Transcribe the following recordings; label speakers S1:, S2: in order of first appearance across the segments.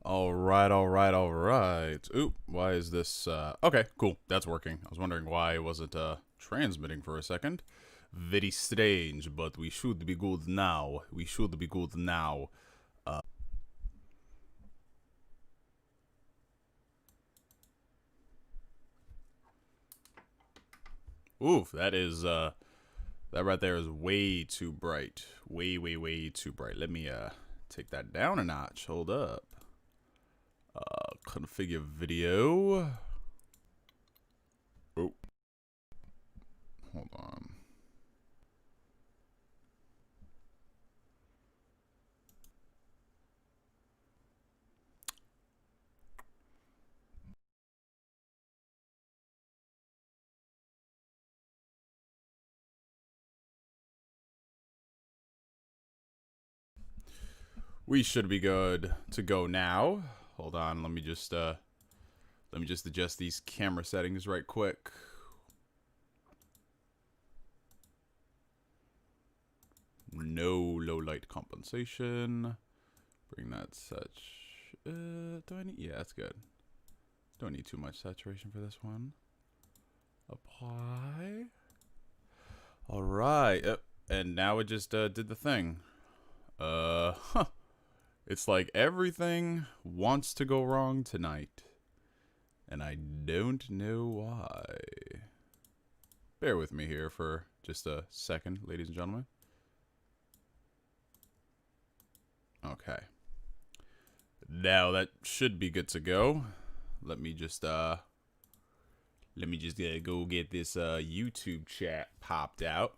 S1: Alright. Oop, why is this, okay, cool, that's working. I was wondering why it wasn't, transmitting for a second. Very strange, but we should be good now. Oof, that is, that right there is way too bright. Way too bright. Let me, take that down a notch. Hold up. Configure video. Oh. Hold on. We should be good to go now. Hold on, let me just adjust these camera settings right quick. No low light compensation. Bring that such. Do I need? Yeah, that's good. Don't need too much saturation for this one. Apply. All right, and now it just did the thing. Huh. It's like everything wants to go wrong tonight. And I don't know why. Bear with me here for just a second, ladies and gentlemen. Okay. Now that should be good to go. Let me just go get this YouTube chat popped out.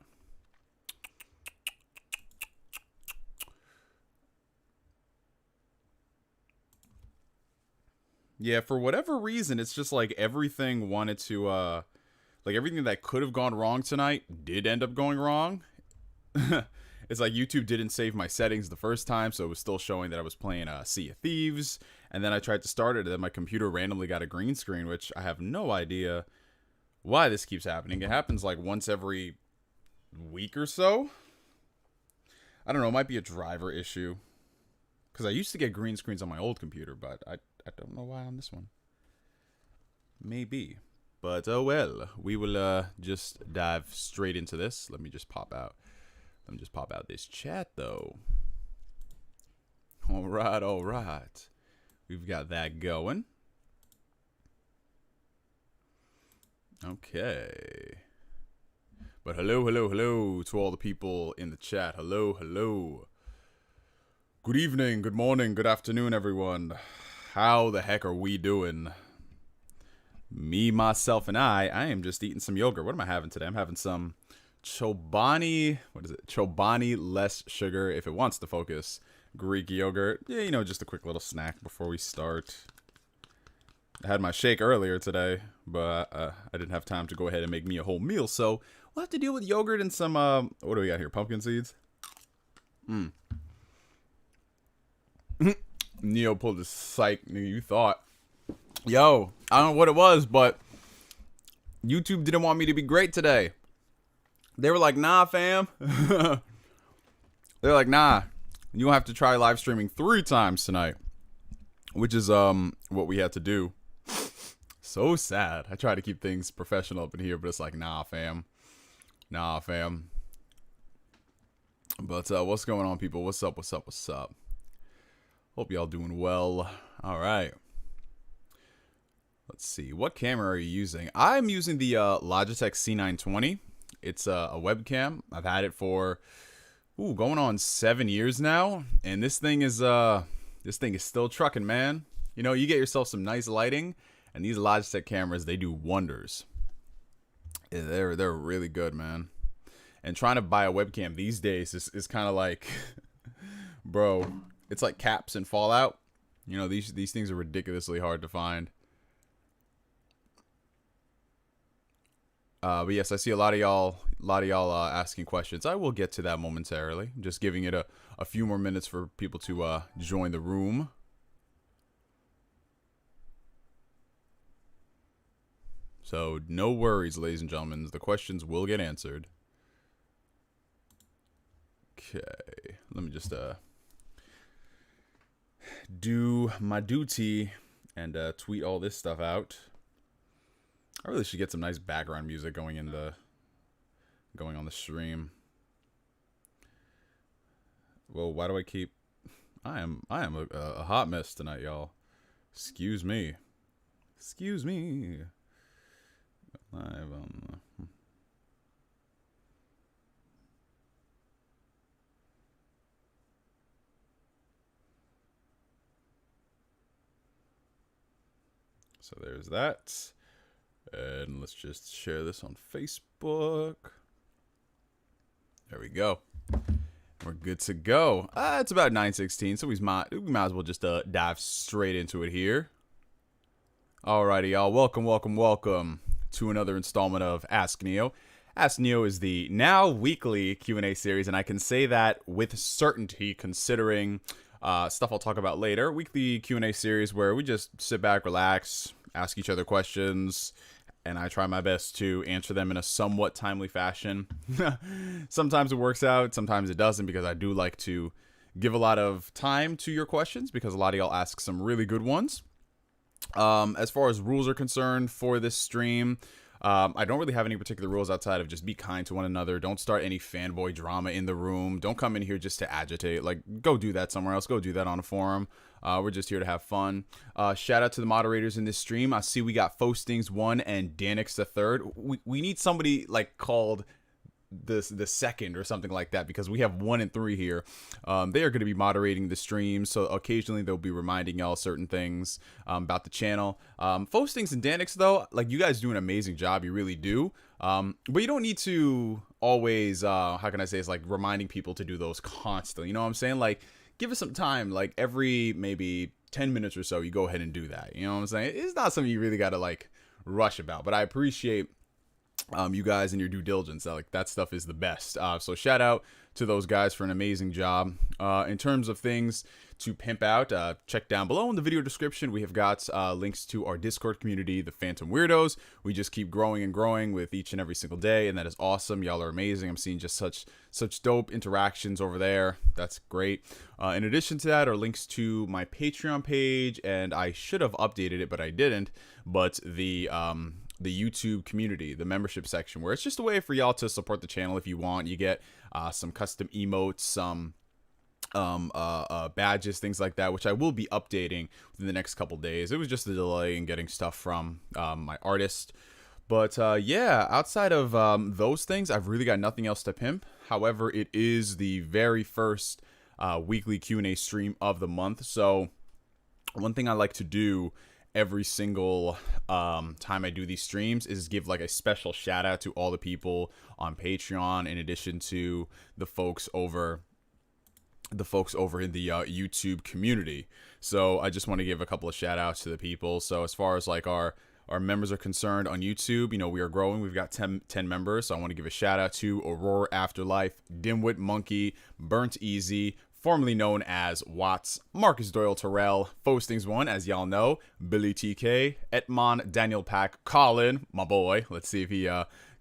S1: Yeah, for whatever reason, it's just like everything wanted to, like everything that could have gone wrong tonight did end up going wrong. It's like YouTube didn't save my settings the first time, so it was still showing that I was playing Sea of Thieves. And then I tried to start it, and then my computer randomly got a green screen, which I have no idea why this keeps happening. It happens like once every week or so. I don't know, it might be a driver issue. Because I used to get green screens on my old computer, but I don't know why on this one. Maybe. But, oh well. We will just dive straight into this. Let me just pop out. Let me just pop out this chat, though. Alright. We've got that going. Okay. But hello to all the people in the chat. Hello. Good evening, good morning, good afternoon, everyone. How the heck are we doing? Me, myself, and I am just eating some yogurt. What am I having today? I'm having some Chobani, what is it? Chobani less sugar, if it wants to focus, Greek yogurt. Yeah, you know, just a quick little snack before we start. I had my shake earlier today, but I didn't have time to go ahead and make me a whole meal, so we'll have to deal with yogurt and some, what do we got here? Pumpkin seeds? Neo pulled the psych, nigga, you thought. Yo, I don't know what it was, but YouTube didn't want me to be great today. They were like, nah, fam. They're like, nah, you'll have to try live streaming 3 times tonight. Which is, what we had to do. So sad. I try to keep things professional up in here, but it's like, nah, fam. But, what's going on, people? What's up? Hope y'all doing well. All right. Let's see. What camera are you using? I'm using the Logitech C920. It's a webcam. I've had it for going on 7 years now, and this thing is still trucking, man. You know, you get yourself some nice lighting, and these Logitech cameras, they do wonders. Yeah, they're really good, man. And trying to buy a webcam these days is kind of like, bro, it's like caps in Fallout. You know, these things are ridiculously hard to find. But yes, I see a lot of y'all asking questions. I will get to that momentarily. I'm just giving it a few more minutes for people to join the room. So no worries, ladies and gentlemen. The questions will get answered. Okay, let me just do my duty and tweet all this stuff out. I really should get some nice background music going on the stream. Well, why do I keep? I am a hot mess tonight, y'all. Excuse me. Excuse me. Live on. So there's that. And let's just share this on Facebook. There we go. We're good to go. It's about 9:16, so we might as well just dive straight into it here. Alrighty, y'all. Welcome to another installment of Ask Neo. Ask Neo is the now weekly Q&A series, and I can say that with certainty considering stuff I'll talk about later. Weekly Q&A series where we just sit back, relax, ask each other questions, and I try my best to answer them in a somewhat timely fashion. Sometimes it works out, sometimes it doesn't, because I do like to give a lot of time to your questions, because a lot of y'all ask some really good ones. As far as rules are concerned for this stream, I don't really have any particular rules outside of just be kind to one another. Don't start any fanboy drama in the room. Don't come in here just to agitate. Like, go do that somewhere else. Go do that on a forum. We're just here to have fun. Shout out to the moderators in this stream. I see we got Fostings1 and Danix the third. We need somebody like called the second or something like that, because we have 1 and 3 here. They are going to be moderating the stream, so occasionally they'll be reminding y'all certain things about the channel. Fostings and Danix, though, like, you guys do an amazing job. You really do. But you don't need to always, how can I say, it's like reminding people to do those constantly. You know what I'm saying? Like, give us some time. Like, every maybe 10 minutes or so, you go ahead and do that. You know what I'm saying? It's not something you really got to like rush about, but I appreciate you guys and your due diligence. Like, that stuff is the best. So shout out to those guys for an amazing job. In terms of things to pimp out, check down below in the video description. We have got links to our Discord community, the Phantom Weirdos. We just keep growing and growing with each and every single day, and that is awesome. Y'all are amazing. I'm seeing just such dope interactions over there. That's great. In addition to that are links to my Patreon page, and I should have updated it, but I didn't. But the YouTube community, the membership section, where it's just a way for y'all to support the channel if you want. You get some custom emotes, some badges, things like that, which I will be updating within the next couple days. It was just a delay in getting stuff from my artist. But yeah, outside of those things, I've really got nothing else to pimp. However, it is the very first weekly Q&A stream of the month. So one thing I like to do every single time I do these streams is give like a special shout out to all the people on Patreon, in addition to the folks over in the YouTube community. So I just want to give a couple of shout outs to the people. So as far as like our members are concerned on YouTube, you know, we are growing. We've got 10 members. So I want to give a shout out to Aurora Afterlife, Dimwit Monkey, Burnt Easy, formerly known as Watts, Marcus Doyle Terrell, Fostings1, as y'all know, Billy TK, Etmon, Daniel Pack, Colin, my boy. Let's see if he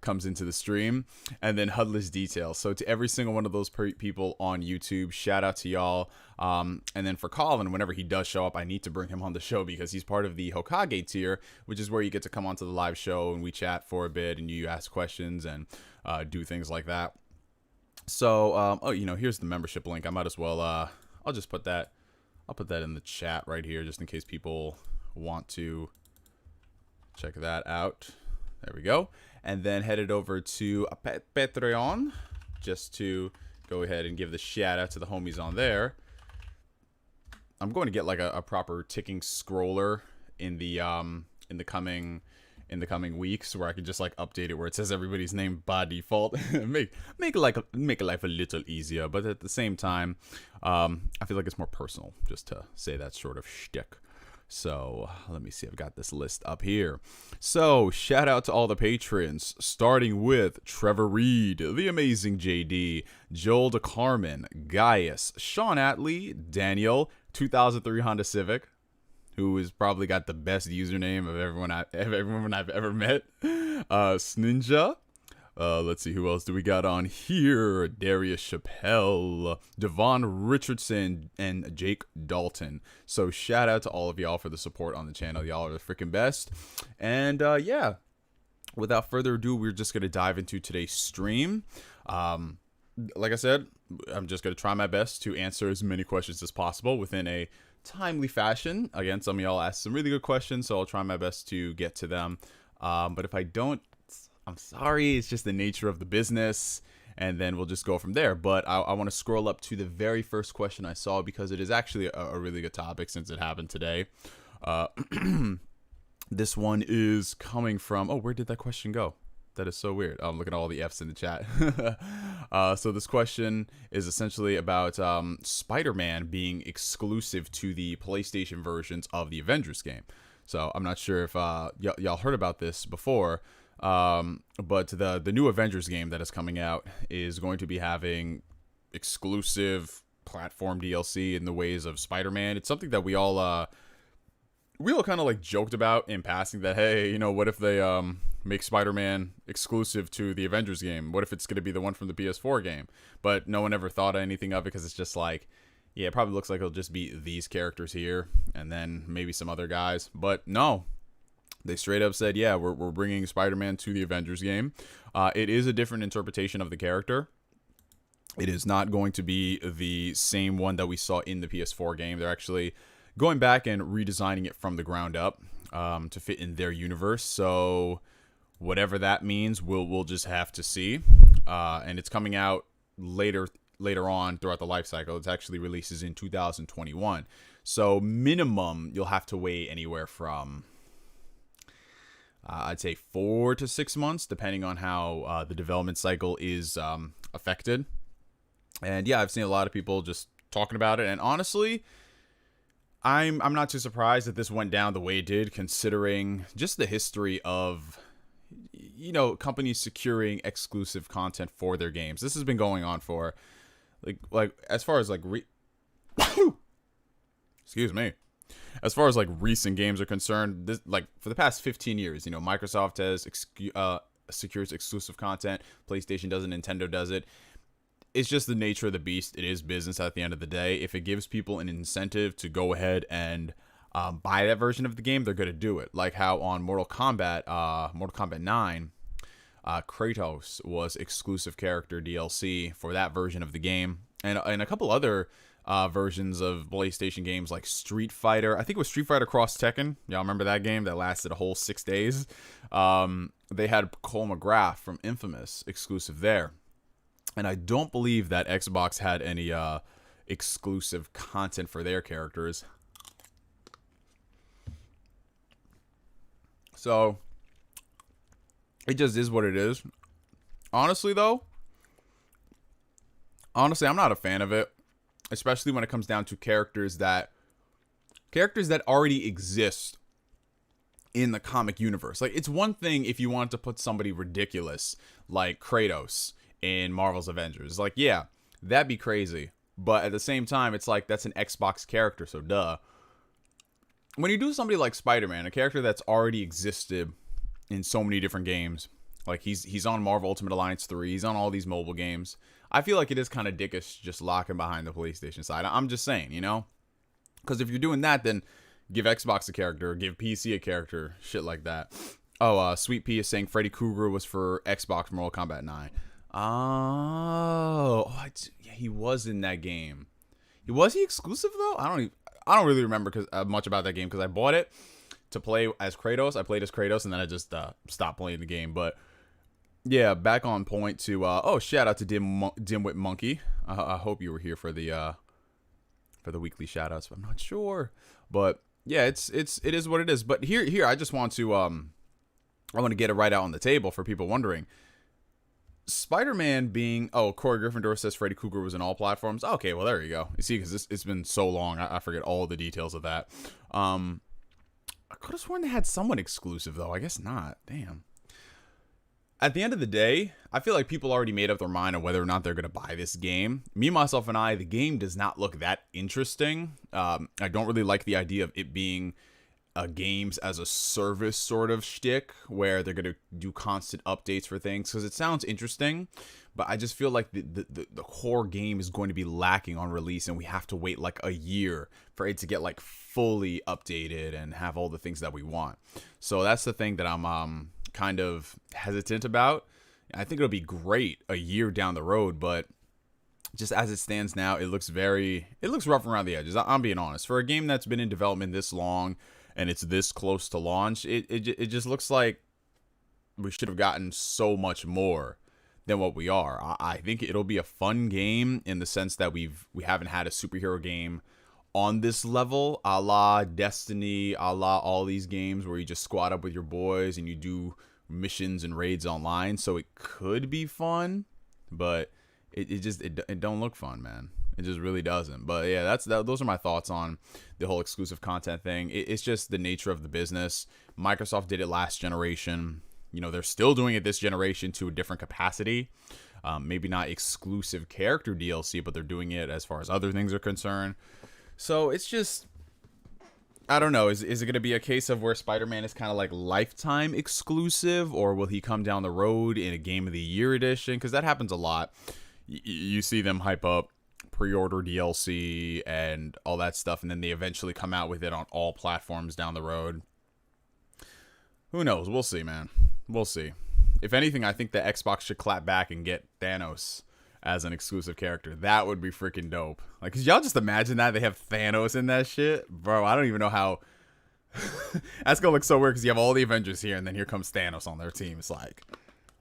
S1: comes into the stream. And then Hudless Details. So to every single one of those people on YouTube, shout out to y'all. And then for Colin, whenever he does show up, I need to bring him on the show, because he's part of the Hokage tier, which is where you get to come onto the live show and we chat for a bit and you ask questions and do things like that. So, oh, you know, here's the membership link. I might as well, I'll just put that, I'll put that in the chat right here, just in case people want to check that out. There we go. And then headed over to Patreon, just to go ahead and give the shout out to the homies on there. I'm going to get like a proper ticking scroller in the coming weeks, where I can just like update it where it says everybody's name by default. make life a little easier, but at the same time, I feel like it's more personal just to say that sort of shtick. So let me see, I've got this list up here. So shout out to all the patrons, starting with Trevor Reed, the amazing JD, Joel DeCarmen, Gaius, Sean Atley, Daniel, 2003 Honda Civic, who has probably got the best username of everyone I've ever met. Sninja, Let's see, who else do we got on here? Darius Chappelle, Devon Richardson, and Jake Dalton. So shout out to all of y'all for the support on the channel. Y'all are the freaking best. And yeah, without further ado, we're just going to dive into today's stream. Like I said, I'm just going to try my best to answer as many questions as possible within a timely fashion. Again, some of y'all asked some really good questions, so I'll try my best to get to them. But if I don't, I'm sorry, it's just the nature of the business, and then we'll just go from there. But I want to scroll up to the very first question I saw because it is actually a really good topic since it happened today. This one is coming from, oh, where did that question go? That is so weird. I'm looking at all the F's in the chat. So this question is essentially about Spider-Man being exclusive to the PlayStation versions of the Avengers game. So I'm not sure if y'all heard about this before. But the new Avengers game that is coming out is going to be having exclusive platform DLC in the ways of Spider-Man. It's something that we all kind of like joked about in passing that, hey, you know, what if they make Spider-Man exclusive to the Avengers game? What if it's going to be the one from the PS4 game? But no one ever thought of anything of it because it's just like, yeah, it probably looks like it'll just be these characters here and then maybe some other guys. But no. They straight up said, yeah, we're bringing Spider-Man to the Avengers game. It is a different interpretation of the character. It is not going to be the same one that we saw in the PS4 game. They're actually going back and redesigning it from the ground up to fit in their universe. So whatever that means, we'll just have to see. And it's coming out later on throughout the life cycle. It actually releases in 2021. So minimum, you'll have to wait anywhere from I'd say 4 to 6 months, depending on how the development cycle is affected. And yeah, I've seen a lot of people just talking about it. And honestly, I'm not too surprised that this went down the way it did, considering just the history of, you know, companies securing exclusive content for their games. This has been going on for like as far as like excuse me. As far as like recent games are concerned, this, like for the past 15 years, you know, Microsoft has secures exclusive content. PlayStation does it. Nintendo does it. It's just the nature of the beast. It is business at the end of the day. If it gives people an incentive to go ahead and buy that version of the game, they're going to do it. Like how on Mortal Kombat 9, Kratos was exclusive character DLC for that version of the game, and a couple other versions of PlayStation games like Street Fighter. I think it was Street Fighter Cross Tekken. Y'all remember that game that lasted a whole 6 days? They had Cole McGrath from Infamous exclusive there. And I don't believe that Xbox had any exclusive content for their characters. So it just is what it is. Honestly, I'm not a fan of it. Especially when it comes down to characters that already exist in the comic universe. Like, it's one thing if you want to put somebody ridiculous like Kratos in Marvel's Avengers. Like, yeah, that'd be crazy. But at the same time, it's like, that's an Xbox character, so duh. When you do somebody like Spider-Man, a character that's already existed in so many different games, like he's on Marvel Ultimate Alliance 3, he's on all these mobile games, I feel like it is kind of dickish just locking behind the PlayStation side. I'm just saying, you know? Because if you're doing that, then give Xbox a character, give PC a character, shit like that. Oh, Sweet Pea is saying Freddy Krueger was for Xbox Mortal Kombat 9. Yeah, he was in that game. Was he exclusive, though? I don't really remember much about that game because I bought it to play as Kratos. I played as Kratos, and then I just stopped playing the game. But yeah, back on point to shout out to Dimwit Monkey. I hope you were here for the weekly shout outs, but I'm not sure. But yeah, it is what it is. But here I just want to I want to get it right out on the table for people wondering. Spider-Man being, Corey Gryffindor says Freddy Krueger was in all platforms. Okay, well there you go. You see, because it's been so long, I forget all the details of that. I could have sworn they had someone exclusive though. I guess not. Damn. At the end of the day, I feel like people already made up their mind on whether or not they're going to buy this game. Me, myself, and I, the game does not look that interesting. I don't really like the idea of it being a games as a service sort of shtick where they're gonna do constant updates for things, because it sounds interesting, but I just feel like the core game is going to be lacking on release, and we have to wait like a year for it to get like fully updated and have all the things that we want. So that's the thing that I'm kind of hesitant about. I think it'll be great a year down the road, but just as it stands now, it looks rough around the edges. I'm being honest. For a game that's been in development this long and it's this close to launch, it just looks like we should have gotten so much more than what we are. I think it'll be a fun game in the sense that we haven't had a superhero game on this level, a la Destiny, a la all these games where you just squad up with your boys and you do missions and raids online. So it could be fun, but it don't look fun, man. It just really doesn't. But yeah, those are my thoughts on the whole exclusive content thing. It's just the nature of the business. Microsoft did it last generation. You know, they're still doing it this generation to a different capacity. Maybe not exclusive character DLC, but they're doing it as far as other things are concerned. So it's just, I don't know. Is it going to be a case of where Spider-Man is kind of like lifetime exclusive, or will he come down the road in a Game of the Year edition? Because that happens a lot. You see them hype up pre-order DLC and all that stuff, and then they eventually come out with it on all platforms down the road. Who knows? We'll see, man. We'll see. If anything, I think the Xbox should clap back and get Thanos as an exclusive character. That would be freaking dope. Like, could y'all just imagine that? They have Thanos in that shit? Bro, I don't even know how. That's gonna look so weird because you have all the Avengers here, and then here comes Thanos on their team. It's like,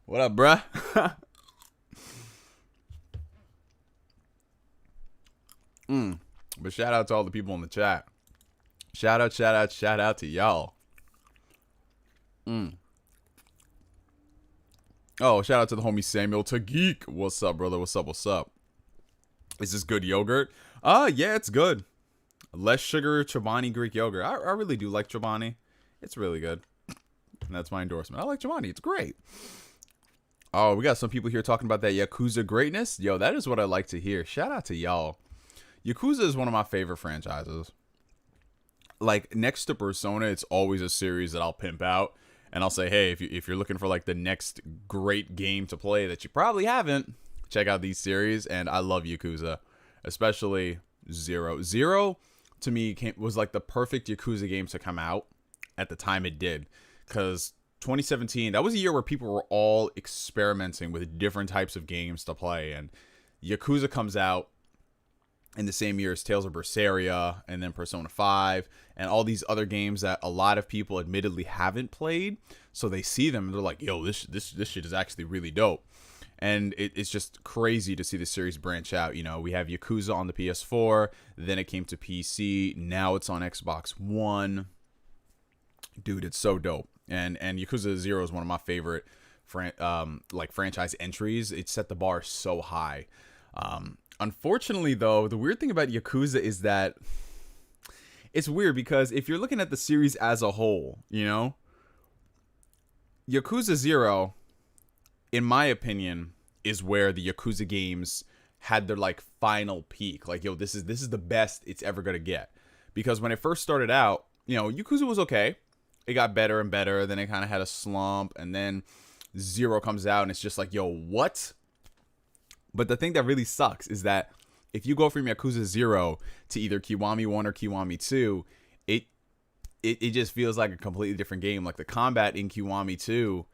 S1: what up, bruh? But shout out to all the people in the chat. Shout out to y'all. Oh, shout out to the homie Samuel to Geek. What's up, brother? What's up? Is this good yogurt? Yeah, it's good. Less sugar Chobani Greek yogurt. I really do like Chobani. It's really good. And that's my endorsement. I like Chobani. It's great. Oh, we got some people here talking about that Yakuza greatness. Yo, that is what I like to hear. Shout out to y'all. Yakuza is one of my favorite franchises. Like, next to Persona, it's always a series that I'll pimp out. And I'll say, hey, if you're looking for like the next great game to play that you probably haven't, check out these series. And I love Yakuza, especially Zero. Zero, to me, was like the perfect Yakuza game to come out at the time it did. Because 2017, that was a year where people were all experimenting with different types of games to play. And Yakuza comes out in the same year as Tales of Berseria, and then Persona 5, and all these other games that a lot of people admittedly haven't played. So they see them and they're like, yo, this shit is actually really dope. And it's just crazy to see the series branch out. You know, we have Yakuza on the PS4, then it came to PC, now it's on Xbox One. Dude, it's so dope. And Yakuza 0 is one of my favorite franchise entries. It set the bar so high. Unfortunately, though, the weird thing about Yakuza is that it's weird because if you're looking at the series as a whole, you know, Yakuza 0, in my opinion, is where the Yakuza games had their like final peak. Like, yo, this is the best it's ever gonna get. Because when it first started out, you know, Yakuza was okay. It got better and better. Then it kind of had a slump, and then 0 comes out, and it's just like, yo, what? But the thing that really sucks is that if you go from Yakuza 0 to either Kiwami 1 or Kiwami 2, it just feels like a completely different game. Like the combat in Kiwami 2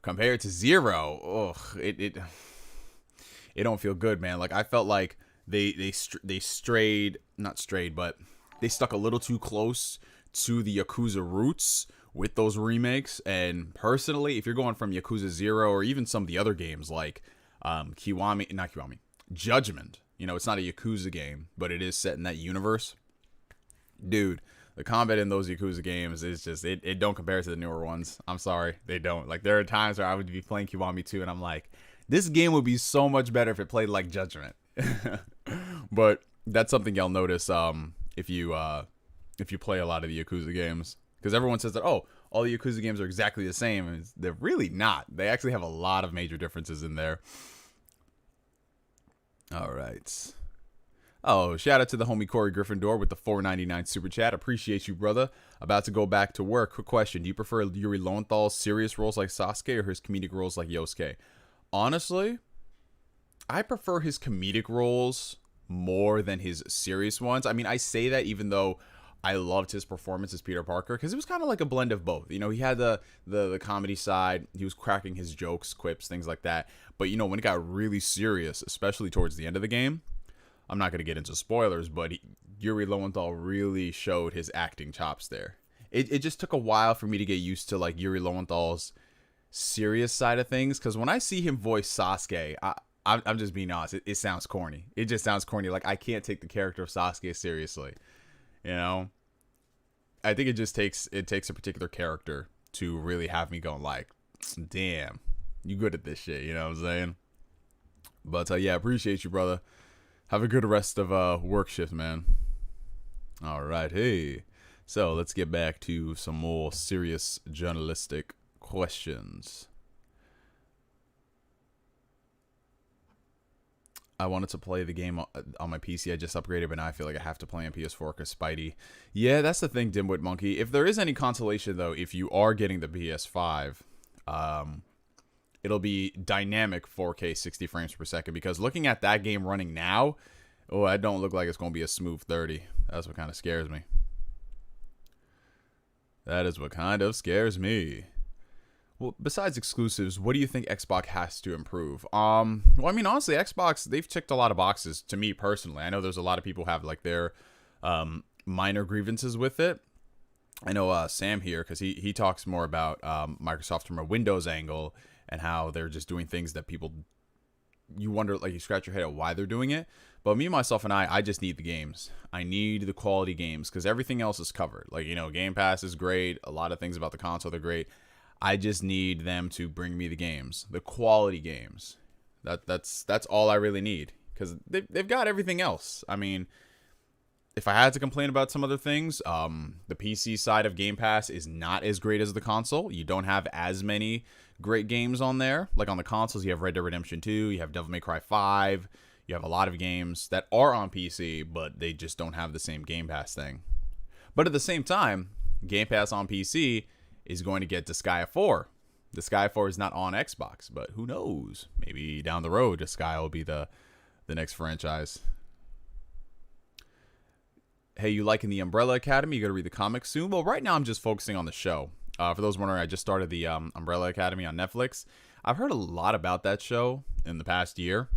S1: compared to 0, it don't feel good, man. Like I felt like they strayed, not strayed, but they stuck a little too close to the Yakuza roots with those remakes. And personally, if you're going from Yakuza 0 or even some of the other games like Judgment. You know, it's not a Yakuza game, but it is set in that universe. Dude, the combat in those Yakuza games is just, it don't compare to the newer ones. I'm sorry, they don't. Like, there are times where I would be playing Kiwami 2 and I'm like, this game would be so much better if it played like Judgment. But that's something y'all notice if you play a lot of the Yakuza games. Because everyone says that, oh, all the Yakuza games are exactly the same. And they're really not. They actually have a lot of major differences in there. All right. Oh, shout out to the homie Corey Gryffindor with the 4.99 super chat. Appreciate you, brother. About to go back to work. Quick question: do you prefer Yuri Lowenthal's serious roles like Sasuke or his comedic roles like Yosuke? Honestly, I prefer his comedic roles more than his serious ones. I mean, I say that even though I loved his performance as Peter Parker because it was kind of like a blend of both. You know, he had the comedy side. He was cracking his jokes, quips, things like that. But, you know, when it got really serious, especially towards the end of the game, I'm not going to get into spoilers, but Yuri Lowenthal really showed his acting chops there. It just took a while for me to get used to, like, Yuri Lowenthal's serious side of things because when I see him voice Sasuke, I'm just being honest. It sounds corny. It just sounds corny. Like, I can't take the character of Sasuke seriously. You know? I think it takes a particular character to really have me going like, damn, you good at this shit. You know what I'm saying? But, yeah, appreciate you, brother. Have a good rest of work shift, man. All right, hey. So, let's get back to some more serious journalistic questions. I wanted to play the game on my PC. I just upgraded, but now I feel like I have to play on PS4 because Spidey. Yeah, that's the thing, Dimwit Monkey. If there is any consolation, though, if you are getting the PS5, it'll be dynamic 4K 60 frames per second because looking at that game running now, oh, I don't look like it's going to be a smooth 30. That's what kind of scares me. That is what kind of scares me. Well, besides exclusives, what do you think Xbox has to improve? Well, I mean, honestly, Xbox, they've ticked a lot of boxes to me personally. I know there's a lot of people who have like their minor grievances with it. I know Sam here, because he talks more about Microsoft from a Windows angle and how they're just doing things that people, you wonder, like you scratch your head at why they're doing it. But me, myself, and I just need the games. I need the quality games because everything else is covered. Like, you know, Game Pass is great. A lot of things about the console are great. I just need them to bring me the games, the quality games. That's all I really need because they've got everything else. I mean, if I had to complain about some other things, the PC side of Game Pass is not as great as the console. You don't have as many great games on there. Like on the consoles, you have Red Dead Redemption 2, you have Devil May Cry 5, you have a lot of games that are on PC, but they just don't have the same Game Pass thing. But at the same time, Game Pass on PC is going to get Disgaea 4. Disgaea 4 is not on Xbox, but who knows? Maybe down the road, Disgaea will be the next franchise. Hey, you liking the Umbrella Academy? You got to read the comics soon? Well, right now I'm just focusing on the show. For those wondering, I just started the Umbrella Academy on Netflix. I've heard a lot about that show in the past year,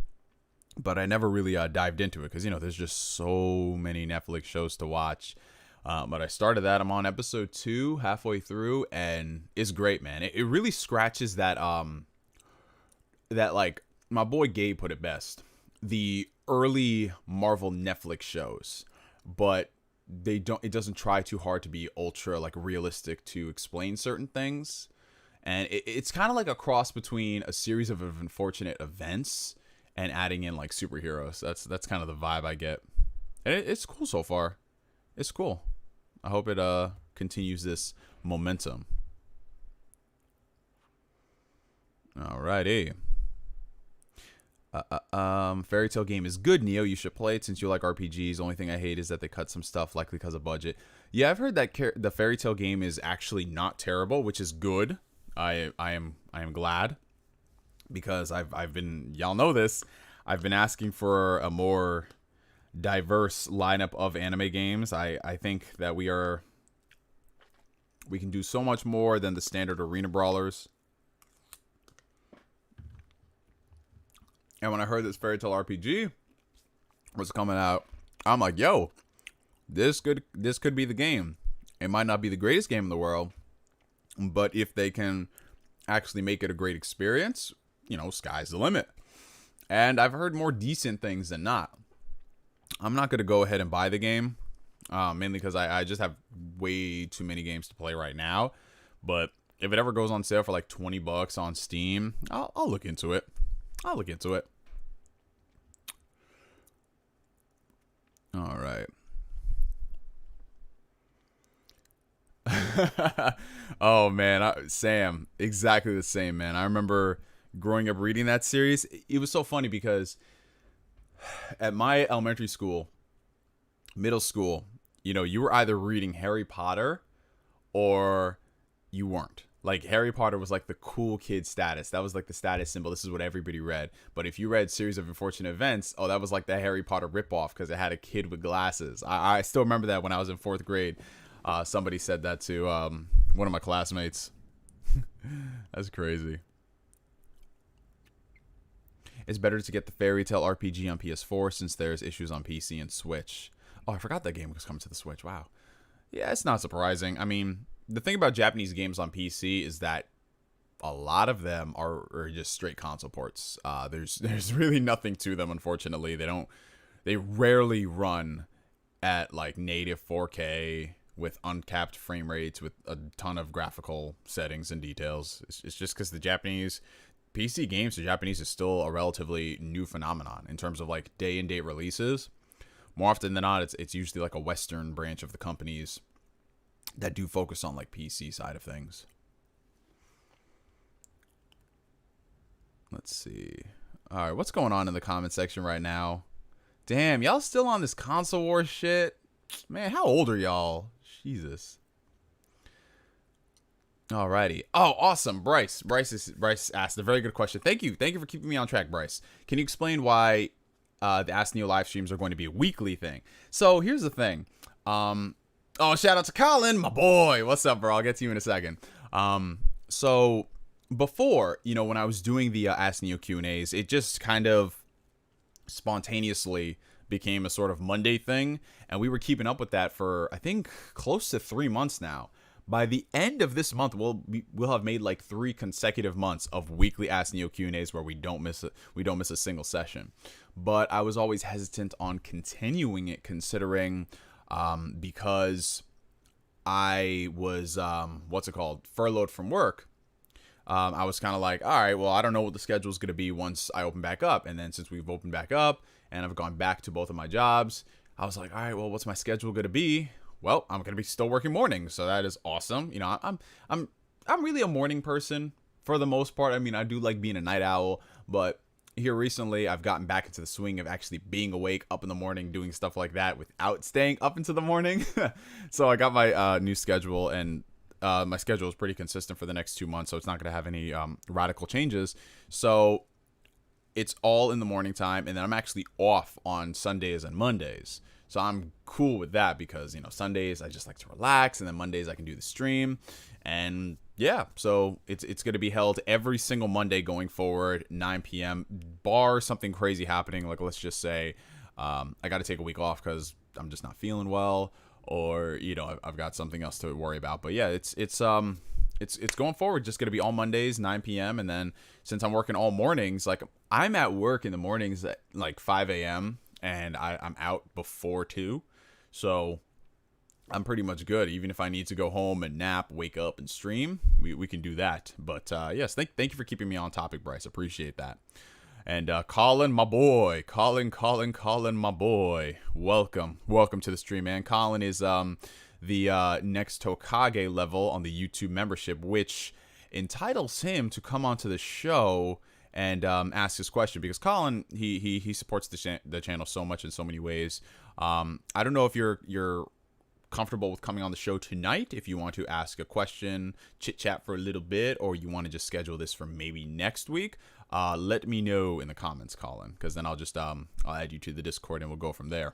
S1: but I never really dived into it because, you know, there's just so many Netflix shows to watch. But I started that. I'm on episode 2, halfway through, and it's great, man. It really scratches that, that like my boy Gabe put it best. The early Marvel Netflix shows, but it doesn't try too hard to be ultra like realistic to explain certain things. And it's kind of like a cross between a series of unfortunate events and adding in like superheroes. That's kind of the vibe I get. And it's cool so far. It's cool. I hope it continues this momentum. Alrighty. Fairy Tail game is good, Neo. You should play it since you like RPGs. Only thing I hate is that they cut some stuff, likely because of budget. Yeah, I've heard that the Fairy Tail game is actually not terrible, which is good. I am glad because I've been, y'all know this, I've been asking for a more diverse lineup of anime games. I think that we can do so much more than the standard arena brawlers. And when I heard this Fairy Tail RPG was coming out, I'm like, yo, this could be the game. It might not be the greatest game in the world, but if they can actually make it a great experience, you know, sky's the limit. And I've heard more decent things than not. I'm not going to go ahead and buy the game, mainly because I just have way too many games to play right now. But if it ever goes on sale for like $20 on Steam, I'll look into it. I'll look into it. All right. Oh, man. Sam, exactly the same, man. I remember growing up reading that series. It was so funny because at my elementary school, middle school, you were either reading Harry Potter or you weren't. Like, Harry Potter was like the cool kid status. That was like the status symbol. This is what everybody read. But if you read Series of Unfortunate Events, oh, that was like the Harry Potter ripoff because it had a kid with glasses. I still remember that when I was in 4th grade. Somebody said that to one of my classmates. That's crazy. It's better to get the Fairy Tail RPG on PS4 since there's issues on PC and Switch. Oh, I forgot that game was coming to the Switch. Wow. Yeah, it's not surprising. I mean, the thing about Japanese games on PC is that a lot of them are just straight console ports. There's really nothing to them, unfortunately. They rarely run at like native 4K with uncapped frame rates with a ton of graphical settings and details. It's just because the Japanese PC games to Japanese is still a relatively new phenomenon in terms of like day and date releases. More often than not, it's usually like a Western branch of the companies that do focus on like PC side of things. Let's see. All right, what's going on in the comment section right now? Damn, y'all still on this console war shit? Man, how old are y'all? Jesus. Alrighty. Oh, awesome. Bryce asked a very good question. Thank you for keeping me on track, Bryce. Can you explain why the Ask Neo live streams are going to be a weekly thing? So here's the thing. Oh, shout out to Colin, my boy. What's up, bro? I'll get to you in a second. So before, when I was doing the Ask Neo Q&As, it just kind of spontaneously became a sort of Monday thing, and we were keeping up with that for I think close to 3 months now. By the end of this month, we'll have made like 3 consecutive months of weekly Ask Neo Q&As where we don't miss a single session. But I was always hesitant on continuing it, considering because I was furloughed from work. I was kind of like, all right, well, I don't know what the schedule is going to be once I open back up. And then since we've opened back up and I've gone back to both of my jobs, I was like, all right, well, what's my schedule going to be? Well, I'm going to be still working mornings, so that is awesome. I'm really a morning person for the most part. I mean, I do like being a night owl, but here recently I've gotten back into the swing of actually being awake up in the morning, doing stuff like that without staying up into the morning. So I got my new schedule, and my schedule is pretty consistent for the next 2 months, so it's not going to have any radical changes. So it's all in the morning time, and then I'm actually off on Sundays and Mondays. So I'm cool with that because, Sundays I just like to relax, and then Mondays I can do the stream. And yeah, so it's going to be held every single Monday going forward, 9 p.m. bar something crazy happening. Like, let's just say I got to take a week off because I'm just not feeling well, or, I've got something else to worry about. But yeah, it's going forward, just going to be all Mondays, 9 p.m. And then since I'm working all mornings, like I'm at work in the mornings at like 5 a.m. and I'm out before 2. So I'm pretty much good. Even if I need to go home and nap, wake up and stream, we can do that. But yes, thank you for keeping me on topic, Bryce. Appreciate that. And Colin, my boy. Colin, my boy. Welcome to the stream, man. Colin is the next Hokage level on the YouTube membership, which entitles him to come onto the show and ask his question, because Colin, he supports the channel so much in so many ways. I don't know if you're comfortable with coming on the show tonight, if you want to ask a question, chit chat for a little bit, or you want to just schedule this for maybe next week. Let me know in the comments, Colin, because then I'll just I'll add you to the Discord and we'll go from there.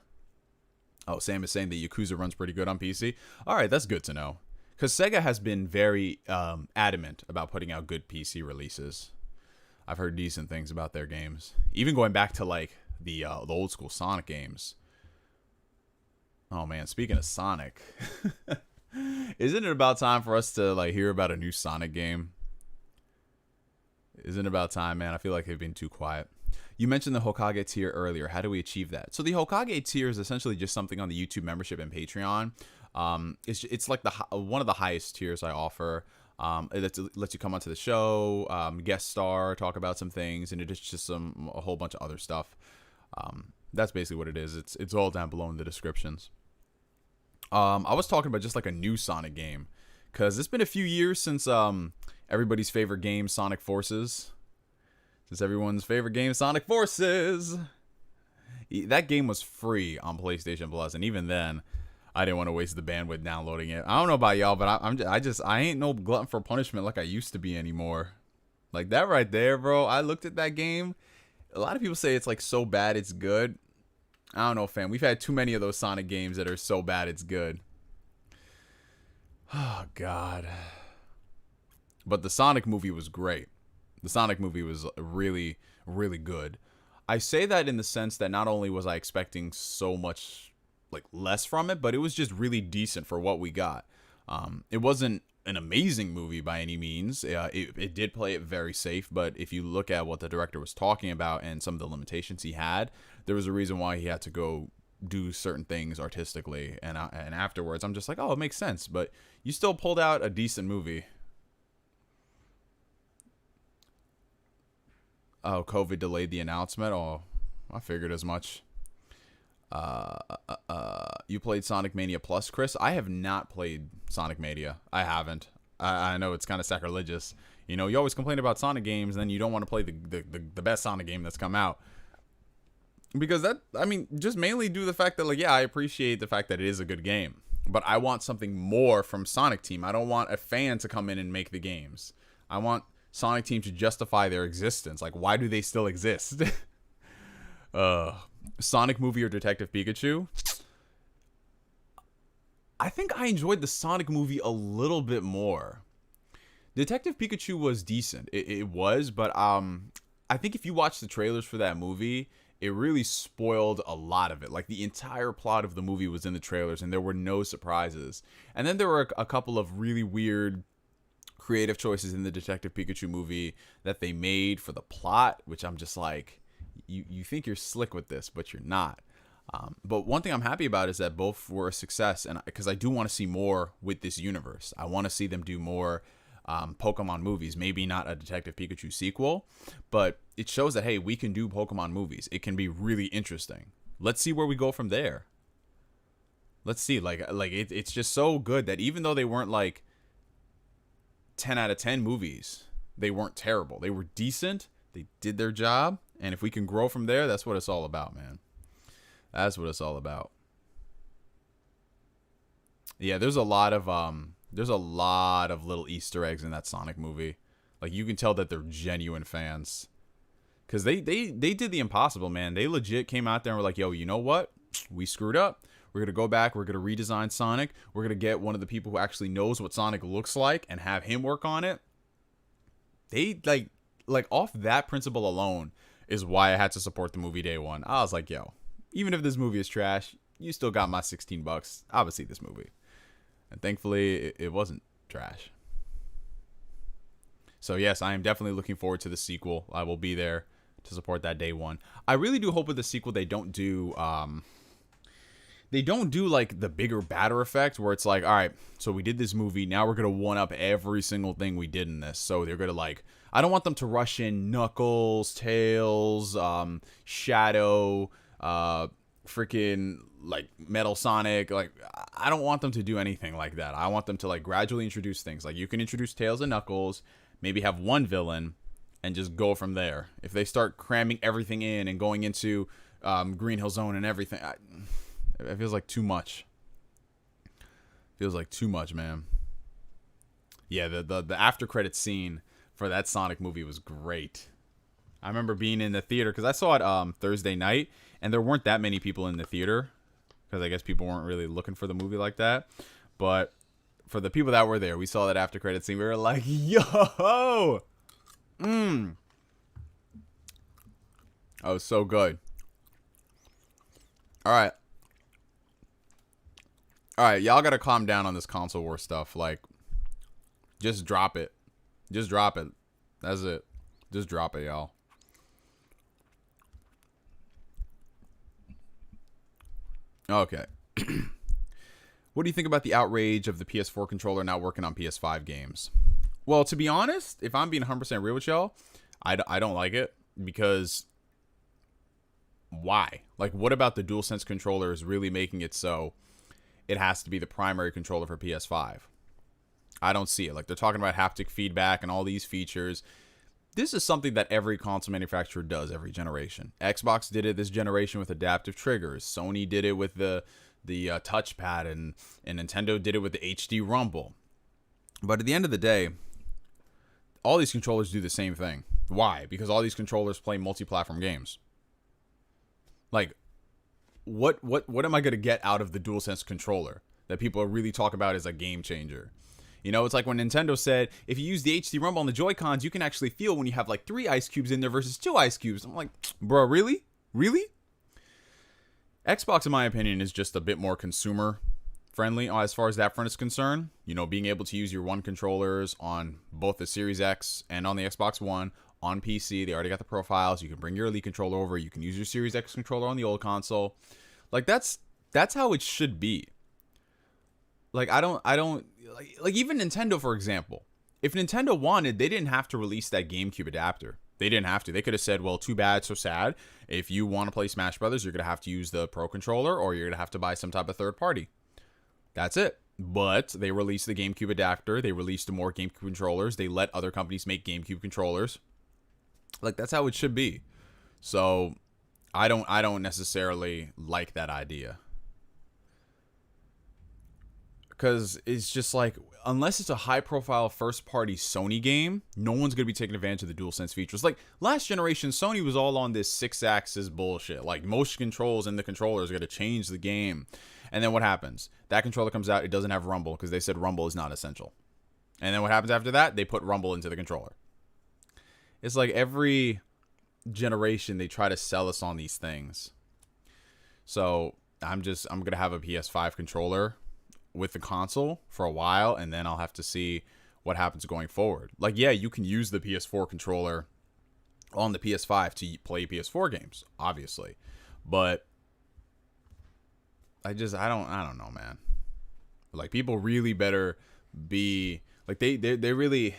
S1: Oh, Sam is saying that Yakuza runs pretty good on PC. All right, that's good to know, because Sega has been very adamant about putting out good PC releases. I've heard decent things about their games, even going back to like the old school Sonic games. Oh man, speaking of Sonic, isn't it about time for us to like hear about a new Sonic game? Isn't it about time, man? I feel like they've been too quiet. You mentioned the Hokage tier earlier. How do we achieve that? So the Hokage tier is essentially just something on the YouTube membership and Patreon. It's like one of the highest tiers I offer. It lets you come onto the show, guest star, talk about some things, and it's just a whole bunch of other stuff. That's basically what it is. It's all down below in the descriptions. I was talking about just like a new Sonic game, because it's been a few years since everybody's favorite game, Sonic Forces. Since everyone's favorite game, Sonic Forces. That game was free on PlayStation Plus, and even then, I didn't want to waste the bandwidth downloading it. I don't know about y'all, but I ain't no glutton for punishment like I used to be anymore. Like that right there, bro. I looked at that game. A lot of people say it's like so bad it's good. I don't know, fam. We've had too many of those Sonic games that are so bad it's good. Oh, God. But the Sonic movie was great. The Sonic movie was really, really good. I say that in the sense that not only was I expecting so much like less from it, but it was just really decent for what we got. It wasn't an amazing movie by any means. It did play it very safe, but if you look at what the director was talking about and some of the limitations he had, there was a reason why he had to go do certain things artistically. And afterwards, I'm just like, oh, it makes sense. But you still pulled out a decent movie. Oh, COVID delayed the announcement. Oh, I figured as much. You played Sonic Mania Plus, Chris? I have not played Sonic Mania. I haven't. I know it's kind of sacrilegious. You know, you always complain about Sonic games, and then you don't want to play the best Sonic game that's come out. Because that, I mean, just mainly due to the fact that, like, yeah, I appreciate the fact that it is a good game. But I want something more from Sonic Team. I don't want a fan to come in and make the games. I want Sonic Team to justify their existence. Like, why do they still exist? Sonic movie or Detective Pikachu? I think I enjoyed the Sonic movie a little bit more. Detective Pikachu was decent. It was, but I think if you watch the trailers for that movie, it really spoiled a lot of it. Like, the entire plot of the movie was in the trailers, and there were no surprises. And then there were a couple of really weird creative choices in the Detective Pikachu movie that they made for the plot, which I'm just like, you think you're slick with this, but you're not. But one thing I'm happy about is that both were a success, and because I do want to see more with this universe. I want to see them do more Pokemon movies. Maybe not a Detective Pikachu sequel, but it shows that, hey, we can do Pokemon movies. It can be really interesting. Let's see where we go from there. Let's see. It's just so good that even though they weren't like 10 out of 10 movies, they weren't terrible. They were decent. They did their job. And if we can grow from there, that's what it's all about, man. That's what it's all about. Yeah, there's a lot of little Easter eggs in that Sonic movie. Like, you can tell that they're genuine fans. Because they did the impossible, man. They legit came out there and were like, yo, you know what? We screwed up. We're going to go back. We're going to redesign Sonic. We're going to get one of the people who actually knows what Sonic looks like and have him work on it. They, like off that principle alone is why I had to support the movie day one. I was like, yo, even if this movie is trash, you still got my $16. I would see this movie. And thankfully, it wasn't trash. So yes, I am definitely looking forward to the sequel. I will be there to support that day one. I really do hope with the sequel they don't do like the bigger, badder effect where it's like, all right, so we did this movie, now we're gonna one up every single thing we did in this. So they're gonna like, I don't want them to rush in Knuckles, Tails, Shadow, freaking like Metal Sonic. Like, I don't want them to do anything like that. I want them to like gradually introduce things. Like, you can introduce Tails and Knuckles, maybe have one villain, and just go from there. If they start cramming everything in and going into Green Hill Zone and everything, it feels like too much. Feels like too much, man. Yeah, the after credit scene for that Sonic movie was great. I remember being in the theater because I saw it Thursday night, and there weren't that many people in the theater because I guess people weren't really looking for the movie like that. But for the people that were there, we saw that after credit scene. We were like, yo, that was so good. All right, y'all gotta calm down on this console war stuff. Like, just drop it. Just drop it. That's it. Just drop it, y'all. Okay. What do you think about the outrage of the PS4 controller not working on PS5 games? Well, to be honest, if I'm being 100% real with y'all, I don't like it because why? Like, what about the DualSense controller is really making it so it has to be the primary controller for PS5? I don't see it. Like, they're talking about haptic feedback and all these features. this is something that every console manufacturer does every generation. Xbox did it this generation with adaptive triggers. Sony did it with the touchpad, and Nintendo did it with the HD Rumble. But at the end of the day, all these controllers do the same thing. Why? Because all these controllers play multi-platform games. Like, what am I going to get out of the DualSense controller that people are really talking about as a game changer? You know, it's like when Nintendo said, if you use the HD Rumble on the Joy-Cons, you can actually feel when you have like 3 ice cubes in there versus 2 ice cubes. I'm like, bro, really? Really? Xbox, in my opinion, is just a bit more consumer friendly as far as that front is concerned. You know, being able to use your One controllers on both the Series X and on the Xbox One on PC. They already got the profiles. You can bring your Elite controller over. You can use your Series X controller on the old console. Like, that's how it should be. Like, I don't like even Nintendo, for example. If Nintendo wanted, they didn't have to release that GameCube adapter. They didn't have to. They could have said, well, too bad, so sad. If you want to play Smash Brothers, you're going to have to use the Pro controller, or you're going to have to buy some type of third party. That's it. But they released the GameCube adapter. They released more GameCube controllers. They let other companies make GameCube controllers. Like, that's how it should be. So I don't necessarily like that idea. Because it's just like, unless it's a high-profile first-party Sony game, no one's going to be taking advantage of the DualSense features. Like, last generation, Sony was all on this 6-axis bullshit. Like, motion controls in the controller is going to change the game. And then what happens? That controller comes out, it doesn't have Rumble, because they said Rumble is not essential. And then what happens after that? They put Rumble into the controller. It's like every generation, they try to sell us on these things. So, I'm going to have a PS5 controller with the console for a while, and then I'll have to see what happens going forward. Like, yeah, you can use the PS4 controller on the PS5 to play PS4 games, obviously, but I don't know, man. Like, people really better be like, they really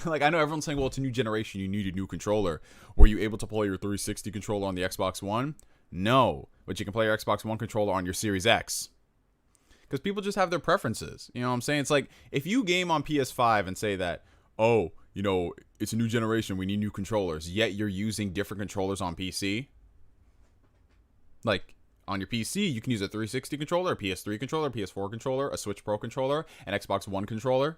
S1: like, I know everyone's saying, well, it's a new generation, you need a new controller. Were you able to play your 360 controller on the Xbox One? No, but you can play your Xbox One controller on your Series X. Because people just have their preferences. You know what I'm saying? It's like, if you game on PS5 and say that, oh, you know, it's a new generation, we need new controllers, yet you're using different controllers on PC. Like, on your PC, you can use a 360 controller, a PS3 controller, a PS4 controller, a Switch Pro controller, an Xbox One controller.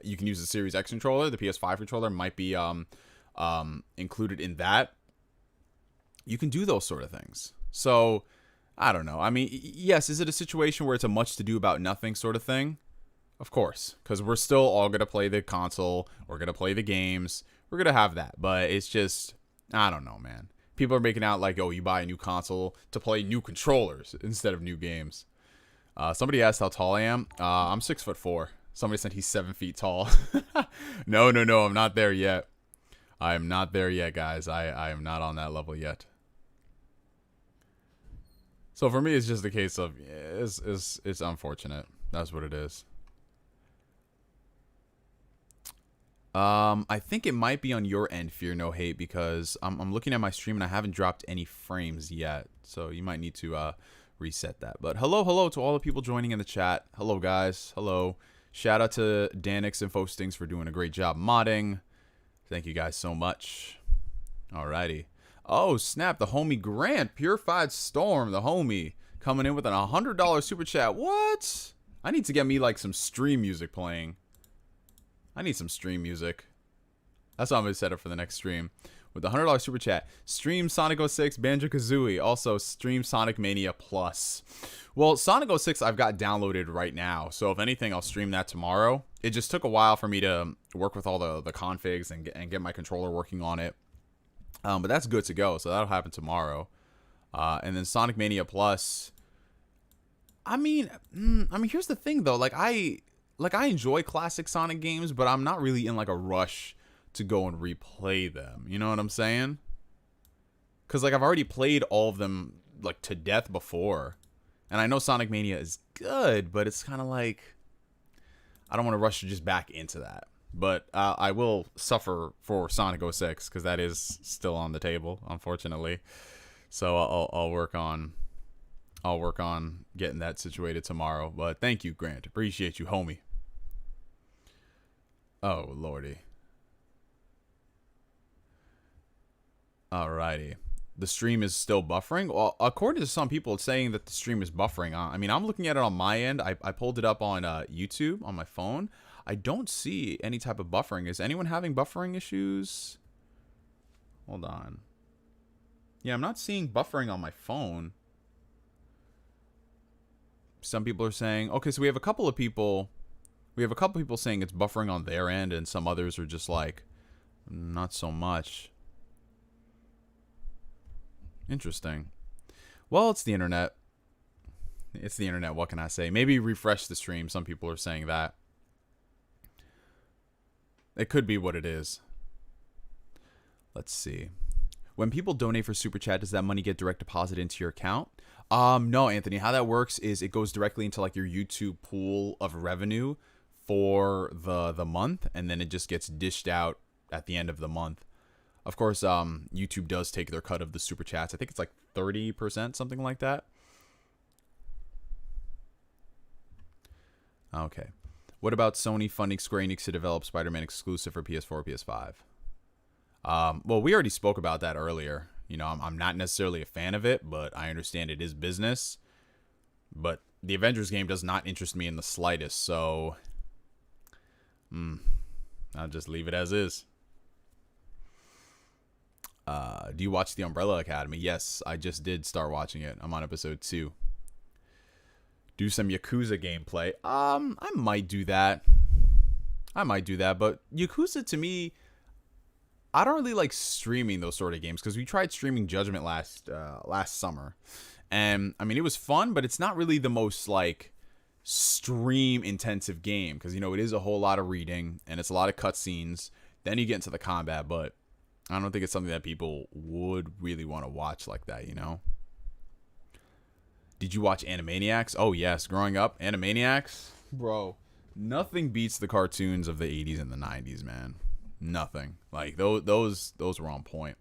S1: You can use the Series X controller. The PS5 controller might be included in that. You can do those sort of things. So, I don't know. I mean, yes, is it a situation where it's a much to do about nothing sort of thing? Of course, because we're still all going to play the console. We're going to play the games. We're going to have that. But it's just, I don't know, man. People are making out like, oh, you buy a new console to play new controllers instead of new games. Somebody asked how tall I am. I'm 6'4". Somebody said he's 7 feet tall. No, I'm not there yet. I am not there yet, guys. I am not on that level yet. So for me, it's just a case of, it's unfortunate. That's what it is. I think it might be on your end, Fear No Hate, because I'm looking at my stream and I haven't dropped any frames yet. So you might need to reset that. But hello to all the people joining in the chat. Hello, guys. Hello. Shout out to Danix and Fostings for doing a great job modding. Thank you guys so much. Alrighty. Oh, snap. The homie Grant, Purified Storm, the homie, coming in with an $100 super chat. What? I need to get me, like, some stream music playing. I need some stream music. That's what I'm going to set up for the next stream. With the $100 super chat. Stream Sonic 06, Banjo-Kazooie. Also, stream Sonic Mania Plus. Well, Sonic 06 I've got downloaded right now. So, if anything, I'll stream that tomorrow. It just took a while for me to work with all the configs and get my controller working on it. But that's good to go. So, that'll happen tomorrow. And then Sonic Mania Plus. I mean, here's the thing, though. I enjoy classic Sonic games, but I'm not really in, like, a rush to go and replay them. You know what I'm saying? Because, like, I've already played all of them, like, to death before. And I know Sonic Mania is good, but it's kind of like, I don't want to rush just back into that. But I will suffer for Sonic 06, because that is still on the table, unfortunately. So I'll work on getting that situated tomorrow. But thank you, Grant. Appreciate you, homie. Oh, lordy. Alrighty. The stream is still buffering. Well, according to some people, it's saying that the stream is buffering. I mean, I'm looking at it on my end. I pulled it up on YouTube on my phone. I don't see any type of buffering. Is anyone having buffering issues? Hold on. Yeah, I'm not seeing buffering on my phone. Some people are saying, okay, so we have a couple of people saying it's buffering on their end, and some others are just like, not so much. Interesting. Well, it's the internet. It's the internet. What can I say? Maybe refresh the stream. Some people are saying that. It could be what it is. Let's see. When people donate for Super Chat, does that money get direct deposited into your account? No, Anthony. How that works is it goes directly into like your YouTube pool of revenue for the month, and then it just gets dished out at the end of the month. Of course, YouTube does take their cut of the Super Chats. I think it's like 30%, something like that. Okay. What about Sony funding Square Enix to develop Spider-Man exclusive for PS4 PS5? Well, we already spoke about that earlier. You know, I'm not necessarily a fan of it, but I understand it is business. But the Avengers game does not interest me in the slightest, so I'll just leave it as is. Do you watch The Umbrella Academy? Yes, I just did start watching it. I'm on episode 2. Do some Yakuza gameplay. I might do that. But Yakuza, to me, I don't really like streaming those sort of games, because we tried streaming Judgment last summer, and I mean, it was fun, but it's not really the most like stream intensive game, because, you know, it is a whole lot of reading and it's a lot of cutscenes. Then you get into the combat, but I don't think it's something that people would really want to watch like that, you know? Did you watch Animaniacs? Oh, yes. Growing up, Animaniacs? Bro, nothing beats the cartoons of the 80s and the 90s, man. Nothing. Like, those were on point.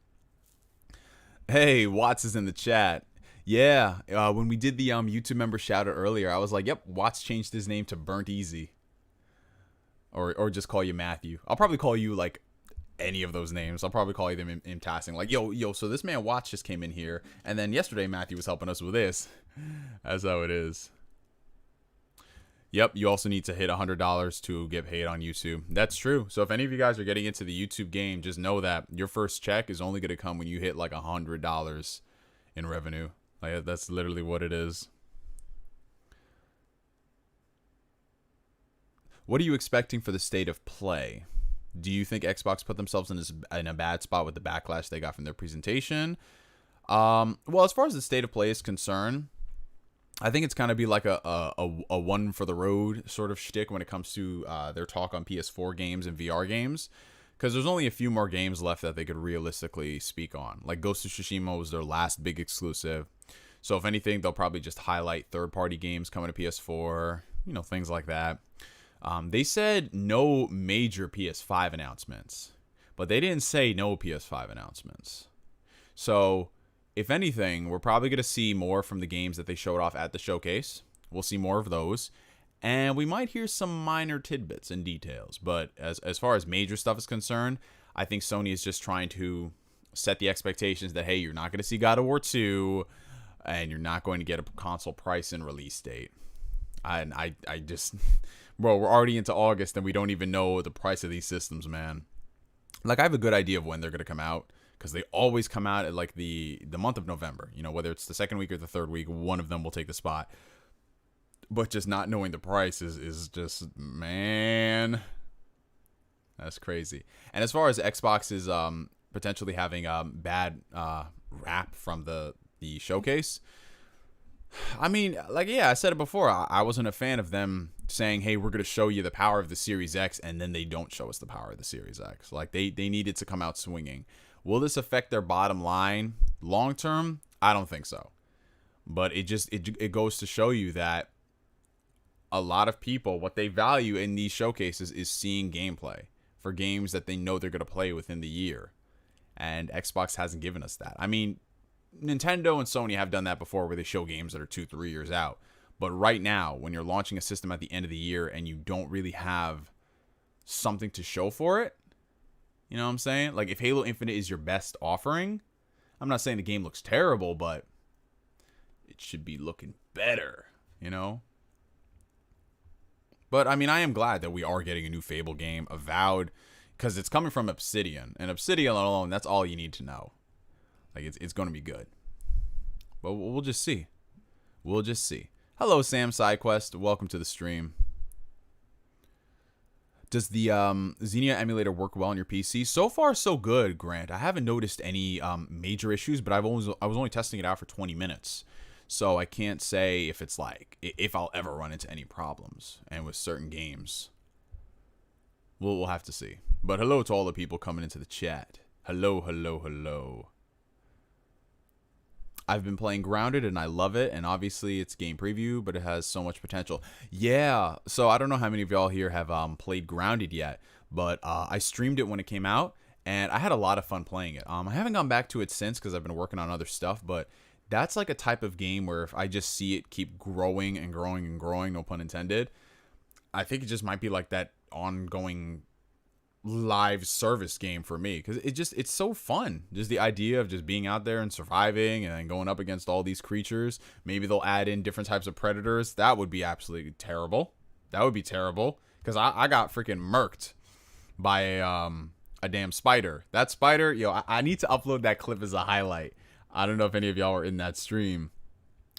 S1: Hey, Watts is in the chat. Yeah, when we did the YouTube member shout out earlier, I was like, yep, Watts changed his name to Burnt Easy. Or just call you Matthew. I'll probably call you, like, any of those names. I'll probably call you them in passing. Like, yo, so this man Watts just came in here, and then yesterday Matthew was helping us with this. That's how it is. Yep, you also need to hit $100 to get paid on YouTube. That's true. So if any of you guys are getting into the YouTube game, just know that your first check is only going to come when you hit like $100 in revenue. Like, that's literally what it is. What are you expecting for the state of play? Do you think Xbox put themselves in a bad spot with the backlash they got from their presentation? Well, as far as the state of play is concerned, I think it's kind of be like a one for the road sort of shtick when it comes to their talk on PS4 games and VR games, because there's only a few more games left that they could realistically speak on. Like Ghost of Tsushima was their last big exclusive, so if anything, they'll probably just highlight third-party games coming to PS4, you know, things like that. They said no major PS5 announcements, but they didn't say no PS5 announcements. So, if anything, we're probably going to see more from the games that they showed off at the showcase. We'll see more of those. And we might hear some minor tidbits and details. But as far as major stuff is concerned, I think Sony is just trying to set the expectations that, hey, you're not going to see God of War 2, and you're not going to get a console price and release date. And I just... Bro, we're already into August and we don't even know the price of these systems, man. Like, I have a good idea of when they're going to come out, because they always come out at like the month of November. You know, whether it's the second week or the third week, one of them will take the spot. But just not knowing the price is just, man, that's crazy. And as far as Xbox is potentially having bad rap from the showcase, I mean, like, yeah, I said it before. I wasn't a fan of them saying, hey, we're going to show you the power of the Series X, and then they don't show us the power of the Series X. Like, they needed to come out swinging. Will this affect their bottom line long term? I don't think so. But it goes to show you that a lot of people, what they value in these showcases is seeing gameplay for games that they know they're going to play within the year. And Xbox hasn't given us that. I mean, Nintendo and Sony have done that before, where they show games that are 2-3 years out. But right now, when you're launching a system at the end of the year and you don't really have something to show for it, you know what I'm saying? Like, if Halo Infinite is your best offering, I'm not saying the game looks terrible, but it should be looking better, you know? But, I mean, I am glad that we are getting a new Fable game, Avowed, because it's coming from Obsidian. And Obsidian alone, that's all you need to know. Like, it's going to be good. But we'll just see. We'll just see. Hello, Sam SideQuest. Welcome to the stream. Does the Xenia emulator work well on your PC? So far, so good, Grant. I haven't noticed any major issues, but I was only testing it out for 20 minutes. So I can't say if it's like, if I'll ever run into any problems. And with certain games, we'll have to see. But hello to all the people coming into the chat. Hello, hello, hello. I've been playing Grounded and I love it. And obviously it's game preview, but it has so much potential. Yeah. So I don't know how many of y'all here have played Grounded yet, but I streamed it when it came out and I had a lot of fun playing it. I haven't gone back to it since because I've been working on other stuff, but that's like a type of game where if I just see it keep growing and growing and growing, no pun intended, I think it just might be like that ongoing live service game for me, because it's so fun. Just the idea of just being out there and surviving and then going up against all these creatures. Maybe they'll add in different types of predators. That would be absolutely terrible. That would be terrible, because I got freaking murked by a damn spider. That spider, yo, I need to upload that clip as a highlight. I don't know if any of y'all were in that stream,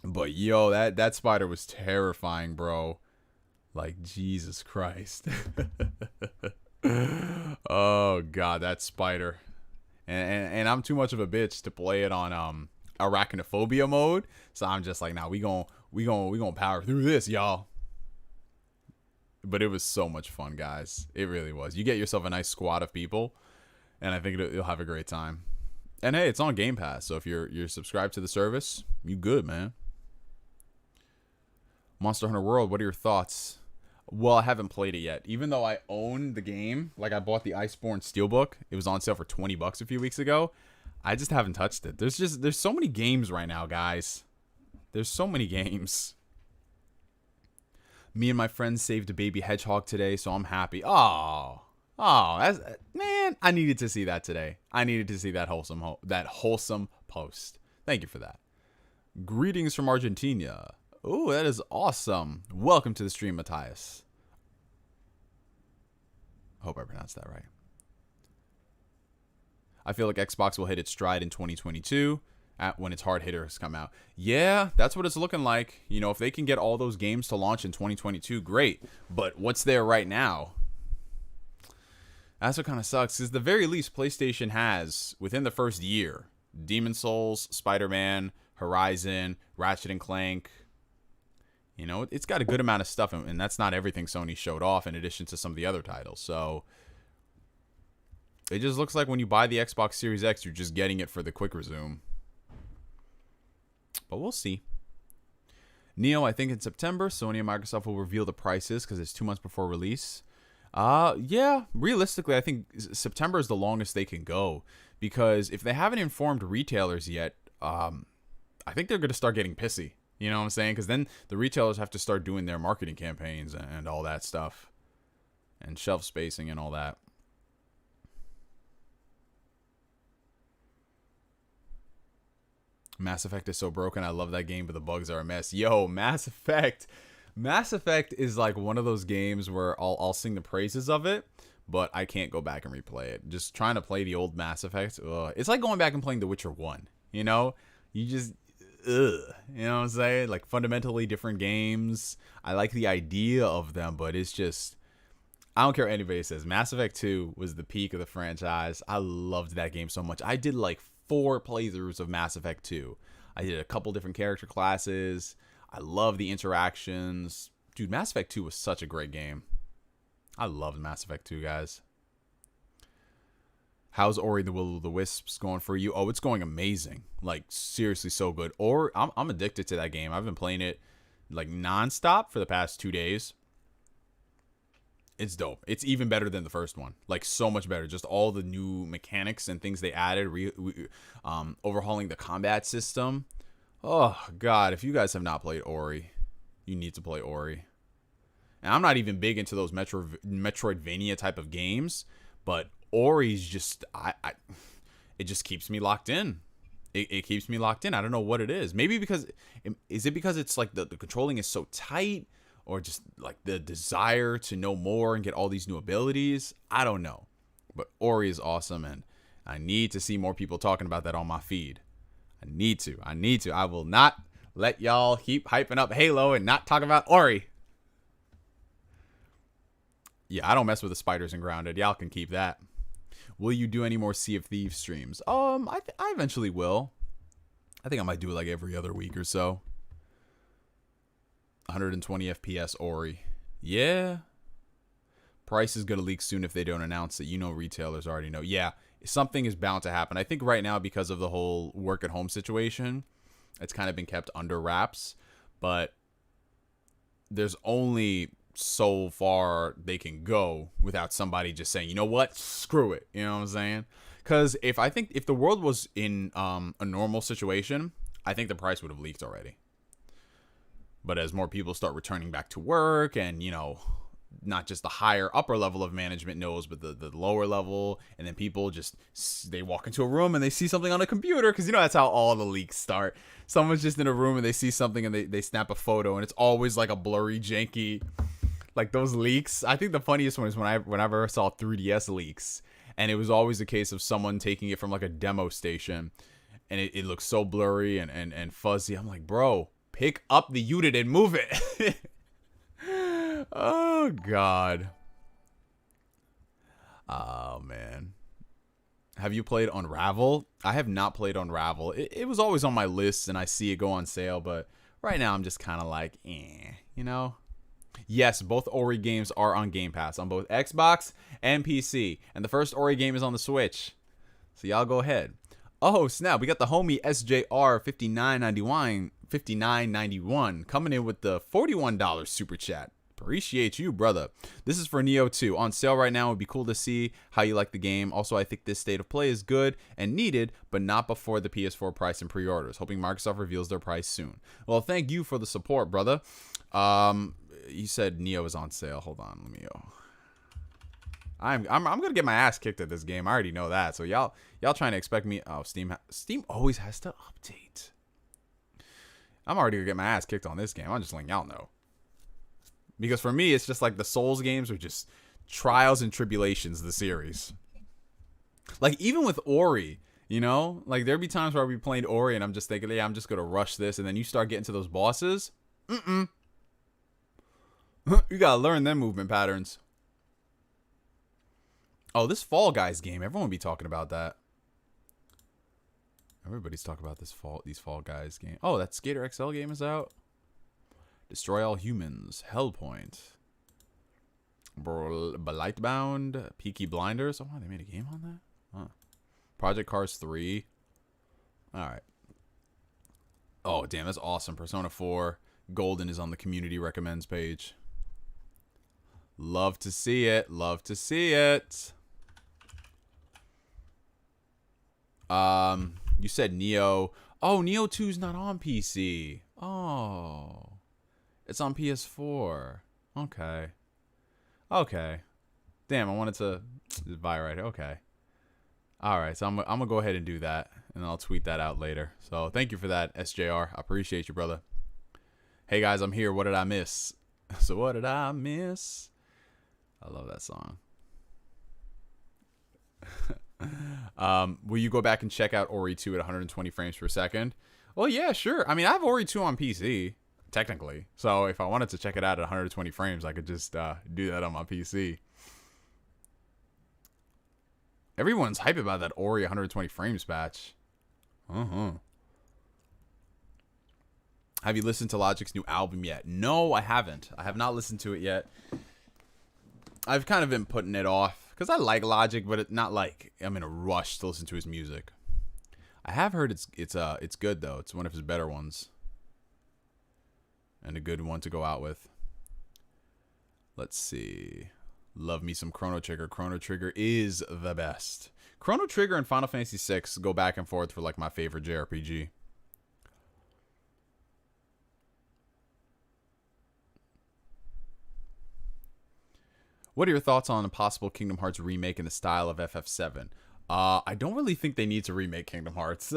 S1: but yo, that spider was terrifying, bro. Like, Jesus Christ. Oh god, that spider. And I'm too much of a bitch to play it on arachnophobia mode, so I'm just like, nah, we gonna power through this, y'all. But it was so much fun, guys. It really was. You get yourself a nice squad of people, and I think you'll have a great time. And hey, it's on Game Pass, so if you're subscribed to the service, you good, man. Monster Hunter World, what are your thoughts? Well, I haven't played it yet. Even though I own the game, like I bought the Iceborne Steelbook. It was on sale for $20 a few weeks ago. I just haven't touched it. There's so many games right now, guys. There's so many games. Me and my friends saved a baby hedgehog today, so I'm happy. Oh, man, I needed to see that today. I needed to see that wholesome post. Thank you for that. Greetings from Argentina. Oh, that is awesome. Welcome to the stream, Matthias. Hope I pronounced that right. I feel like Xbox will hit its stride in 2022 when its hard hitters come out. Yeah, that's what it's looking like. You know, if they can get all those games to launch in 2022, great. But what's there right now? That's what kind of sucks. Is the very least PlayStation has, within the first year, Demon's Souls, Spider-Man, Horizon, Ratchet and Clank. You know, it's got a good amount of stuff, and that's not everything Sony showed off in addition to some of the other titles. So it just looks like when you buy the Xbox Series X, you're just getting it for the quick resume. But we'll see. Neo, I think in September, Sony and Microsoft will reveal the prices because it's 2 months before release. Yeah, realistically, I think September is the longest they can go, because if they haven't informed retailers yet, I think they're going to start getting pissy. You know what I'm saying? Because then the retailers have to start doing their marketing campaigns and all that stuff. And shelf spacing and all that. Mass Effect is so broken. I love that game, but the bugs are a mess. Yo, Mass Effect. Mass Effect is like one of those games where I'll sing the praises of it, but I can't go back and replay it. Just trying to play the old Mass Effect. It's like going back and playing The Witcher 1. You know? You just... you know what I'm saying? Like fundamentally different games. I like the idea of them, but it's just, I don't care what anybody says. Mass Effect 2 was the peak of the franchise. I loved that game so much. I did like 4 playthroughs of Mass Effect 2. I did a couple different character classes. I love the interactions. Dude, Mass Effect 2 was such a great game. I loved Mass Effect 2, guys. How's Ori the Will of the Wisps going for you? Oh, it's going amazing. Like, seriously, so good. Or I'm addicted to that game. I've been playing it, like, nonstop for the past 2 days. It's dope. It's even better than the first one. Like, so much better. Just all the new mechanics and things they added. Overhauling the combat system. Oh, God. If you guys have not played Ori, you need to play Ori. And I'm not even big into those Metroidvania type of games. But Ori's just, it just keeps me locked in. it keeps me locked in. I don't know what it is. Maybe because is it because it's like the controlling is so tight, or just like the desire to know more and get all these new abilities. I don't know. But Ori is awesome, and I need to see more people talking about that on my feed. I need to. I will not let y'all keep hyping up Halo and not talk about Ori. Yeah, I don't mess with the spiders in Grounded. Y'all can keep that. Will you do any more Sea of Thieves streams? I eventually will. I think I might do it like every other week or so. 120 FPS Ori. Yeah. Price is going to leak soon if they don't announce it. You know, retailers already know. Yeah, something is bound to happen. I think right now, because of the whole work at home situation, it's kind of been kept under wraps. But there's only so far they can go without somebody just saying, you know what, screw it. You know what I'm saying? Because if the world was in a normal situation, I think the price would have leaked already. But as more people start returning back to work, and, you know, not just the higher upper level of management knows, but the lower level, and then people just, they walk into a room and they see something on a computer, because, you know, that's how all the leaks start. Someone's just in a room and they see something and they snap a photo, and it's always like a blurry, janky, like those leaks. I think the funniest one is whenever I saw 3DS leaks, and it was always a case of someone taking it from like a demo station, and it looks so blurry and fuzzy. I'm like, bro, pick up the unit and move it. Oh, God. Oh, man. Have you played Unravel? I have not played Unravel. It was always on my list, and I see it go on sale, but right now I'm just kind of like, you know? Yes, both Ori games are on Game Pass on both Xbox and PC, and the first Ori game is on the Switch. So y'all go ahead. Oh, snap. We got the homie SJR 5991 coming in with the $41 super chat. Appreciate you, brother. This is for Neo 2. On sale right now. It would be cool to see how you like the game. Also, I think this state of play is good and needed, but not before the PS4 price and pre-orders. Hoping Microsoft reveals their price soon. Well, thank you for the support, brother. You said Neo is on sale. Hold on, let me go. I'm gonna get my ass kicked at this game. I already know that. So y'all trying to expect me? Oh, Steam always has to update. I'm already gonna get my ass kicked on this game. I'm just letting y'all know. Because for me, it's just like the Souls games are just trials and tribulations, the series. Like, even with Ori, you know? Like, there'd be times where I'd be playing Ori and I'm just thinking, yeah, I'm just going to rush this. And then you start getting to those bosses. You got to learn them movement patterns. Oh, this Fall Guys game. Everyone be talking about that. Everybody's talking about these Fall Guys game. Oh, that Skater XL game is out. Destroy All Humans, Hellpoint, Blightbound, Peaky Blinders. Oh, wow, they made a game on that? Huh. Project Cars 3. Alright. Oh, damn, that's awesome. Persona 4. Golden is on the community recommends page. Love to see it. Love to see it. You said Neo. Oh, Neo 2's not on PC. Oh. It's on PS4. Okay. Okay. Damn, I wanted to buy it right here. Okay. Alright, so I'm going to go ahead and do that. And I'll tweet that out later. So thank you for that, SJR. I appreciate you, brother. Hey, guys, I'm here. What did I miss? So what did I miss? I love that song. Will you go back and check out Ori 2 at 120 frames per second? Well, yeah, sure. I mean, I have Ori 2 on PC. Technically. So if I wanted to check it out at 120 frames, I could just do that on my PC. Everyone's hype about that Ori 120 frames patch. Have you listened to Logic's new album yet? No, I haven't. I have not listened to it yet. I've kind of been putting it off because I like Logic, but it's not like I'm in a rush to listen to his music. I have heard it's good though. It's one of his better ones. And a good one to go out with. Let's see. Love me some Chrono Trigger. Chrono Trigger is the best. Chrono Trigger and Final Fantasy VI go back and forth for like my favorite JRPG. What are your thoughts on a possible Kingdom Hearts remake in the style of FF7? I don't really think they need to remake Kingdom Hearts.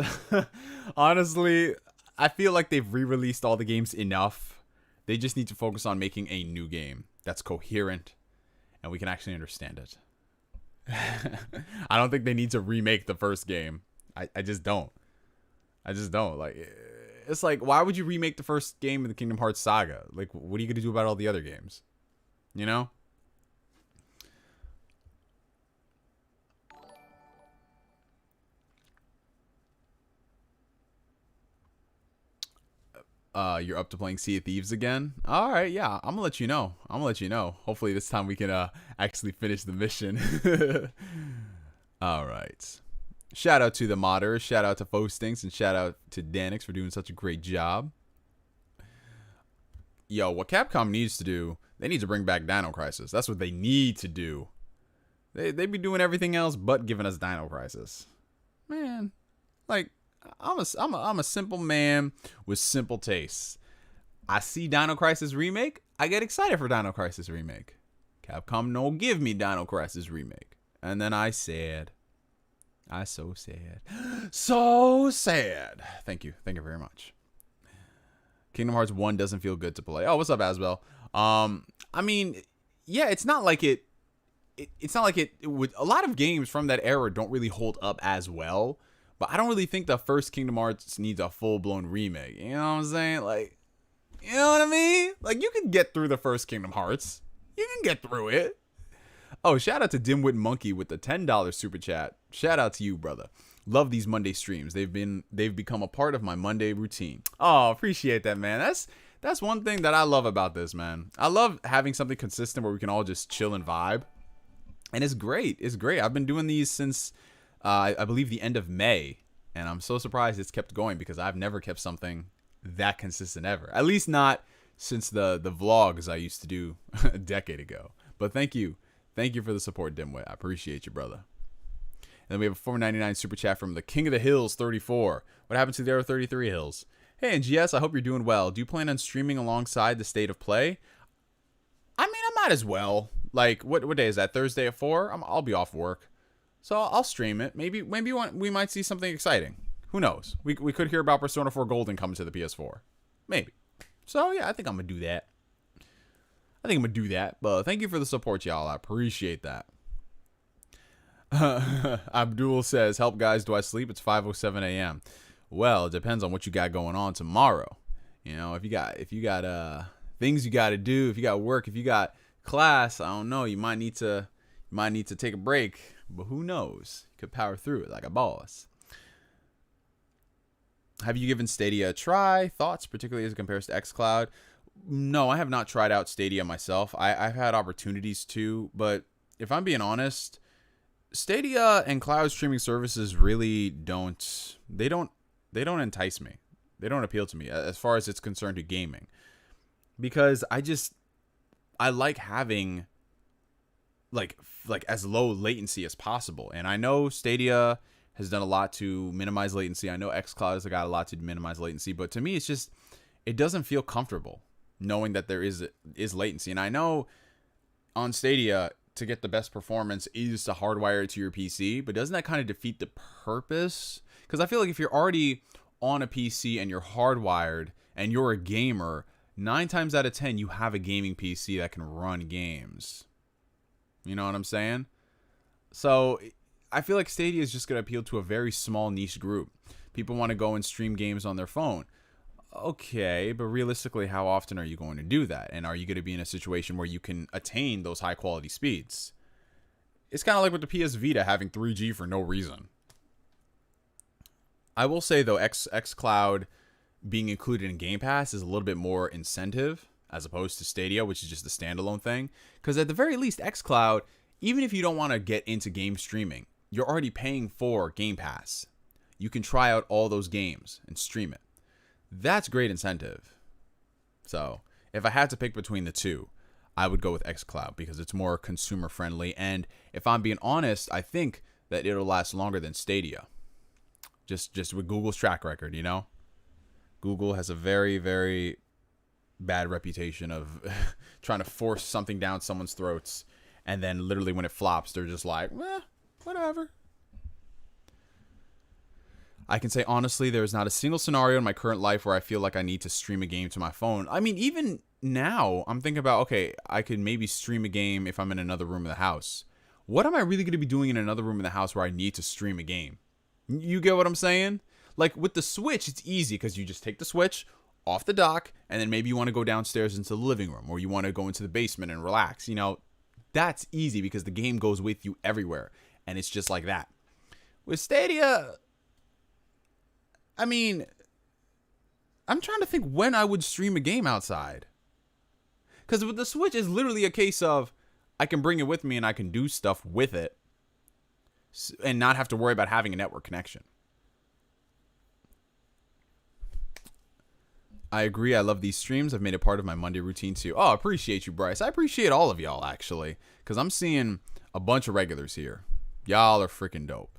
S1: Honestly, I feel like they've re-released all the games enough. They just need to focus on making a new game that's coherent and we can actually understand it. I don't think they need to remake the first game. I just don't. I just don't. Like, it's like, why would you remake the first game of the Kingdom Hearts saga? Like, what are you going to do about all the other games? You know? You're up to playing Sea of Thieves again? All right, yeah, I'm gonna let you know. Hopefully this time we can actually finish the mission. All right. Shout out to the modders, shout out to Fostinks, and shout out to Danix for doing such a great job. Yo, what Capcom needs to do, they need to bring back Dino Crisis. That's what they need to do. They be doing everything else but giving us Dino Crisis. Man, like, I'm a simple man with simple tastes. I see Dino Crisis Remake, I get excited for Dino Crisis Remake. Capcom no give me Dino Crisis Remake. And then I said, so sad. So sad. Thank you very much. Kingdom Hearts 1 doesn't feel good to play. Oh, what's up, Asbel? I mean, yeah, it's not like it would. A lot of games from that era don't really hold up as well. But I don't really think the first Kingdom Hearts needs a full-blown remake. You know what I'm saying? Like, you know what I mean? Like, you can get through the first Kingdom Hearts. You can get through it. Oh, shout out to Dimwit Monkey with the $10 super chat. Shout out to you, brother. Love these Monday streams. They've become a part of my Monday routine. Oh, appreciate that, man. That's one thing that I love about this, man. I love having something consistent where we can all just chill and vibe. And it's great. It's great. I've been doing these since I believe the end of May, and I'm so surprised it's kept going because I've never kept something that consistent ever. At least not since the vlogs I used to do a decade ago. But thank you for the support, Dimwit. I appreciate you, brother. And then we have a $4.99 super chat from the King of the Hills 34. What happened to the other 33 Hills? Hey, and GS, I hope you're doing well. Do you plan on streaming alongside the State of Play? I mean, I might as well. Like, what day is that? Thursday at 4? I'll be off work. So I'll stream it. Maybe we might see something exciting. Who knows? We could hear about Persona 4 Golden coming to the PS4. Maybe. So yeah, I think I'm gonna do that. But thank you for the support, y'all. I appreciate that. Abdul says, "Help, guys. Do I sleep? It's 5:07 a.m. Well, it depends on what you got going on tomorrow. You know, if you got things you got to do, if you got work, if you got class, I don't know. You might need to take a break." But who knows? You could power through it like a boss. Have you given Stadia a try? Thoughts, particularly as it compares to xCloud? No, I have not tried out Stadia myself. I've had opportunities to, but if I'm being honest, Stadia and cloud streaming services really don't entice me. They don't appeal to me as far as it's concerned to gaming. Because I like having like as low latency as possible. And I know Stadia has done a lot to minimize latency. I know xCloud has got a lot to minimize latency, but to me it doesn't feel comfortable knowing that there is latency. And I know on Stadia to get the best performance is to hardwire it to your PC, but doesn't that kind of defeat the purpose? Because I feel like if you're already on a PC and you're hardwired and you're a gamer, 9 times out of 10 you have a gaming PC that can run games. You know what I'm saying? So I feel like Stadia is just going to appeal to a very small niche group. People want to go and stream games on their phone. Okay, but realistically, how often are you going to do that? And are you going to be in a situation where you can attain those high quality speeds? It's kind of like with the PS Vita having 3G for no reason. I will say, though, xCloud being included in Game Pass is a little bit more incentive as opposed to Stadia, which is just a standalone thing. Because at the very least, xCloud, even if you don't want to get into game streaming, you're already paying for Game Pass. You can try out all those games and stream it. That's great incentive. So if I had to pick between the two, I would go with xCloud because it's more consumer friendly. And if I'm being honest, I think that it'll last longer than Stadia. Just with Google's track record, you know? Google has a very, very bad reputation of trying to force something down someone's throats, and then literally when it flops, they're just like, whatever. I can say honestly, there is not a single scenario in my current life where I feel like I need to stream a game to my phone. I mean, even now, I'm thinking about, okay, I could maybe stream a game if I'm in another room of the house. What am I really going to be doing in another room of the house where I need to stream a game? You get what I'm saying? Like with the Switch, it's easy because you just take the Switch off the dock, and then maybe you want to go downstairs into the living room, or you want to go into the basement and relax. You know, that's easy because the game goes with you everywhere, and it's just like that. With Stadia, I mean, I'm trying to think when I would stream a game outside. Because with the Switch, it's literally a case of I can bring it with me and I can do stuff with it and not have to worry about having a network connection. I agree. I love these streams. I've made it part of my Monday routine too. Oh, I appreciate you, Bryce. I appreciate all of y'all, actually, because I'm seeing a bunch of regulars here. Y'all are freaking dope.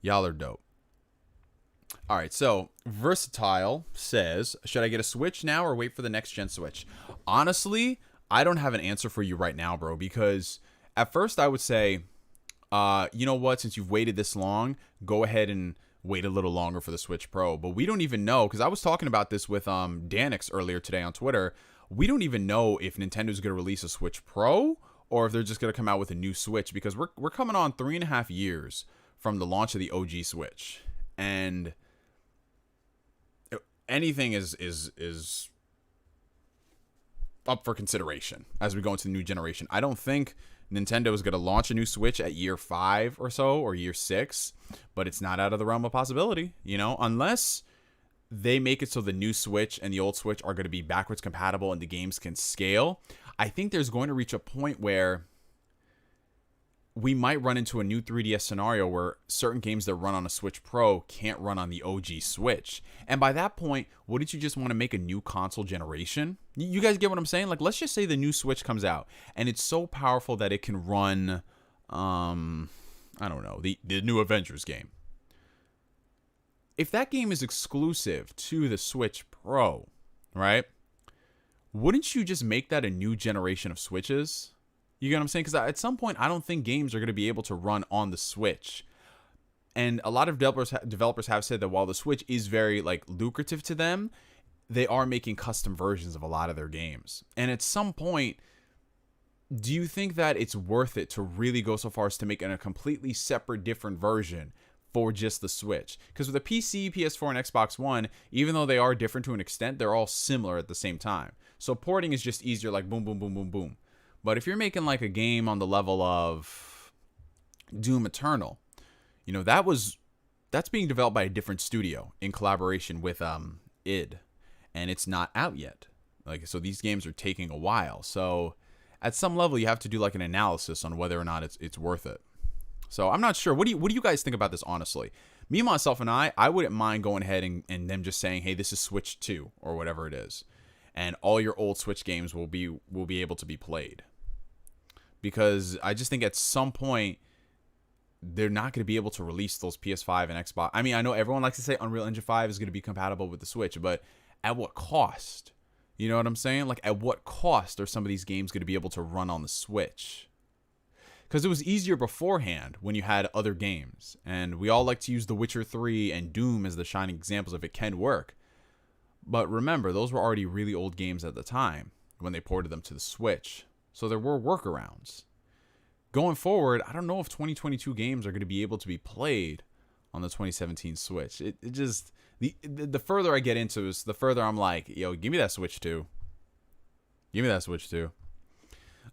S1: Y'all are dope. All right, so Versatile says, should I get a Switch now or wait for the next gen Switch? Honestly, I don't have an answer for you right now, bro, because at first I would say, you know what, since you've waited this long, go ahead and wait a little longer for the Switch Pro. But we don't even know, because I was talking about this with Danix earlier today on Twitter. We don't even know if Nintendo's going to release a Switch Pro or if they're just going to come out with a new Switch, because we're coming on 3.5 years from the launch of the OG Switch. And anything is up for consideration as we go into the new generation. I don't think Nintendo is going to launch a new Switch at year 5 or so, or year 6, but it's not out of the realm of possibility, you know, unless they make it so the new Switch and the old Switch are going to be backwards compatible and the games can scale. I think there's going to reach a point where we might run into a new 3DS scenario where certain games that run on a Switch Pro can't run on the OG Switch. And by that point, wouldn't you just want to make a new console generation? You guys get what I'm saying? Like, let's just say the new Switch comes out and it's so powerful that it can run, I don't know, the new Avengers game. If that game is exclusive to the Switch Pro, right? Wouldn't you just make that a new generation of Switches? You get what I'm saying? Because at some point, I don't think games are going to be able to run on the Switch. And a lot of developers have said that while the Switch is very like lucrative to them, they are making custom versions of a lot of their games. And at some point, do you think that it's worth it to really go so far as to make a completely separate, different version for just the Switch? Because with the PC, PS4, and Xbox One, even though they are different to an extent, they're all similar at the same time. So porting is just easier, like boom, boom, boom, boom, boom. But if you're making like a game on the level of Doom Eternal, you know, that's being developed by a different studio in collaboration with id, and it's not out yet. Like, so these games are taking a while. So at some level, you have to do like an analysis on whether or not it's worth it. So I'm not sure. What do you guys think about this, honestly? Me, myself, and I wouldn't mind going ahead and them just saying, hey, this is Switch 2 or whatever it is, and all your old Switch games will be able to be played. Because I just think at some point, they're not going to be able to release those PS5 and Xbox. I mean, I know everyone likes to say Unreal Engine 5 is going to be compatible with the Switch, but at what cost? You know what I'm saying? Like, at what cost are some of these games going to be able to run on the Switch? Because it was easier beforehand when you had other games. And we all like to use The Witcher 3 and Doom as the shining examples of it can work. But remember, those were already really old games at the time when they ported them to the Switch. So there were workarounds. Going forward, I don't know if 2022 games are going to be able to be played on the 2017 Switch. It just, the further I get into this, the further I'm like, yo, give me that Switch 2. Give me that Switch 2.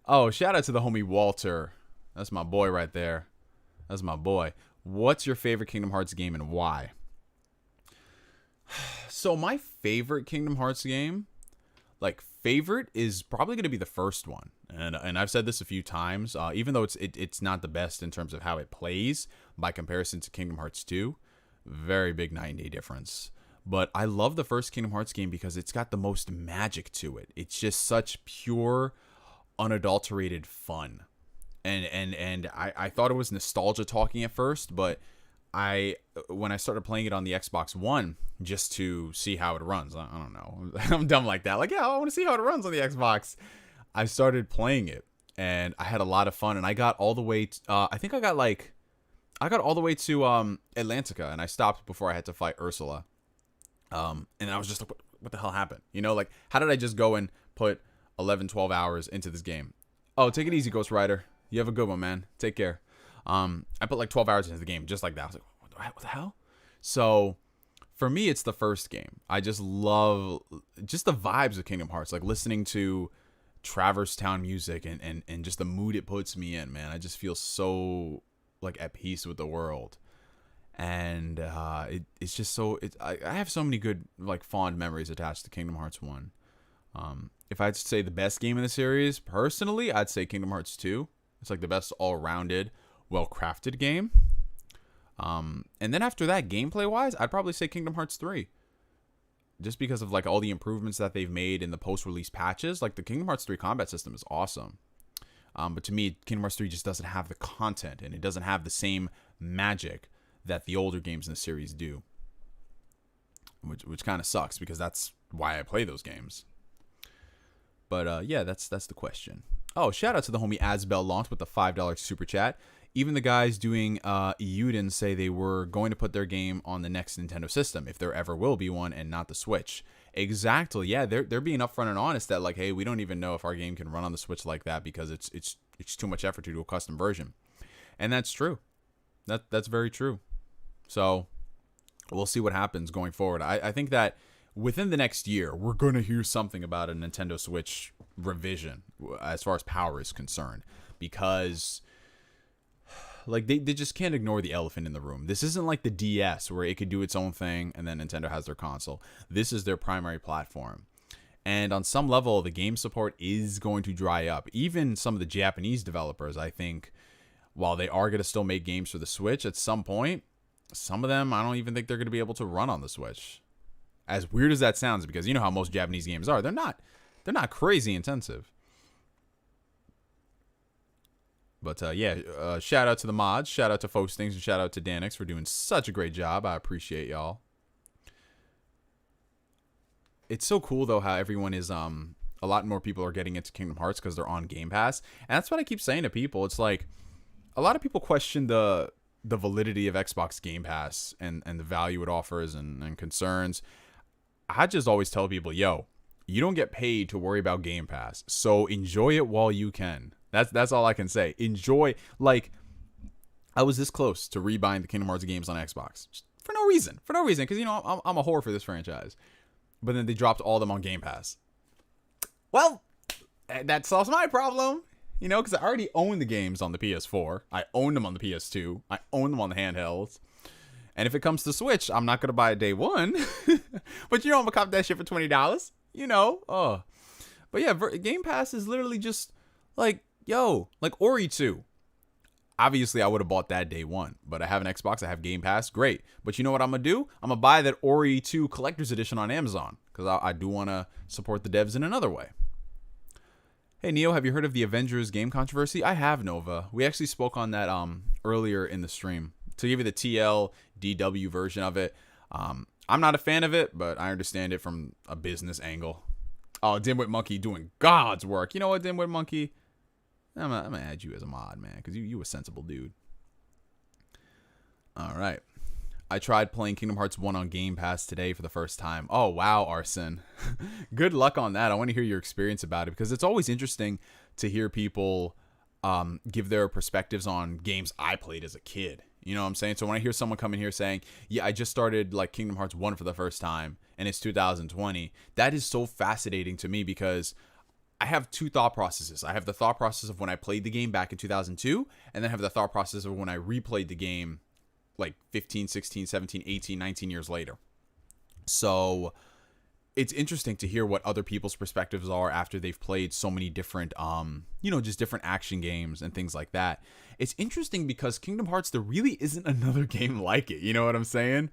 S1: Oh, shout out to the homie Walter. That's my boy right there. That's my boy. What's your favorite Kingdom Hearts game and why? So my favorite Kingdom Hearts game, like favorite, is probably going to be the first one. And I've said this a few times, even though it's not the best in terms of how it plays by comparison to Kingdom Hearts 2. Very big night and day difference. But I love the first Kingdom Hearts game because it's got the most magic to it. It's just such pure, unadulterated fun. And I thought it was nostalgia talking at first, but when I started playing it on the Xbox One just to see how it runs, I don't know, I'm dumb like that. Like, yeah, I want to see how it runs on the Xbox. I started playing it and I had a lot of fun, and I got all the way I think I got like I got all the way to Atlantica, and I stopped before I had to fight Ursula. And I was just like, what the hell happened? You know, like, how did I just go and put 11, 12 hours into this game? Oh, take it easy, Ghost Rider. You have a good one, man. Take care. I put like 12 hours into the game just like that. I was like, what the hell? So for me, it's the first game. I just love just the vibes of Kingdom Hearts, like listening to Traverse Town music and just the mood it puts me in, man. I just feel so like at peace with the world. And it's just so I have so many good like fond memories attached to Kingdom Hearts 1. If I had to say the best game in the series, personally, I'd say Kingdom Hearts 2. It's like the best all-rounded, well-crafted game. And then after that, gameplay-wise, I'd probably say Kingdom Hearts 3. Just because of like all the improvements that they've made in the post-release patches. Like the Kingdom Hearts 3 combat system is awesome. But to me, Kingdom Hearts 3 just doesn't have the content, and it doesn't have the same magic that the older games in the series do, which kind of sucks because that's why I play those games. But yeah, that's the question. Oh, shout out to the homie Asbel Launch with the $5 super chat. Even the guys doing Euden say they were going to put their game on the next Nintendo system, if there ever will be one, and not the Switch. Exactly. Yeah, they're being upfront and honest that like, hey, we don't even know if our game can run on the Switch like that because it's too much effort to do a custom version, and that's true. That's very true. So we'll see what happens going forward. I think that within the next year, we're going to hear something about a Nintendo Switch revision as far as power is concerned. Because like they just can't ignore the elephant in the room. This isn't like the DS where it could do its own thing and then Nintendo has their console. This is their primary platform. And on some level, the game support is going to dry up. Even some of the Japanese developers, I think, while they are going to still make games for the Switch at some point, some of them, I don't even think they're going to be able to run on the Switch. As weird as that sounds, because you know how most Japanese games are. They're not crazy intensive. But yeah, shout out to the mods, shout out to Fostings, and shout out to Danix for doing such a great job. I appreciate y'all. It's so cool though how everyone is a lot more people are getting into Kingdom Hearts because they're on Game Pass. And that's what I keep saying to people. It's like a lot of people question the validity of Xbox Game Pass and the value it offers and concerns. I just always tell people, yo, you don't get paid to worry about Game Pass, so enjoy it while you can. That's all I can say. Enjoy. Like, I was this close to rebuying the Kingdom Hearts games on Xbox just for no reason, because you know I'm a whore for this franchise. But then they dropped all of them on Game Pass. Well, that solves my problem. You know, because I already own the games on the PS4. I own them on the PS2. I own them on the handhelds. And if it comes to Switch, I'm not going to buy it day one. But you know, I'm going to cop that shit for $20. You know? Oh. But yeah, Game Pass is literally just like, yo, like Ori 2. Obviously, I would have bought that day one. But I have an Xbox. I have Game Pass. Great. But you know what I'm going to do? I'm going to buy that Ori 2 Collector's Edition on Amazon. Because I do want to support the devs in another way. Hey, Neo, have you heard of the Avengers game controversy? I have, Nova. We actually spoke on that earlier in the stream. To give you the TL DW version of it, I'm not a fan of it, but I understand it from a business angle. Oh, Dimwit Monkey doing God's work. You know what, Dimwit Monkey? I'm gonna add you as a mod, man, because you a sensible dude. All right. I tried playing Kingdom Hearts 1 on Game Pass today for the first time. Oh, wow, Arson. Good luck on that. I want to hear your experience about it because it's always interesting to hear people give their perspectives on games I played as a kid. You know what I'm saying? So when I hear someone come in here saying, yeah, I just started like Kingdom Hearts 1 for the first time and it's 2020, that is so fascinating to me because I have two thought processes. I have the thought process of when I played the game back in 2002, and then I have the thought process of when I replayed the game like 15, 16, 17, 18, 19 years later. So it's interesting to hear what other people's perspectives are after they've played so many different, just different action games and things like that. It's interesting because Kingdom Hearts, there really isn't another game like it. You know what I'm saying?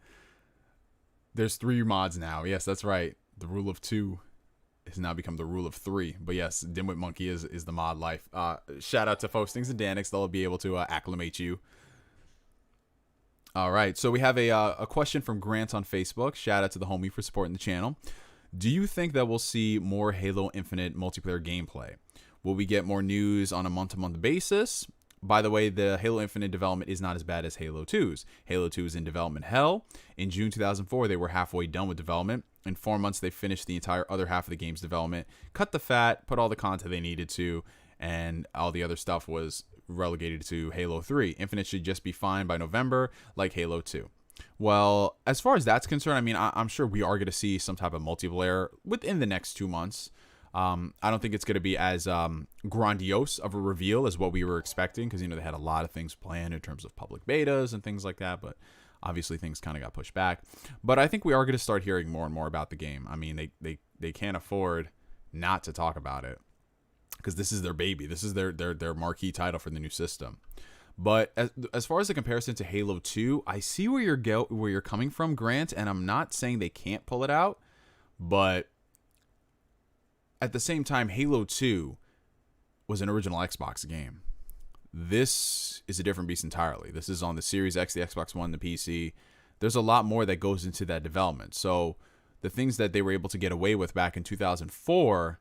S1: There's 3 mods now. Yes, that's right. The rule of 2 has now become the rule of 3. But yes, Dimwit Monkey is the mod life. Shout out to Fostings and Danix. They'll be able to acclimate you. All right, so we have a question from Grant on Facebook. Shout out to the homie for supporting the channel. Do you think that we'll see more Halo Infinite multiplayer gameplay? Will we get more news on a month-to-month basis? by the way, the Halo Infinite development is not as bad as Halo 2's. Halo 2 is in development hell. In June 2004, they were halfway done with development. In 4 months, they finished the entire other half of the game's development, cut the fat, put all the content they needed to, and all the other stuff was relegated to Halo 3. Infinite should just be fine by November, like Halo 2. Well, as far as that's concerned, I mean, I'm sure we are going to see some type of multiplayer within the next 2 months. I don't think it's going to be as grandiose of a reveal as what we were expecting, because, they had a lot of things planned in terms of public betas and things like that, but obviously things kind of got pushed back. But I think we are going to start hearing more and more about the game. I mean, they can't afford not to talk about it, because this is their baby. This is their marquee title for the new system. But as far as the comparison to Halo 2, I see where you're coming from, Grant, and I'm not saying they can't pull it out, but at the same time, Halo 2 was an original Xbox game. This is a different beast entirely. This is on the Series X, the Xbox One, the PC. There's a lot more that goes into that development. So the things that they were able to get away with back in 2004,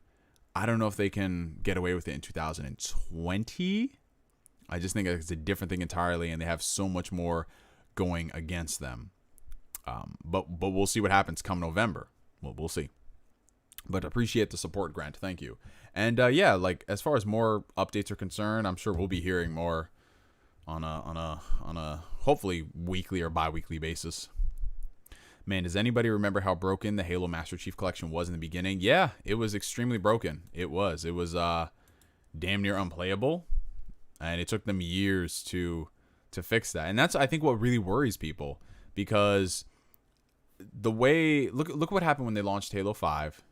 S1: I don't know if they can get away with it in 2020. I just think it's a different thing entirely, and they have so much more going against them. But we'll see what happens come November. Well, we'll see. But appreciate the support, Grant. Thank you. And yeah, like as far as more updates are concerned, I'm sure we'll be hearing more on a hopefully weekly or bi-weekly basis. Man, does anybody remember how broken the Halo Master Chief Collection was in the beginning? Yeah, it was extremely broken. It was damn near unplayable, and it took them years to fix that. And that's, I think, what really worries people, because the way look what happened when they launched Halo 5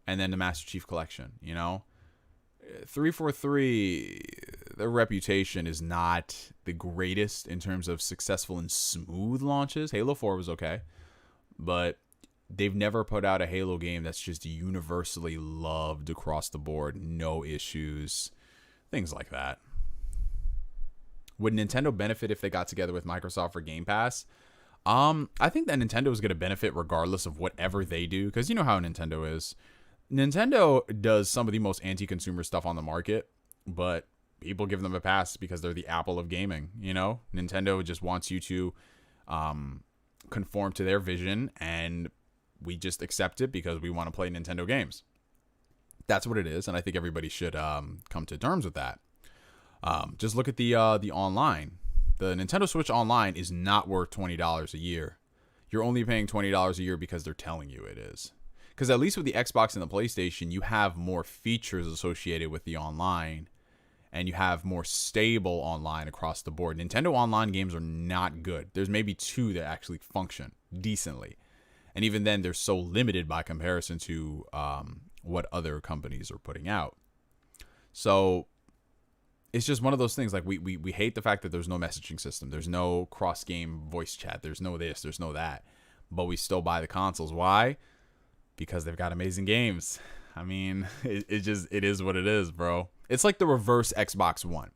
S1: and then the Master Chief Collection. 343, their reputation is not the greatest in terms of successful and smooth launches. Halo 4 was okay, but they've never put out a Halo game that's just universally loved across the board, no issues, things like that. Would Nintendo benefit if they got together with Microsoft for Game Pass? I think that Nintendo is going to benefit regardless of whatever they do, because you know how Nintendo is. Nintendo does some of the most anti-consumer stuff on the market, but people give them a pass because they're the Apple of gaming. Nintendo just wants you to conform to their vision, and we just accept it because we want to play Nintendo games. That's what it is, and I think everybody should come to terms with that. Just look at the online. The Nintendo Switch Online is not worth $20 a year. You're only paying $20 a year because they're telling you it is. Because at least with the Xbox and the PlayStation, you have more features associated with the online, and you have more stable online across the board. Nintendo Online games are not good. There's maybe 2 that actually function decently. And even then, they're so limited by comparison to what other companies are putting out. So it's just one of those things. Like we hate the fact that there's no messaging system. There's no cross-game voice chat. There's no this. There's no that. But we still buy the consoles. Why? Because they've got amazing games. I mean, it is what it is, bro. It's like the reverse Xbox One.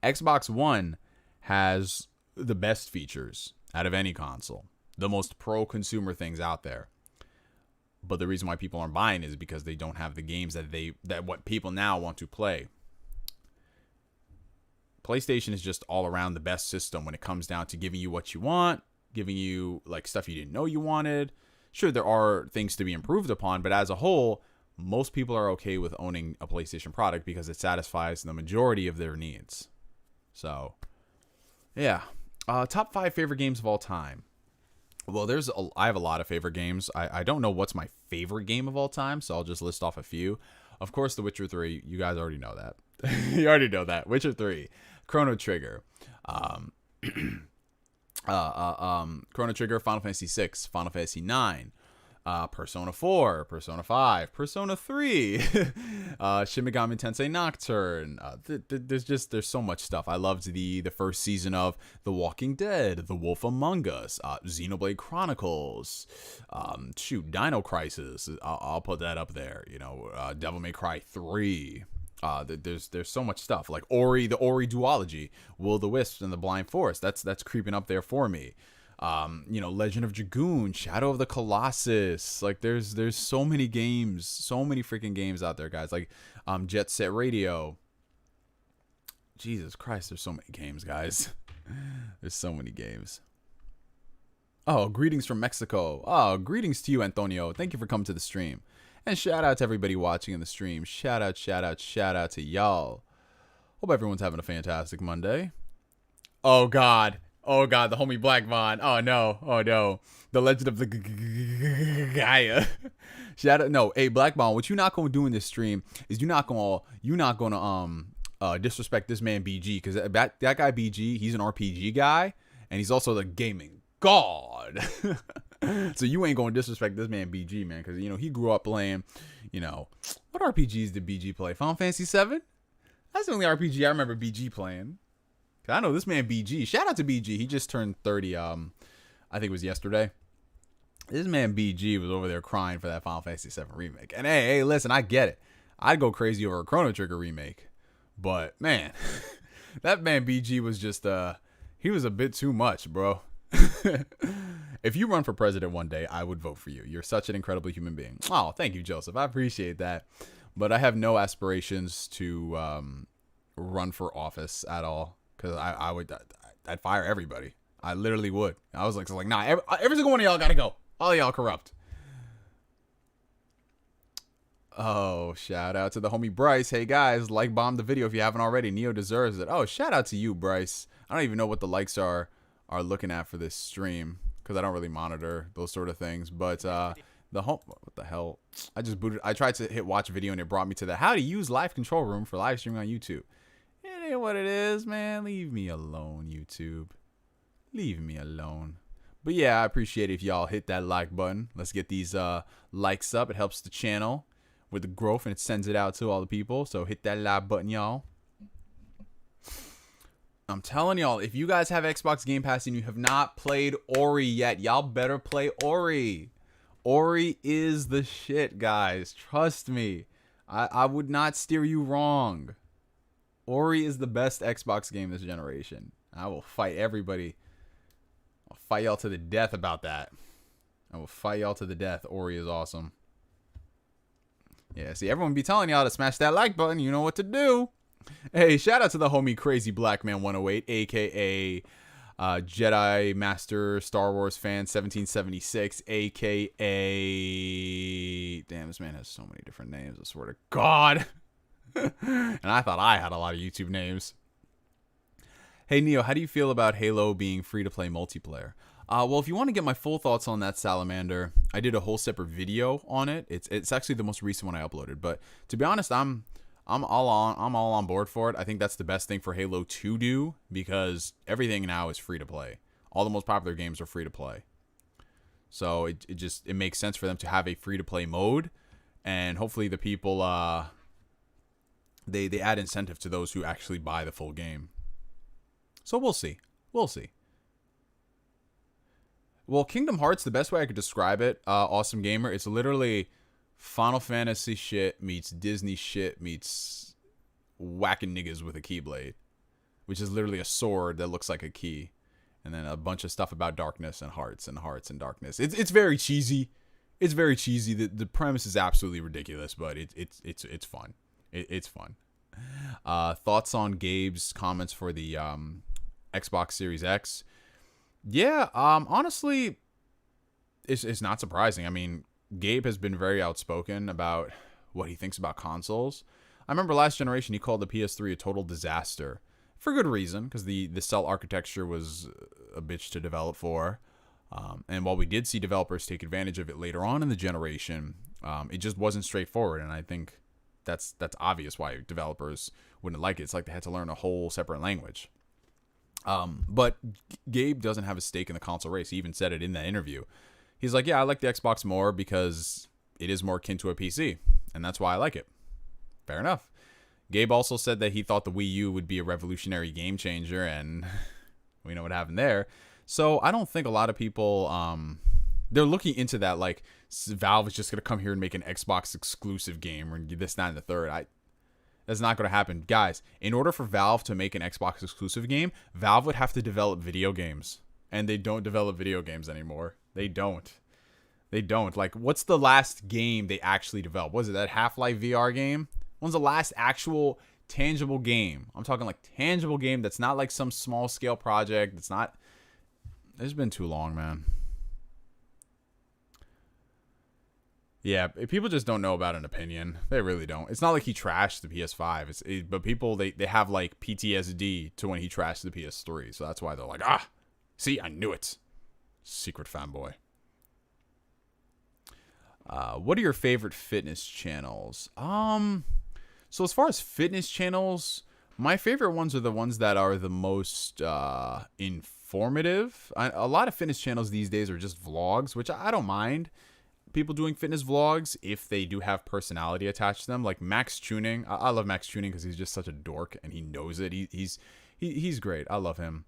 S1: Xbox One has the best features out of any console. The most pro-consumer things out there. But the reason why people aren't buying is because they don't have the games that what people now want to play. PlayStation is just all around the best system when it comes down to giving you what you want, giving you like stuff you didn't know you wanted. Sure, there are things to be improved upon, but as a whole, most people are okay with owning a PlayStation product because it satisfies the majority of their needs. So, yeah. Top 5 favorite games of all time. Well, I have a lot of favorite games. I don't know what's my favorite game of all time, so I'll just list off a few. Of course, The Witcher 3. You guys already know that. You already know that. Witcher 3. Chrono Trigger. Chrono Trigger, Final Fantasy 6, Final Fantasy 9, Persona 4, Persona 5, Persona 3, Shin Megami Tensei Nocturne. There's so much stuff. I loved the first season of The Walking Dead, The Wolf Among Us, Xenoblade Chronicles, Dino Crisis. I'll put that up there. Devil May Cry 3. There's so much stuff like Ori, the Ori duology, Will o' the Wisps and the Blind Forest. That's creeping up there for me. Legend of Dragoon, Shadow of the Colossus. Like there's so many games, so many freaking games out there, guys. Like Jet Set Radio. Jesus Christ, there's so many games, guys. There's so many games. Oh, greetings from Mexico. Oh, greetings to you, Antonio. Thank you for coming to the stream. And shout out to everybody watching in the stream. Shout out to y'all. Hope everyone's having a fantastic Monday. Oh, God. Oh, God, the homie Black Von. Oh, no. The Legend of the Gaia. Shout out. No, hey, Black Von, what you're not going to do in this stream is you're not going to disrespect this man BG, because that guy BG, he's an RPG guy, and he's also the gaming god. So you ain't gonna disrespect this man BG, man, because he grew up playing, what RPGs did BG play? Final Fantasy 7? That's the only RPG I remember BG playing. Cause I know this man BG. Shout out to BG. He just turned 30. I think it was yesterday. This man BG was over there crying for that Final Fantasy 7 remake. And hey, listen, I get it. I'd go crazy over a Chrono Trigger remake. But man, that man BG was just he was a bit too much, bro. If you run for president one day, I would vote for you. You're such an incredible human being. Oh, thank you, Joseph. I appreciate that. But I have no aspirations to run for office at all, because I'd fire everybody. I literally would. I was like nah, every single one of y'all gotta go. All y'all corrupt. Oh, shout out to the homie Bryce. Hey guys, bomb the video if you haven't already. Neo deserves it. Oh, shout out to you, Bryce. I don't even know what the likes are looking at for this stream, because I don't really monitor those sort of things. But what the hell? I tried to hit watch video and it brought me to the how to use live control room for live streaming on YouTube. It ain't what it is, man. Leave me alone, YouTube. Leave me alone. But yeah, I appreciate it if y'all hit that like button. Let's get these likes up. It helps the channel with the growth, and it sends it out to all the people. So hit that like button, y'all. I'm telling y'all, if you guys have Xbox Game Pass and you have not played Ori yet, y'all better play Ori. Ori is the shit, guys. Trust me. I would not steer you wrong. Ori is the best Xbox game this generation. I will fight everybody. I'll fight y'all to the death about that. I will fight y'all to the death. Ori is awesome. Yeah, see, everyone be telling y'all to smash that like button. You know what to do. Hey, shout out to the homie Crazy Black Man 108, a.k.a. Jedi Master Star Wars Fan 1776, a.k.a. Damn, this man has so many different names, I swear to God. And I thought I had a lot of YouTube names. Hey, Neo, how do you feel about Halo being free-to-play multiplayer? Well, if you want to get my full thoughts on that, Salamander, I did a whole separate video on it. It's actually the most recent one I uploaded. But to be honest, I'm all on board for it. I think that's the best thing for Halo to do, because everything now is free to play. All the most popular games are free to play. So it makes sense for them to have a free to play mode, and hopefully the people they add incentive to those who actually buy the full game. So we'll see. We'll see. Well, Kingdom Hearts, the best way I could describe it, Awesome Gamer, it's literally Final Fantasy shit meets Disney shit meets whacking niggas with a keyblade, which is literally a sword that looks like a key, and then a bunch of stuff about darkness and hearts and darkness. It's very cheesy. It's very cheesy. The premise is absolutely ridiculous, but it's fun. It's fun. Thoughts on Gabe's comments for the Xbox Series X? Yeah, honestly, it's not surprising. I mean, Gabe has been very outspoken about what he thinks about consoles. I remember last generation he called the PS3 a total disaster, for good reason, because the cell architecture was a bitch to develop for. And while we did see developers take advantage of it later on in the generation, it just wasn't straightforward. And I think that's obvious why developers wouldn't like it. It's like they had to learn a whole separate language. But Gabe doesn't have a stake in the console race. He even said it in that interview. He's like, yeah, I like the Xbox more because it is more akin to a PC, and that's why I like it. Fair enough. Gabe also said that he thought the Wii U would be a revolutionary game changer, and we know what happened there. So I don't think a lot of people, they're looking into that like Valve is just going to come here and make an Xbox exclusive game or this, that, and the third. That's not going to happen. Guys, in order for Valve to make an Xbox exclusive game, Valve would have to develop video games. And they don't develop video games anymore. They don't. Like, what's the last game they actually developed? Was it that Half-Life VR game? When's the last actual tangible game. I'm talking like tangible game that's not like some small scale project. It's not. It's been too long, man. Yeah, people just don't know about an opinion. They really don't. It's not like he trashed the PS5. But people, they have like PTSD to when he trashed the PS3. So that's why they're like, see, I knew it. Secret fanboy. What are your favorite fitness channels? So as far as fitness channels, my favorite ones are the ones that are the most informative. A lot of fitness channels these days are just vlogs, which I don't mind. People doing fitness vlogs if they do have personality attached to them, like Max Tuning. I love Max Tuning because he's just such a dork and he knows it. He's great. I love him,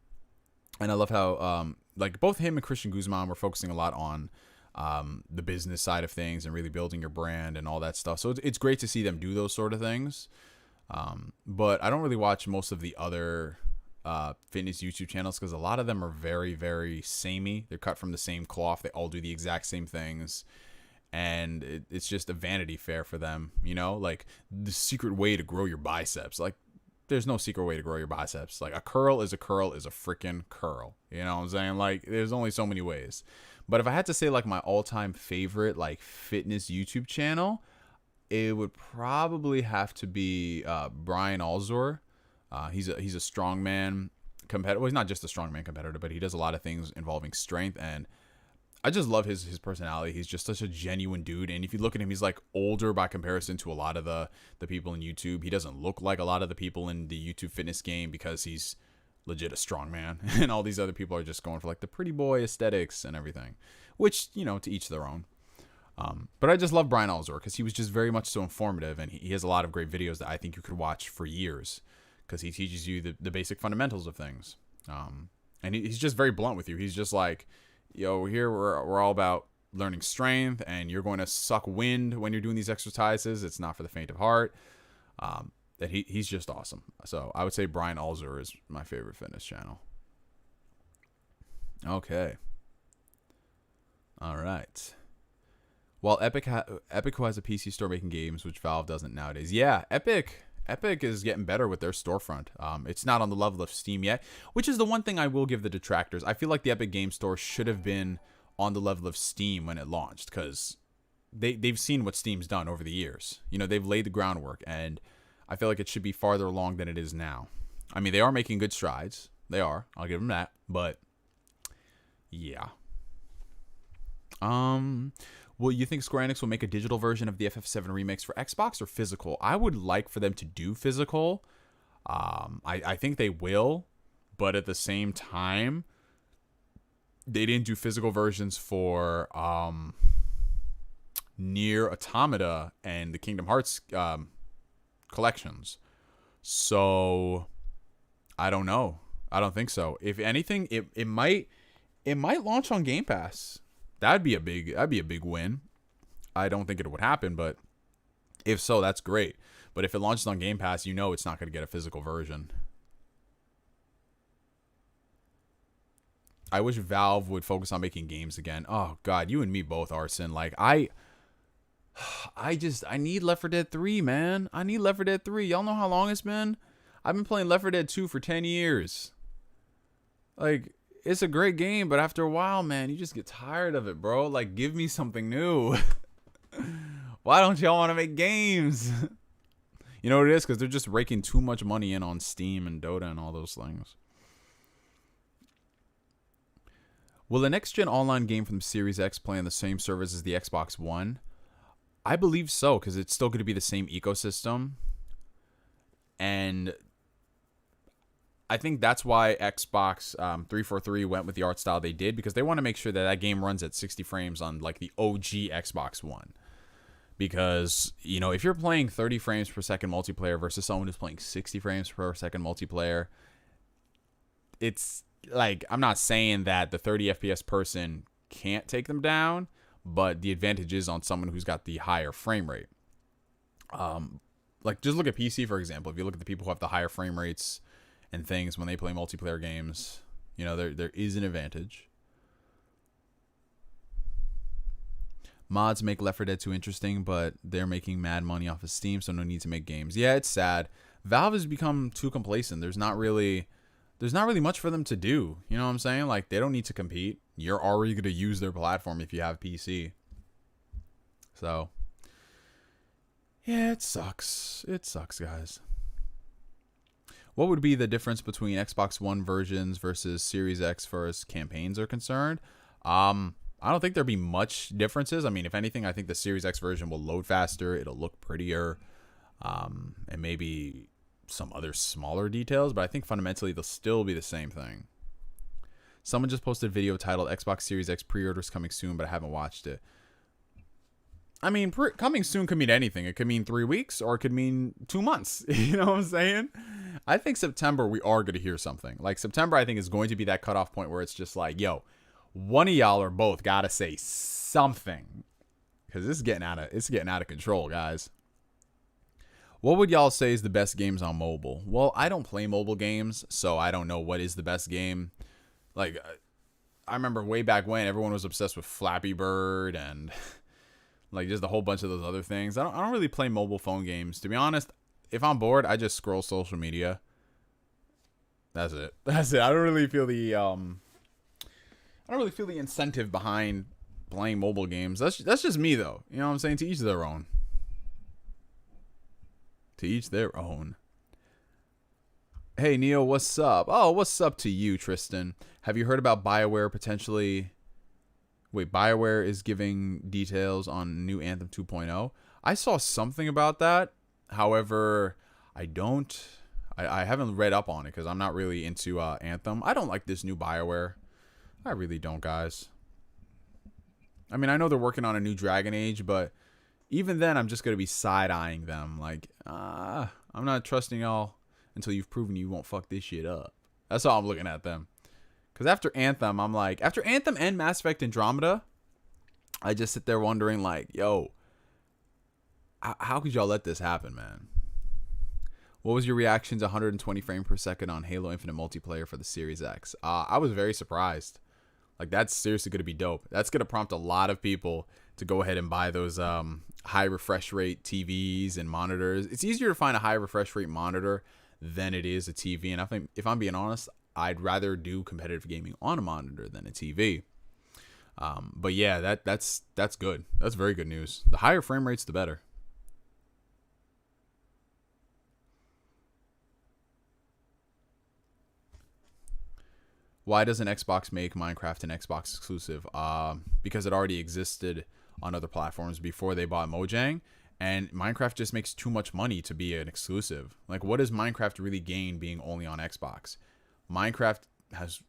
S1: and I love how like both him and Christian Guzman were focusing a lot on the business side of things and really building your brand and all that stuff. So it's great to see them do those sort of things. But I don't really watch most of the other fitness YouTube channels because a lot of them are very, very samey. They're cut from the same cloth. They all do the exact same things. And it's just a vanity fair for them, you know, like the secret way to grow your biceps. Like, there's no secret way to grow your biceps. Like, a curl is a freaking curl. You know what I'm saying? Like, there's only so many ways. But if I had to say, like, my all-time favorite, like, fitness YouTube channel, it would probably have to be Brian Alzor. He's a strongman competitor. Well, he's not just a strongman competitor, but he does a lot of things involving strength, and I just love his personality. He's just such a genuine dude. And if you look at him, he's like older by comparison to a lot of the people in YouTube. He doesn't look like a lot of the people in the YouTube fitness game because he's legit a strong man. And all these other people are just going for like the pretty boy aesthetics and everything, which, you know, to each their own. But I just love Brian Alzor because he was just very much so informative. And he has a lot of great videos that I think you could watch for years because he teaches you the basic fundamentals of things. And he's just very blunt with you. He's just like, yo, here we're all about learning strength, and you're going to suck wind when you're doing these exercises. It's not for the faint of heart. That he's just awesome. So I would say Brian Alzor is my favorite fitness channel. Okay. All right. Well, Epic who has a PC store making games, which Valve doesn't nowadays. Yeah, Epic is getting better with their storefront. It's not on the level of Steam yet, which is the one thing I will give the detractors. I feel like the Epic Game Store should have been on the level of Steam when it launched, because they've seen what Steam's done over the years. You know, they've laid the groundwork, and I feel like it should be farther along than it is now. I mean, they are making good strides. They are. I'll give them that. But, yeah. Well, you think Square Enix will make a digital version of the FF7 remakes for Xbox or physical? I would like for them to do physical. I think they will, but at the same time, they didn't do physical versions for Nier Automata and the Kingdom Hearts collections. So I don't know. I don't think so. If anything, it might launch on Game Pass. That'd be a big win. I don't think it would happen, but if so, that's great. But if it launches on Game Pass, you know it's not going to get a physical version. I wish Valve would focus on making games again. Oh God, you and me both, Arson. Like I need Left 4 Dead 3, man. I need Left 4 Dead 3. Y'all know how long it's been? I've been playing Left 4 Dead 2 for 10 years. Like, it's a great game, but after a while, man, you just get tired of it, bro. Like, give me something new. Why don't y'all want to make games? You know what it is? Because they're just raking too much money in on Steam and Dota and all those things. Will the next-gen online game from the Series X play on the same servers as the Xbox One? I believe so, because it's still going to be the same ecosystem. And I think that's why Xbox 343 went with the art style they did, because they want to make sure that that game runs at 60 frames on like the OG Xbox One. Because, you know, if you're playing 30 frames per second multiplayer versus someone who's playing 60 frames per second multiplayer, it's like, I'm not saying that the 30 FPS person can't take them down, but the advantage is on someone who's got the higher frame rate. Like, just look at PC, for example. If you look at the people who have the higher frame rates and things when they play multiplayer games, you know, there is an advantage. Mods make Left 4 Dead 2 interesting, but they're making mad money off of Steam, so no need to make games. Yeah, it's sad. Valve has become too complacent. There's not really much for them to do. You know what I'm saying? Like, they don't need to compete. You're already going to use their platform if you have PC. So, yeah, it sucks. It sucks, guys. What would be the difference between Xbox One versions versus Series X as campaigns are concerned? I don't think there'd be much differences. I mean, if anything, I think the Series X version will load faster. It'll look prettier. And maybe some other smaller details, but I think fundamentally they'll still be the same thing. Someone just posted a video titled Xbox Series X pre-orders coming soon, but I haven't watched it. I mean, coming soon could mean anything. It could mean 3 weeks, or it could mean 2 months. You know what I'm saying? I think September, we are going to hear something. Like, September, I think, is going to be that cutoff point where it's just like, yo, one of y'all or both got to say something. Because it's getting out of control, guys. What would y'all say is the best games on mobile? Well, I don't play mobile games, so I don't know what is the best game. Like, I remember way back when everyone was obsessed with Flappy Bird and like just a whole bunch of those other things. I don't really play mobile phone games. To be honest, if I'm bored, I just scroll social media. That's it. That's it. I don't really feel the incentive behind playing mobile games. That's just me though. You know what I'm saying? To each their own. To each their own. Hey, Neo, what's up? Oh, what's up to you, Tristan? Have you heard about BioWare potentially... Wait, BioWare is giving details on new Anthem 2.0. I saw something about that. However, I haven't read up on it because I'm not really into Anthem. I don't like this new BioWare. I really don't, guys. I mean, I know they're working on a new Dragon Age, but even then, I'm just going to be side-eyeing them. Like, I'm not trusting y'all until you've proven you won't fuck this shit up. That's how I'm looking at them. Because after Anthem, I'm like... After Anthem and Mass Effect Andromeda, I just sit there wondering, like, yo, how could y'all let this happen, man? What was your reaction to 120 frames per second on Halo Infinite multiplayer for the Series X? I was very surprised. Like, that's seriously going to be dope. That's going to prompt a lot of people to go ahead and buy those high refresh rate TVs and monitors. It's easier to find a high refresh rate monitor than it is a TV. And I think, if I'm being honest, I'd rather do competitive gaming on a monitor than a TV. But yeah, that's good. That's very good news. The higher frame rates, the better. Why doesn't Xbox make Minecraft an Xbox exclusive? Because it already existed on other platforms before they bought Mojang. And Minecraft just makes too much money to be an exclusive. Like, what does Minecraft really gain being only on Xbox? Minecraft has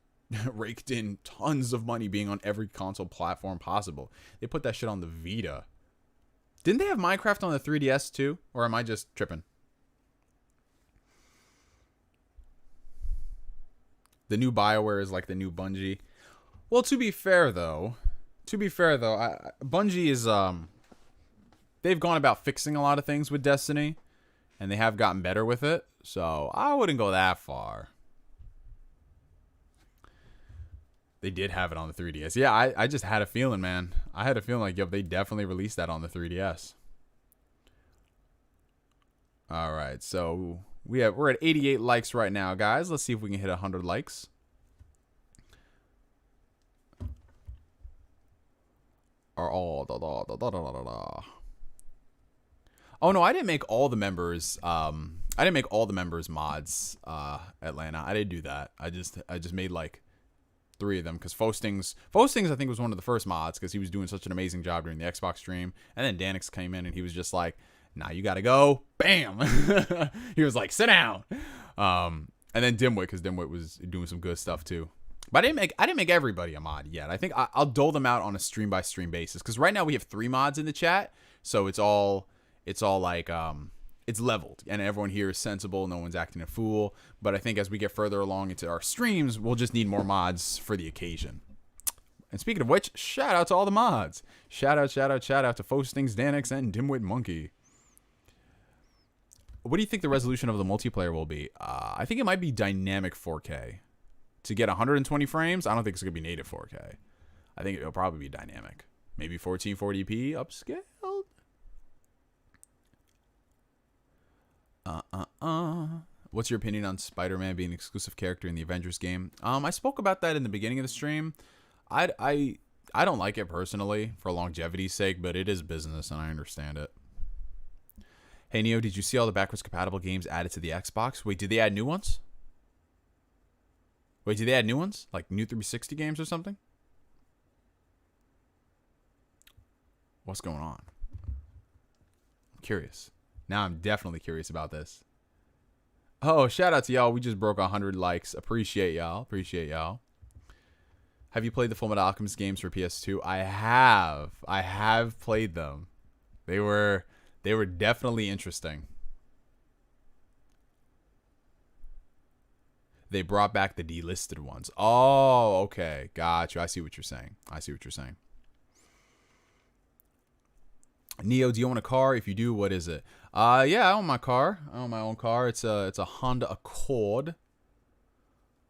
S1: raked in tons of money being on every console platform possible. They put that shit on the Vita. Didn't they have Minecraft on the 3DS too? Or am I just tripping? The new BioWare is like the new Bungie. Well, to be fair though, Bungie is they've gone about fixing a lot of things with Destiny, and they have gotten better with it. So I wouldn't go that far. They did have it on the 3DS. Yeah, I just had a feeling, man. I had a feeling like, yo, they definitely released that on the 3DS. All right, so we're at 88 likes right now, guys. Let's see if we can hit 100 likes. Oh no, I didn't make all the members. I didn't make all the members mods. Atlanta, I didn't do that. I just made like 3 of them because Fostings I think was one of the first mods because he was doing such an amazing job during the Xbox stream. And then Danix came in and he was just like, nah, you gotta go. Bam. He was like, sit down. And then Dimwit, because Dimwit was doing some good stuff too. But I didn't make everybody a mod yet. I think I'll dole them out on a stream by stream basis because right now we have 3 mods in the chat, so it's all like it's leveled and everyone here is sensible. No one's acting a fool. But I think as we get further along into our streams, we'll just need more mods for the occasion. And speaking of which, shout out to all the mods. Shout out to Fostings, Danix, and Dimwit Monkey. What do you think the resolution of the multiplayer will be? I think it might be dynamic 4K. To get 120 frames, I don't think it's going to be native 4K. I think it'll probably be dynamic. Maybe 1440p upscaled? What's your opinion on Spider-Man being an exclusive character in the Avengers game? I spoke about that in the beginning of the stream. I don't like it personally for longevity's sake, but it is business and I understand it. Hey Neo, did you see all the backwards compatible games added to the Xbox? Wait, did they add new ones? Like new 360 games or something? What's going on? I'm curious. Now I'm definitely curious about this. Oh, shout out to y'all. We just broke 100 likes. Appreciate y'all. Have you played the Fullmetal Alchemist games for PS2? I have played them. They were definitely interesting. They brought back the delisted ones. Oh, okay. Got you. I see what you're saying. Neo, do you own a car? If you do, what is it? Yeah, I own my car. I own my own car. It's a Honda Accord.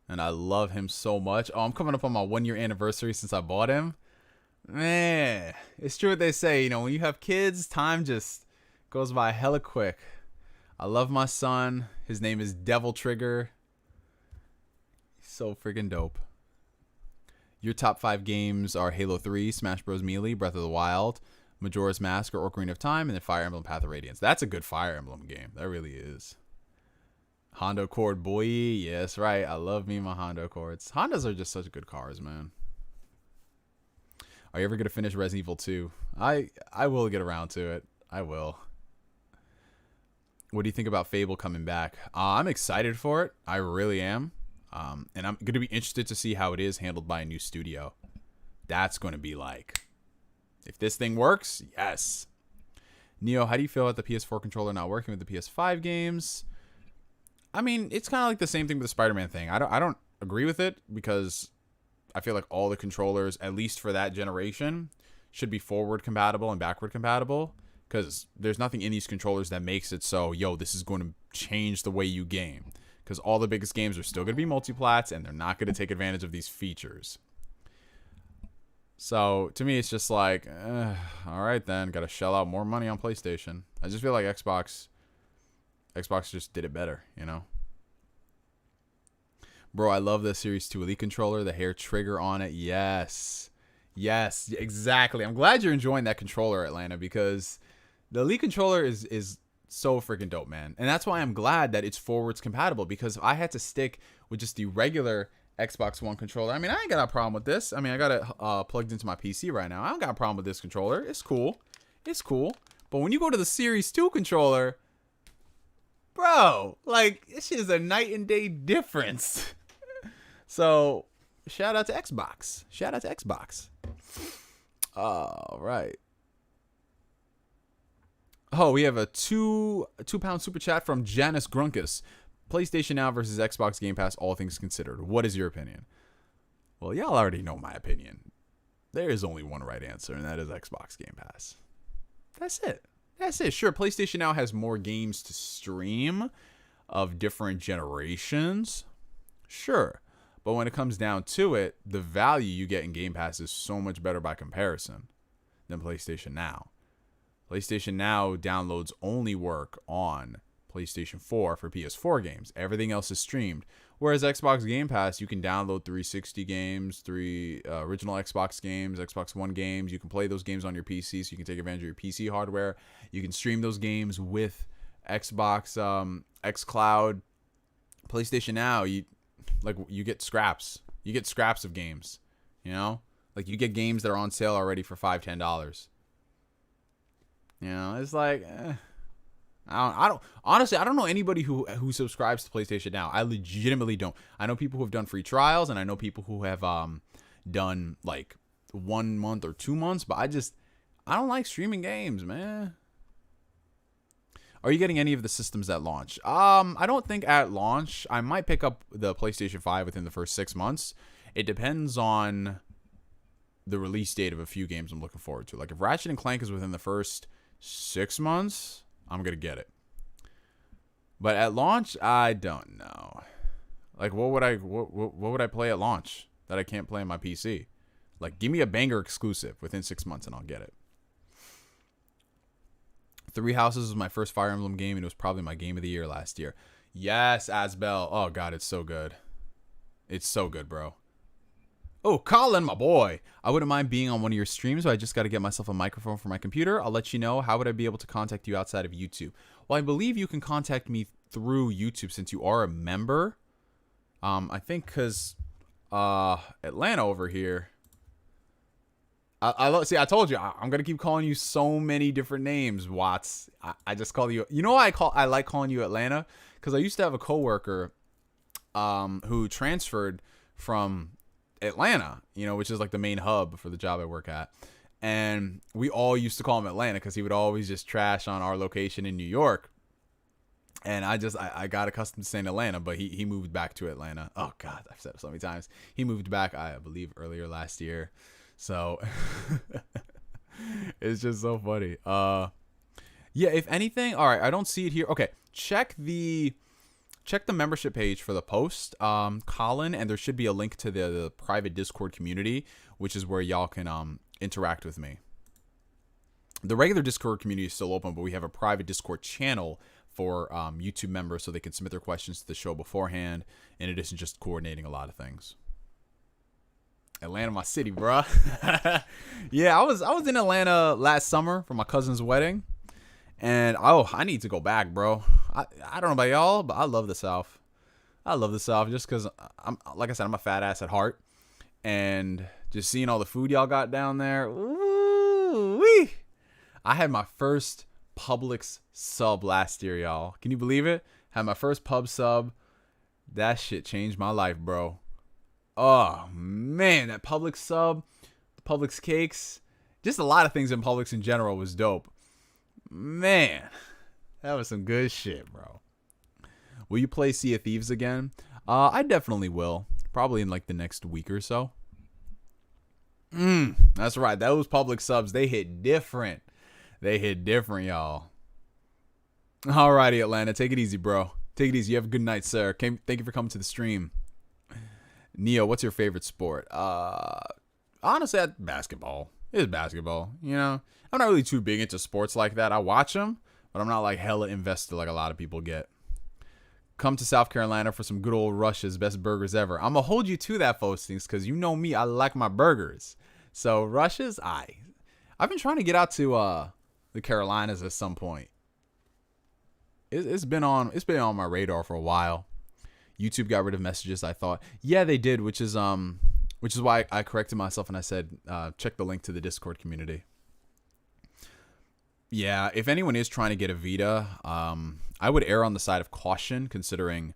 S1: And I love him so much. Oh, I'm coming up on my 1-year anniversary since I bought him. Man, it's true what they say. You know, when you have kids, time just goes by hella quick. I love my son. His name is Devil Trigger. He's so freaking dope. Your top 5 games are Halo 3, Smash Bros. Melee, Breath of the Wild, Majora's Mask or Ocarina of Time, and then Fire Emblem Path of Radiance. That's a good Fire Emblem game. That really is. Honda Accord, boy. Yes, right. I love me my Honda Accords. Hondas are just such good cars, man. Are you ever going to finish Resident Evil 2? I will get around to it. I will. What do you think about Fable coming back? I'm excited for it. I really am. And I'm going to be interested to see how it is handled by a new studio. That's going to be like... If this thing works, yes. Neo, how do you feel about the PS4 controller not working with the PS5 games? I mean, it's kind of like the same thing with the Spider-Man thing. I don't agree with it because I feel like all the controllers, at least for that generation, should be forward compatible and backward compatible because there's nothing in these controllers that makes it so, yo, this is going to change the way you game because all the biggest games are still going to be multiplats and they're not going to take advantage of these features. So, to me, it's just like, all right, then. Got to shell out more money on PlayStation. I just feel like Xbox just did it better, you know? Bro, I love the Series 2 Elite controller. The hair trigger on it. Yes. Yes, exactly. I'm glad you're enjoying that controller, Atlanta, because the Elite controller is so freaking dope, man. And that's why I'm glad that it's forwards compatible, because if I had to stick with just the regular Xbox One controller, I mean, I ain't got a problem with this. I mean, I got it plugged into my PC right now. I don't got a problem with this controller. It's cool. But when you go to the Series 2 controller, bro, like, this shit is a night and day difference. So, shout out to Xbox. All right. Oh, we have a £2 super chat from Janice Grunkus. PlayStation Now versus Xbox Game Pass, all things considered. What is your opinion? Well, y'all already know my opinion. There is only one right answer, and that is Xbox Game Pass. That's it. Sure, PlayStation Now has more games to stream of different generations. Sure. But when it comes down to it, the value you get in Game Pass is so much better by comparison than PlayStation Now. PlayStation Now downloads only work on PlayStation 4 for PS4 games. Everything else is streamed. Whereas Xbox Game Pass, you can download 360 games, original Xbox games, Xbox One games. You can play those games on your PC, so you can take advantage of your PC hardware. You can stream those games with Xbox xCloud. PlayStation Now, you get scraps. You get scraps of games, you know? Like, you get games that are on sale already for $5, $10. You know, it's like... I don't know anybody who subscribes to PlayStation Now. I legitimately don't. I know people who have done free trials, and I know people who have done like 1 month or 2 months, but I don't like streaming games, man. Are you getting any of the systems at launch? I don't think at launch. I might pick up the PlayStation 5 within the first 6 months. It depends on the release date of a few games I'm looking forward to. Like if Ratchet and Clank is within the first 6 months, I'm going to get it. But at launch, I don't know. Like, what would I play at launch that I can't play on my PC? Like, give me a banger exclusive within 6 months and I'll get it. Three Houses was my first Fire Emblem game, and it was probably my game of the year last year. Yes, Asbel. Oh, God, it's so good. It's so good, bro. Oh, Colin, my boy. I wouldn't mind being on one of your streams, but I just got to get myself a microphone for my computer. I'll let you know. How would I be able to contact you outside of YouTube? Well, I believe you can contact me through YouTube since you are a member. I think because Atlanta over here. See, I told you, I'm going to keep calling you so many different names, Watts. I just call you. You know why I like calling you Atlanta? Because I used to have a coworker who transferred from Atlanta, which is like the main hub for the job I work at. And we all used to call him Atlanta because he would always just trash on our location in New York. And I got accustomed to saying Atlanta, but he moved back to Atlanta. Oh, God, I've said it so many times. He moved back, I believe, earlier last year. So it's just so funny. Yeah, if anything, all right, I don't see it here. Okay, check the membership page for the post, Colin, and there should be a link to the private Discord community, which is where y'all can interact with me. The regular Discord community is still open, but we have a private Discord channel for YouTube members so they can submit their questions to the show beforehand, in addition to just coordinating a lot of things. Atlanta, my city, bruh. Yeah, I was in Atlanta last summer for my cousin's wedding. And, I need to go back, bro. I don't know about y'all, but I love the South. I love the South just because, like I said, I'm a fat ass at heart. And just seeing all the food y'all got down there. Ooh-wee. I had my first Publix sub last year, y'all. Can you believe it? Had my first pub sub. That shit changed my life, bro. Oh, man, that Publix sub, the Publix cakes, just a lot of things in Publix in general was dope. Man, that was some good shit, bro. Will you play Sea of Thieves again? I definitely will. Probably in like the next week or so. That's right. Those Publix subs, they hit different. They hit different, y'all. Alrighty, Atlanta. Take it easy, bro. Take it easy. You have a good night, sir. Thank you for coming to the stream. Neo, what's your favorite sport? Honestly, basketball. It's basketball, I'm not really too big into sports like that. I watch them, but I'm not like hella invested like a lot of people get. Come to South Carolina for some good old Rush's best burgers ever. I'm going to hold you to that, Fostings, because you know me. I like my burgers. So Rush's, I've been trying to get out to the Carolinas at some point. It's been on my radar for a while. YouTube got rid of messages, I thought. Yeah, they did, which is why I corrected myself and I said, check the link to the Discord community. Yeah, if anyone is trying to get a Vita, I would err on the side of caution, considering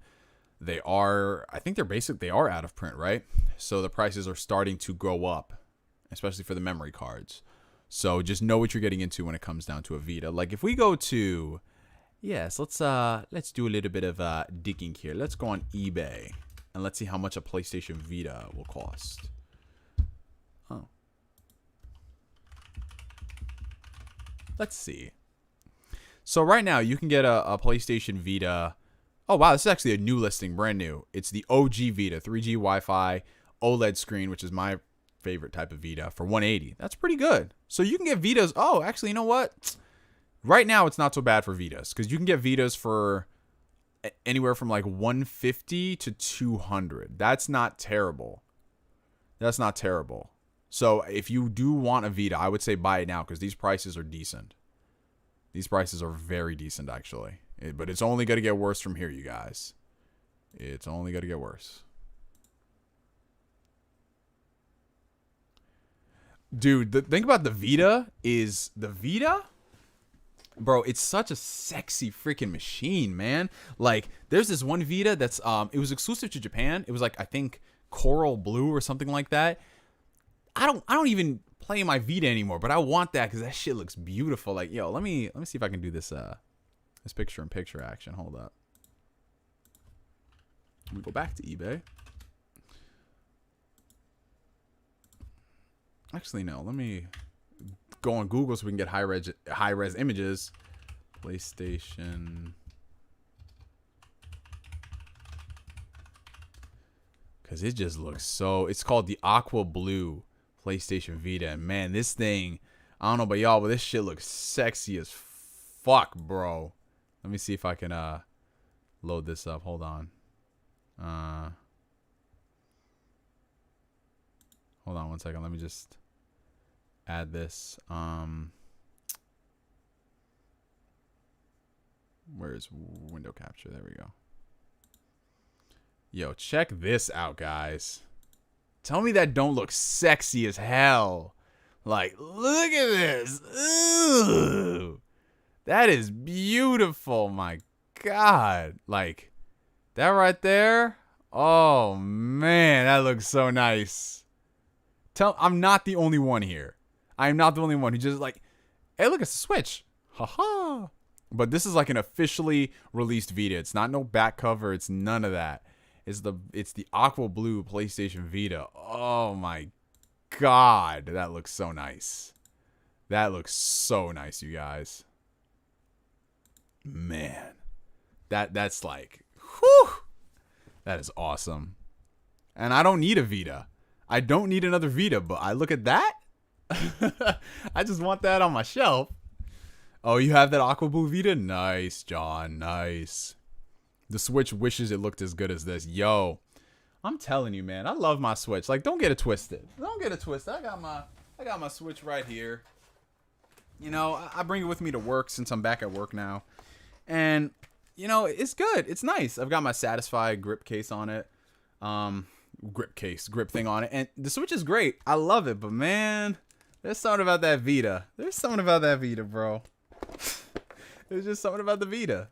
S1: they are out of print, right? So the prices are starting to go up, especially for the memory cards. So just know what you're getting into when it comes down to a Vita. Like if we go to, yes, let's do a little bit of digging here. Let's go on eBay and let's see how much a PlayStation Vita will cost. Oh. Let's see. So right now you can get a PlayStation Vita. Oh, wow. This is actually a new listing, brand new. It's the OG Vita, 3G Wi-Fi, OLED screen, which is my favorite type of Vita, for $180. That's pretty good. So you can get Vitas. Oh, actually, you know what? Right now, it's not so bad for Vitas because you can get Vitas for anywhere from like $150 to $200. That's not terrible. That's not terrible. So if you do want a Vita, I would say buy it now because these prices are decent. These prices are very decent, actually. But it's only going to get worse from here, you guys. It's only going to get worse. Dude, the thing about the Vita is the Vita, bro, it's such a sexy freaking machine, man. Like, there's this one Vita that's it was exclusive to Japan. It was like, I think, coral blue or something like that. I don't even play my Vita anymore, but I want that because that shit looks beautiful. Like, yo, let me see if I can do this this picture-in-picture action. Hold up. Let me go back to eBay. Actually, no. Let me go on Google so we can get high-res images. PlayStation. Because it just looks so... It's called the Aqua Blue PlayStation Vita. And man, this thing... I don't know about y'all, but this shit looks sexy as fuck, bro. Let me see if I can load this up. Hold on. Hold on one second. Let me just add this. Where's window capture? There we go. Yo, check this out, guys. Tell me that don't look sexy as hell. Like, look at this. Ooh. That is beautiful. My God. Like, that right there. Oh, man. That looks so nice. I'm not the only one here. I am not the only one who just like, hey, look, it's a Switch. Haha. But this is like an officially released Vita. It's not no back cover. It's none of that. It's the aqua blue PlayStation Vita. Oh my God, that looks so nice. That looks so nice, you guys. Man, that's like, whew, that is awesome. And I don't need a Vita. I don't need another Vita, but I look at that. I just want that on my shelf. Oh, you have that aqua blue Vita? Nice, John. Nice. The Switch wishes it looked as good as this. Yo, I'm telling you, man. I love my Switch. Like, don't get it twisted. Don't get it twisted. I got my Switch right here. You know, I bring it with me to work since I'm back at work now. And, you know, it's good. It's nice. I've got my Satisfy grip case on it. Grip thing on it. And the Switch is great. I love it. But, man, there's something about that Vita. There's something about that Vita, bro. There's just something about the Vita.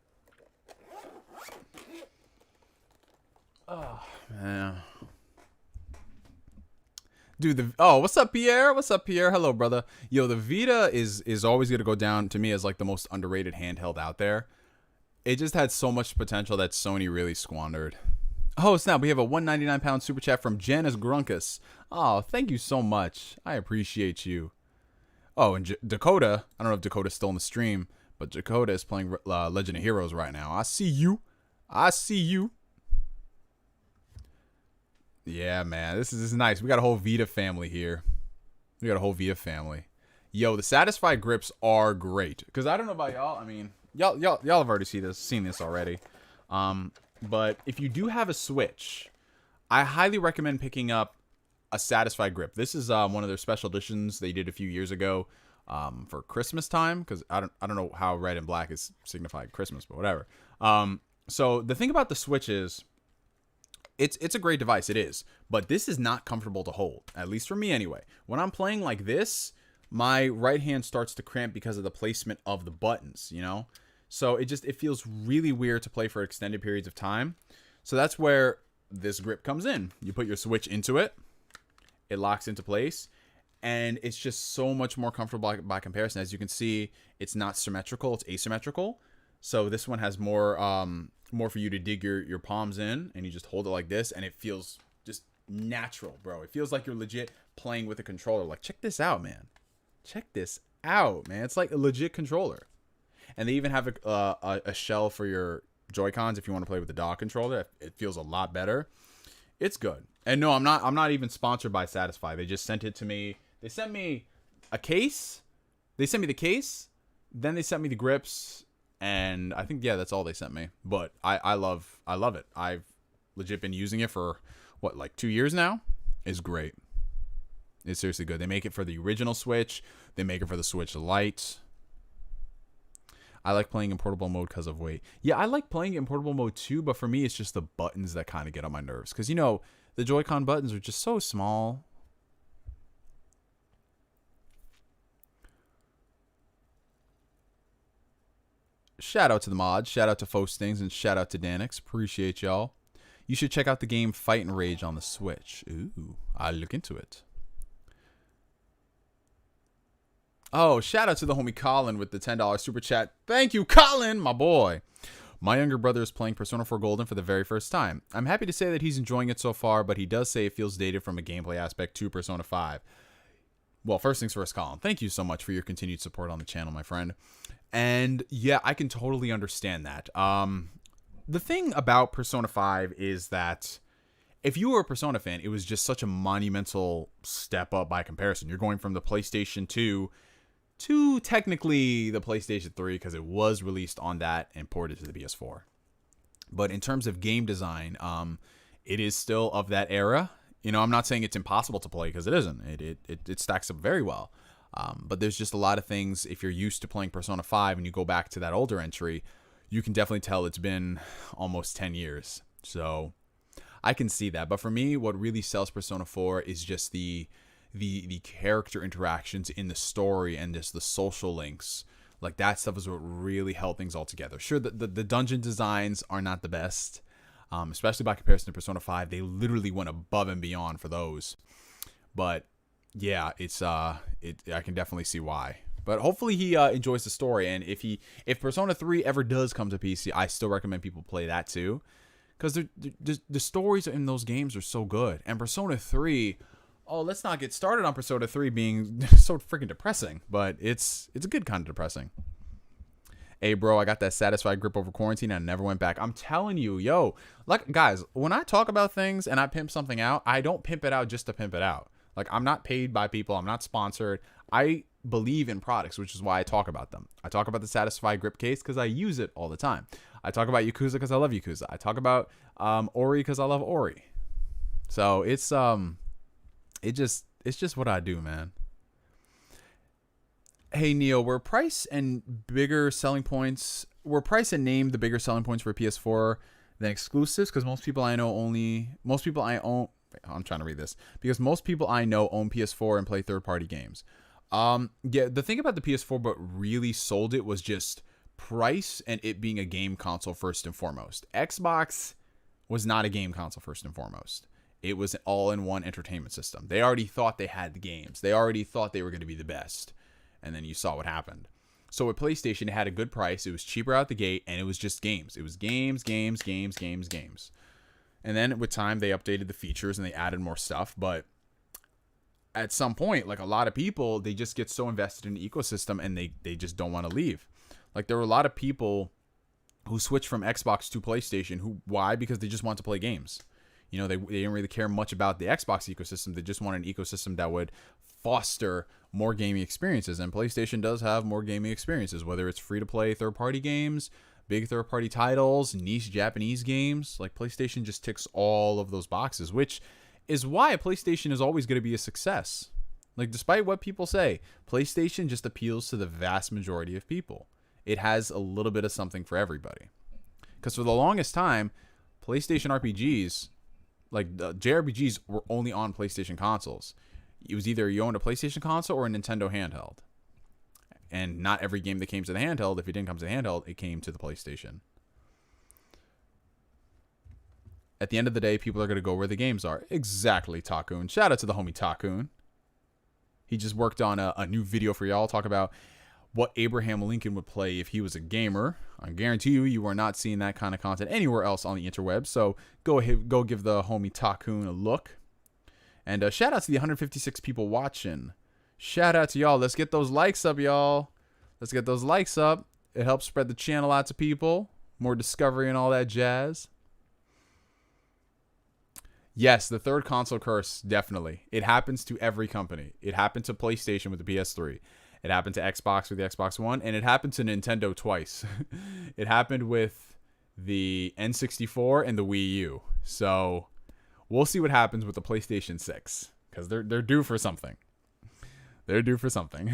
S1: Oh, man. Dude, what's up, Pierre? What's up, Pierre? Hello, brother. Yo, the Vita is always going to go down to me as like the most underrated handheld out there. It just had so much potential that Sony really squandered. Oh, snap. We have a £199 super chat from Janice Grunkus. Oh, thank you so much. I appreciate you. Oh, and Dakota. I don't know if Dakota's still in the stream, but Dakota is playing Legend of Heroes right now. I see you. I see you. Yeah, man. This is nice. We got a whole Vita family here. We got a whole Vita family. Yo, the Satisfy grips are great. Because I don't know about y'all. I mean, y'all have already seen this already. But if you do have a Switch, I highly recommend picking up a Satisfy grip. This is one of their special editions they did a few years ago for Christmas time. Because I don't know how red and black is signified Christmas, but whatever. So the thing about the Switch is, it's a great device. It is. But this is not comfortable to hold. At least for me anyway. When I'm playing like this, my right hand starts to cramp because of the placement of the buttons, you know? So it feels really weird to play for extended periods of time. So that's where this grip comes in. You put your Switch into it. It locks into place. And it's just so much more comfortable by comparison. As you can see, it's not symmetrical. It's asymmetrical. So this one has more for you to dig your palms in. And you just hold it like this. And it feels just natural, bro. It feels like you're legit playing with a controller. Like, check this out, man. Check this out, man. It's like a legit controller. And they even have a shell for your Joy-Cons if you want to play with the dock controller. It feels a lot better. It's good. And no, I'm not even sponsored by Satisfy. They just sent it to me. They sent me a case. They sent me the case. Then they sent me the grips. And I think, yeah, that's all they sent me. But I love it. I've legit been using it for, what, like 2 years now? It's great. It's seriously good. They make it for the original Switch. They make it for the Switch Lite. I like playing in portable mode because of weight. Yeah, I like playing in portable mode too, but for me, it's just the buttons that kind of get on my nerves. Because, you know, the Joy-Con buttons are just so small. Shout out to the mods. Shout out to Fostings and shout out to Danix. Appreciate y'all. You should check out the game Fight and Rage on the Switch. Ooh, I'll look into it. Oh, shout out to the homie Colin with the $10 super chat. Thank you, Colin, my boy. My younger brother is playing Persona 4 Golden for the very first time. I'm happy to say that he's enjoying it so far, but he does say it feels dated from a gameplay aspect to Persona 5. Well, first things first, Colin. Thank you so much for your continued support on the channel, my friend. And yeah, I can totally understand that. The thing about Persona 5 is that if you were a Persona fan, it was just such a monumental step up by comparison. You're going from the PlayStation 2 to technically the PlayStation 3 because it was released on that and ported to the PS4. But in terms of game design, it is still of that era. You know, I'm not saying it's impossible to play because it isn't. It stacks up very well. But there's just a lot of things. If you're used to playing Persona 5 and you go back to that older entry, you can definitely tell it's been almost 10 years. So I can see that. But for me, what really sells Persona 4 is just the character interactions in the story and just the social links. Like, that stuff is what really held things all together. Sure, the dungeon designs are not the best, especially by comparison to Persona 5. They literally went above and beyond for those. But yeah, I can definitely see why. But hopefully he enjoys the story. And if Persona 3 ever does come to PC, I still recommend people play that too, because the stories in those games are so good. And Persona 3. Oh, let's not get started on Persona 3 being so freaking depressing, but it's a good kind of depressing. Hey, bro, I got that satisfied grip over quarantine and I never went back. I'm telling you, yo, like, guys, when I talk about things and I pimp something out, I don't pimp it out just to pimp it out. Like, I'm not paid by people. I'm not sponsored. I believe in products, which is why I talk about them. I talk about the satisfied grip case because I use it all the time. I talk about Yakuza because I love Yakuza. I talk about Ori because I love Ori. So it's just what I do, man. Hey, Neo, were price and name the bigger selling points for PS4 than exclusives? Because most people I know own PS4 and play third-party games. Yeah, the thing about the PS4 but really sold it was just price and it being a game console first and foremost. Xbox was not a game console first and foremost. It was an all-in-one entertainment system. They already thought they had the games. They already thought they were going to be the best. And then you saw what happened. So with PlayStation, it had a good price. It was cheaper out the gate, and it was just games. It was games. And then with time, they updated the features and they added more stuff. But at some point, like, a lot of people, they just get so invested in the ecosystem and they just don't want to leave. Like, there were a lot of people who switched from Xbox to PlayStation. Why? Because they just want to play games. You know, they didn't really care much about the Xbox ecosystem. They just wanted an ecosystem that would foster more gaming experiences. And PlayStation does have more gaming experiences, whether it's free-to-play third-party games, big third-party titles, niche Japanese games. Like, PlayStation just ticks all of those boxes, which is why PlayStation is always going to be a success. Like, despite what people say, PlayStation just appeals to the vast majority of people. It has a little bit of something for everybody. Because for the longest time, PlayStation RPGs... like, the JRPGs were only on PlayStation consoles. It was either you owned a PlayStation console or a Nintendo handheld. And not every game that came to the handheld, if it didn't come to the handheld, it came to the PlayStation. At the end of the day, people are going to go where the games are. Exactly, Takun. Shout out to the homie Takun. He just worked on a new video for y'all. Talk about what Abraham Lincoln would play if he was a gamer. I guarantee you are not seeing that kind of content anywhere else on the interweb. So go ahead, go give the homie Takun a look. And shout out to the 156 people watching. Shout out to y'all. Let's get those likes up, y'all. Let's get those likes up. It helps spread the channel out to people. More discovery and all that jazz. Yes, the third console curse, definitely. It happens to every company. It happened to PlayStation with the PS3. It happened to Xbox with the Xbox One, and it happened to Nintendo twice. It happened with the N64 and the Wii U. So we'll see what happens with the PlayStation 6, because they're due for something. They're due for something.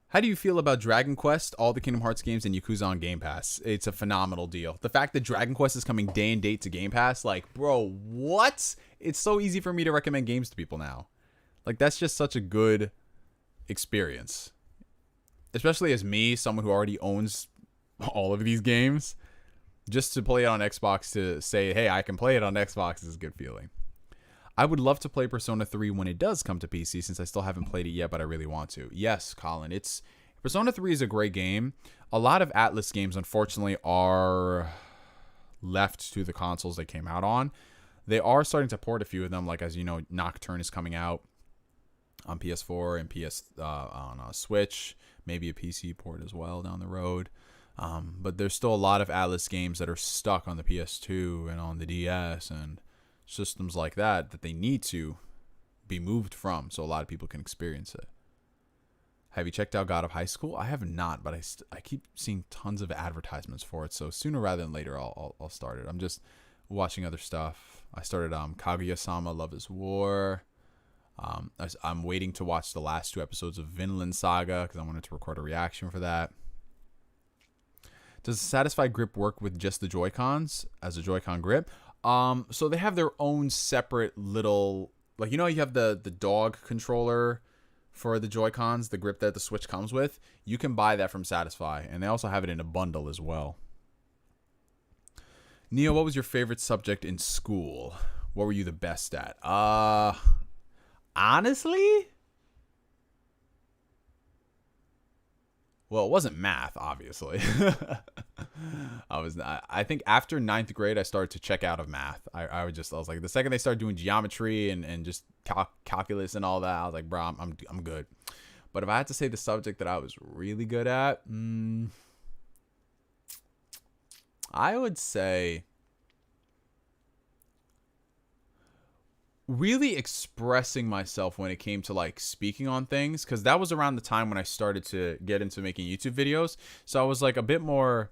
S1: How do you feel about Dragon Quest, all the Kingdom Hearts games, and Yakuza on Game Pass? It's a phenomenal deal. The fact that Dragon Quest is coming day and date to Game Pass, like, bro, what? It's so easy for me to recommend games to people now. Like, that's just such a good experience. Especially as me, someone who already owns all of these games. Just to play it on Xbox, to say, hey, I can play it on Xbox, is a good feeling. I would love to play Persona 3 when it does come to PC, since I still haven't played it yet, but I really want to. Yes, Colin, Persona 3 is a great game. A lot of Atlas games, unfortunately, are left to the consoles they came out on. They are starting to port a few of them, like, as you know, Nocturne is coming out on PS4 and on Switch, maybe a PC port as well down the road. But there's still a lot of Atlas games that are stuck on the PS2 and on the DS and systems like that they need to be moved from, so a lot of people can experience it. Have you checked out God of High School? I have not, but I keep seeing tons of advertisements for it. So sooner rather than later, I'll start it. I'm just watching other stuff. I started Kaguya-sama Love is War. I'm waiting to watch the last 2 episodes of Vinland Saga because I wanted to record a reaction for that. Does the Satisfy grip work with just the Joy-Cons as a Joy-Con grip? So they have their own separate little, like, you have the dog controller for the Joy-Cons, the grip that the Switch comes with. You can buy that from Satisfy, and they also have it in a bundle as well. Neo, what was your favorite subject in school? What were you the best at? Honestly? Well, it wasn't math, obviously. I think after 9th grade, I started to check out of math. I was like, the second they started doing geometry and just calculus and all that, I was like, bro, I'm good. But if I had to say the subject that I was really good at, I would say really expressing myself when it came to like speaking on things, because that was around the time when I started to get into making YouTube videos. So I was like a bit more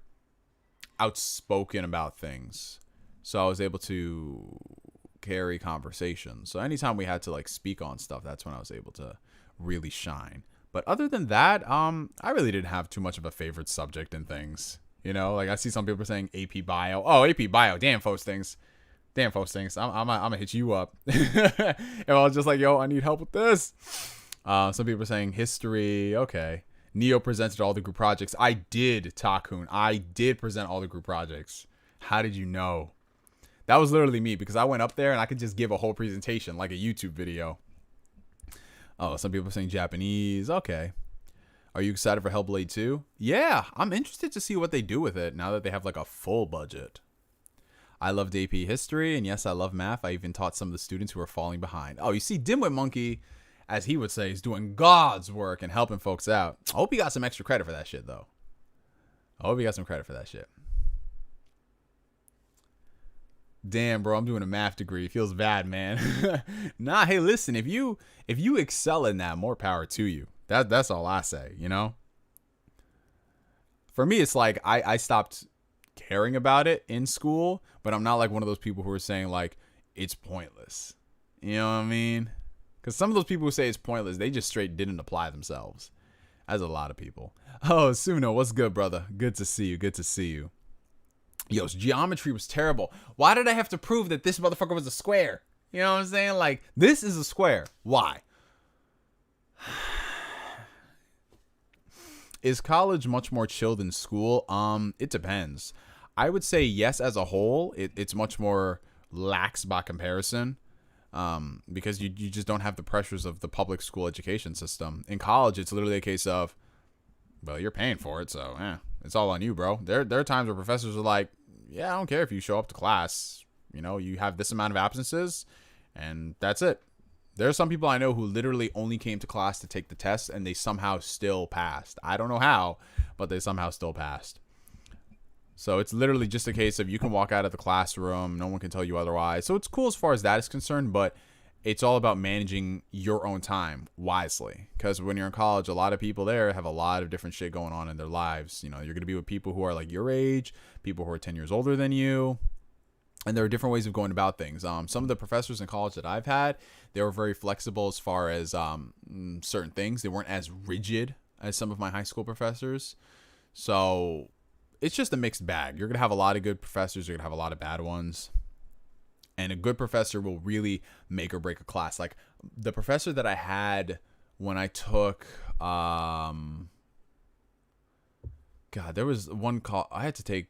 S1: outspoken about things, so I was able to carry conversations. So anytime we had to like speak on stuff, that's when I was able to really shine. But other than that, I really didn't have too much of a favorite subject in things. Like I see some people saying AP Bio. Oh, AP Bio, damn folks things. I'm gonna hit you up. And I was just like, yo, I need help with this. Some people are saying history. Okay. Neo presented all the group projects. I did, Takun. I did present all the group projects. How did you know? That was literally me, because I went up there and I could just give a whole presentation like a YouTube video. Oh, some people are saying Japanese. Okay. Are you excited for Hellblade 2? Yeah, I'm interested to see what they do with it now that they have like a full budget. I loved AP history, and yes, I love math. I even taught some of the students who are falling behind. Oh, you see, Dimwit Monkey, as he would say, is doing God's work and helping folks out. I hope he got some extra credit for that shit, though. Damn, bro, I'm doing a math degree. It feels bad, man. Nah, hey, listen, if you excel in that, more power to you. That's all I say, For me, it's like I stopped caring about it in school, but I'm not like one of those people who are saying like it's pointless. You know what I mean? Because some of those people who say it's pointless, they just straight didn't apply themselves. As a lot of people. Oh, Suno, what's good, brother? Good to see you. Yo, geometry was terrible. Why did I have to prove that this motherfucker was a square? You know what I'm saying? Like, this is a square. Why? Is college much more chill than school? It depends. I would say yes, as a whole, it's much more lax by comparison, because you just don't have the pressures of the public school education system. In college, it's literally a case of, well, you're paying for it, so it's all on you, bro. There are times where professors are like, yeah, I don't care if you show up to class. You have this amount of absences, and that's it. There are some people I know who literally only came to class to take the test, and they somehow still passed. I don't know how, but they somehow still passed. So it's literally just a case of you can walk out of the classroom, no one can tell you otherwise. So it's cool as far as that is concerned, but it's all about managing your own time wisely. Because when you're in college, a lot of people there have a lot of different shit going on in their lives. You're going to be with people who are like your age, people who are 10 years older than you. And there are different ways of going about things. Some of the professors in college that I've had, they were very flexible as far as certain things. They weren't as rigid as some of my high school professors. So it's just a mixed bag. You're going to have a lot of good professors. You're going to have a lot of bad ones. And a good professor will really make or break a class. Like the professor that I had when I took, God, there was one call I had to take.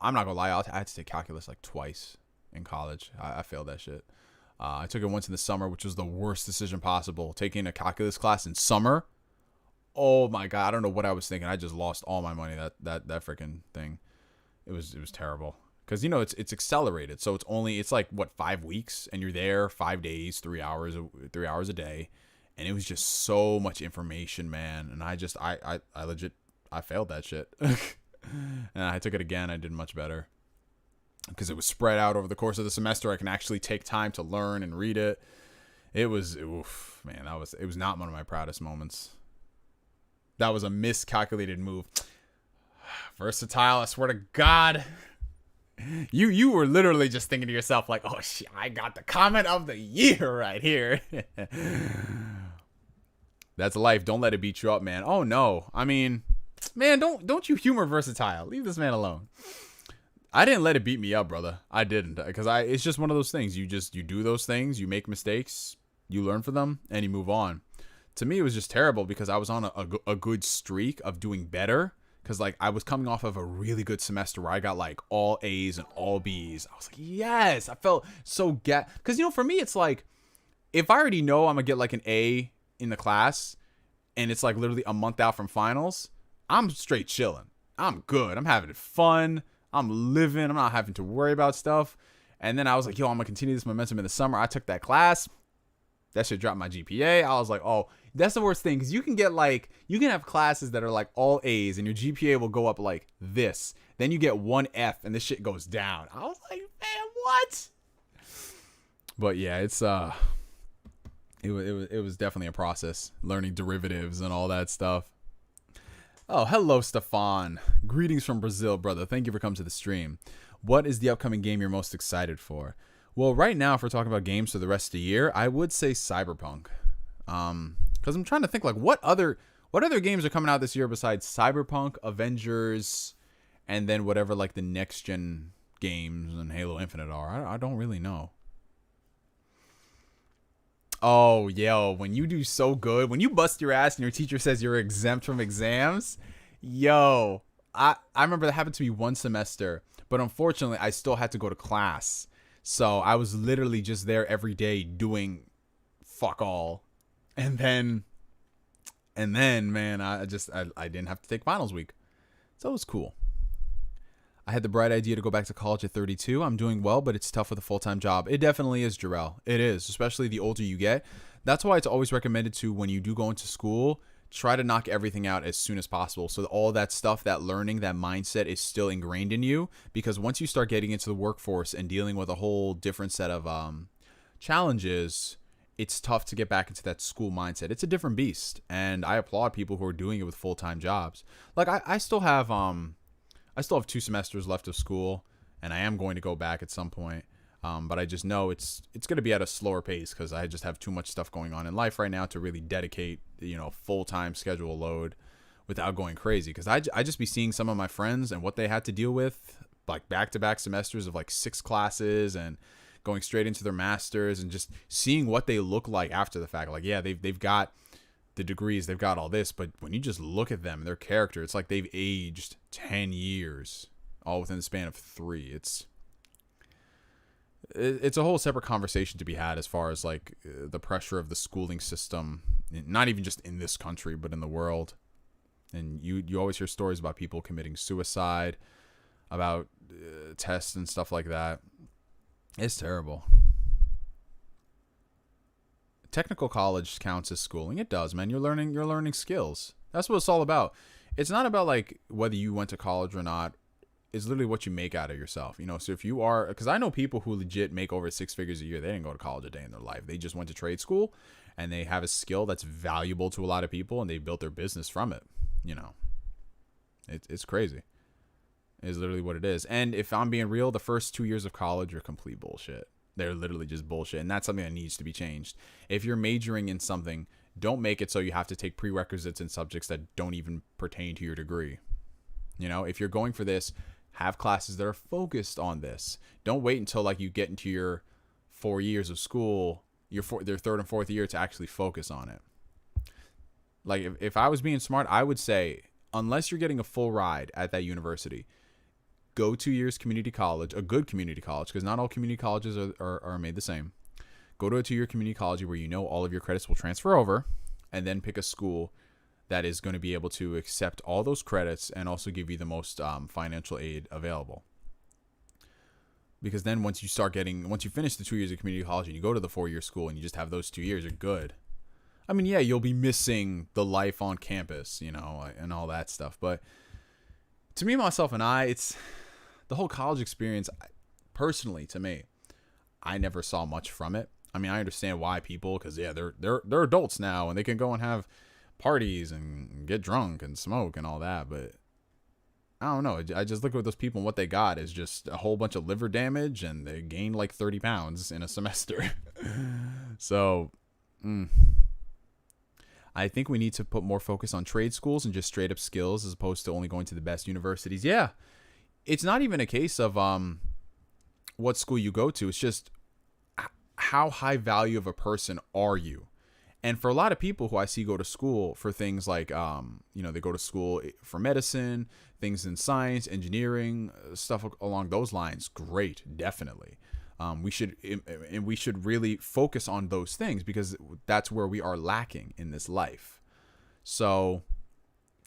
S1: I'm not gonna lie, I had to take calculus like twice in college. I failed that shit. I took it once in the summer, which was the worst decision possible. Taking a calculus class in summer. Oh my God, I don't know what I was thinking. I just lost all my money. That freaking thing. It was terrible. Because it's accelerated, so it's like what, 5 weeks, and you're there 5 days, 3 hours a day, and it was just so much information, man. And I legit failed that shit. And I took it again. I did much better because it was spread out over the course of the semester. I can actually take time to learn and read it. It was, oof, man, it was not one of my proudest moments. That was a miscalculated move. Versatile, I swear to God. You were literally just thinking to yourself like, oh shit, I got the comment of the year right here. That's life. Don't let it beat you up, man. Oh no. I mean, man, don't you humor Versatile. Leave this man alone. I didn't let it beat me up, brother. I didn't, because it's just one of those things. You do those things, you make mistakes, you learn from them, and you move on. To me, it was just terrible because I was on a good streak of doing better. Because, like, I was coming off of a really good semester where I got, like, all A's and all B's. I was like, yes. I felt so because, you know, for me, it's like, if I already know I'm going to get, like, an A in the class, and it's, like, literally a month out from finals, I'm straight chilling. I'm good. I'm having fun. I'm living. I'm not having to worry about stuff. And then I was like, yo, I'm going to continue this momentum in the summer. I took that class. That shit dropped my GPA. I was like, oh, that's the worst thing. Because you can have classes that are like all A's and your GPA will go up like this. Then you get one F and this shit goes down. I was like, man, what? But yeah, it was definitely a process. Learning derivatives and all that stuff. Oh, hello, Stefan. Greetings from Brazil, brother. Thank you for coming to the stream. What is the upcoming game you're most excited for? Well, right now, if we're talking about games for the rest of the year, I would say Cyberpunk. Because I'm trying to think, like, what other games are coming out this year besides Cyberpunk, Avengers, and then whatever, like, the next-gen games and Halo Infinite are. I don't really know. Oh, yo, when you do so good, when you bust your ass and your teacher says you're exempt from exams, yo, I remember that happened to me one semester, but unfortunately, I still had to go to class. So I was literally just there every day doing fuck all. And then, man, I didn't have to take finals week. So it was cool. I had the bright idea to go back to college at 32. I'm doing well, but it's tough with a full-time job. It definitely is, Jarrell. It is, especially the older you get. That's why it's always recommended to, when you do go into school, try to knock everything out as soon as possible. So all that stuff, that learning, that mindset is still ingrained in you. Because once you start getting into the workforce and dealing with a whole different set of challenges, it's tough to get back into that school mindset. It's a different beast. And I applaud people who are doing it with full-time jobs. Like I still have 2 semesters left of school, and I am going to go back at some point. But I just know it's going to be at a slower pace because I just have too much stuff going on in life right now to really dedicate, full-time schedule load without going crazy. Because I just be seeing some of my friends and what they had to deal with, like back-to-back semesters of like 6 classes and going straight into their masters and just seeing what they look like after the fact. Like, yeah, they've got the degrees, they've got all this, but when you just look at them, their character, it's like they've aged 10 years all within the span of 3. It's a whole separate conversation to be had as far as like the pressure of the schooling system, not even just in this country, but in the world. And you always hear stories about people committing suicide, about tests and stuff like that. It's terrible. Technical college counts as schooling. It does, man. You're learning skills. That's what it's all about. It's not about like whether you went to college or not. It's literally what you make out of yourself. So if you are, because I know people who legit make over 6 figures a year. They didn't go to college a day in their life. They just went to trade school and they have a skill that's valuable to a lot of people and they built their business from it. It's crazy. It's literally what it is. And if I'm being real, the first 2 years of college are complete bullshit. They're literally just bullshit. And that's something that needs to be changed. If you're majoring in something, don't make it so you have to take prerequisites in subjects that don't even pertain to your degree. If you're going for this, have classes that are focused on this. Don't wait until like you get into your 4 years of school, their 3rd and 4th year to actually focus on it. Like if I was being smart, I would say, unless you're getting a full ride at that university, go 2 years community college, a good community college, because not all community colleges are made the same. Go to a 2-year community college where all of your credits will transfer over, and then pick a school that is going to be able to accept all those credits and also give you the most financial aid available. Because then once you finish the 2 years of community college and you go to the 4-year school and you just have those 2 years, you're good. I mean, yeah, you'll be missing the life on campus, and all that stuff. But to me, myself, and I, it's the whole college experience. Personally, to me, I never saw much from it. I mean, I understand why people, because yeah, they're adults now and they can go and have parties and get drunk and smoke and all that. But I don't know. I just look at those people and what they got is just a whole bunch of liver damage, and they gained like 30 pounds in a semester. So, I think we need to put more focus on trade schools and just straight up skills as opposed to only going to the best universities. Yeah, it's not even a case of what school you go to. It's just how high value of a person are you? And for a lot of people who I see go to school for things like, they go to school for medicine, things in science, engineering, stuff along those lines. Great, definitely. We should really focus on those things because that's where we are lacking in this life. So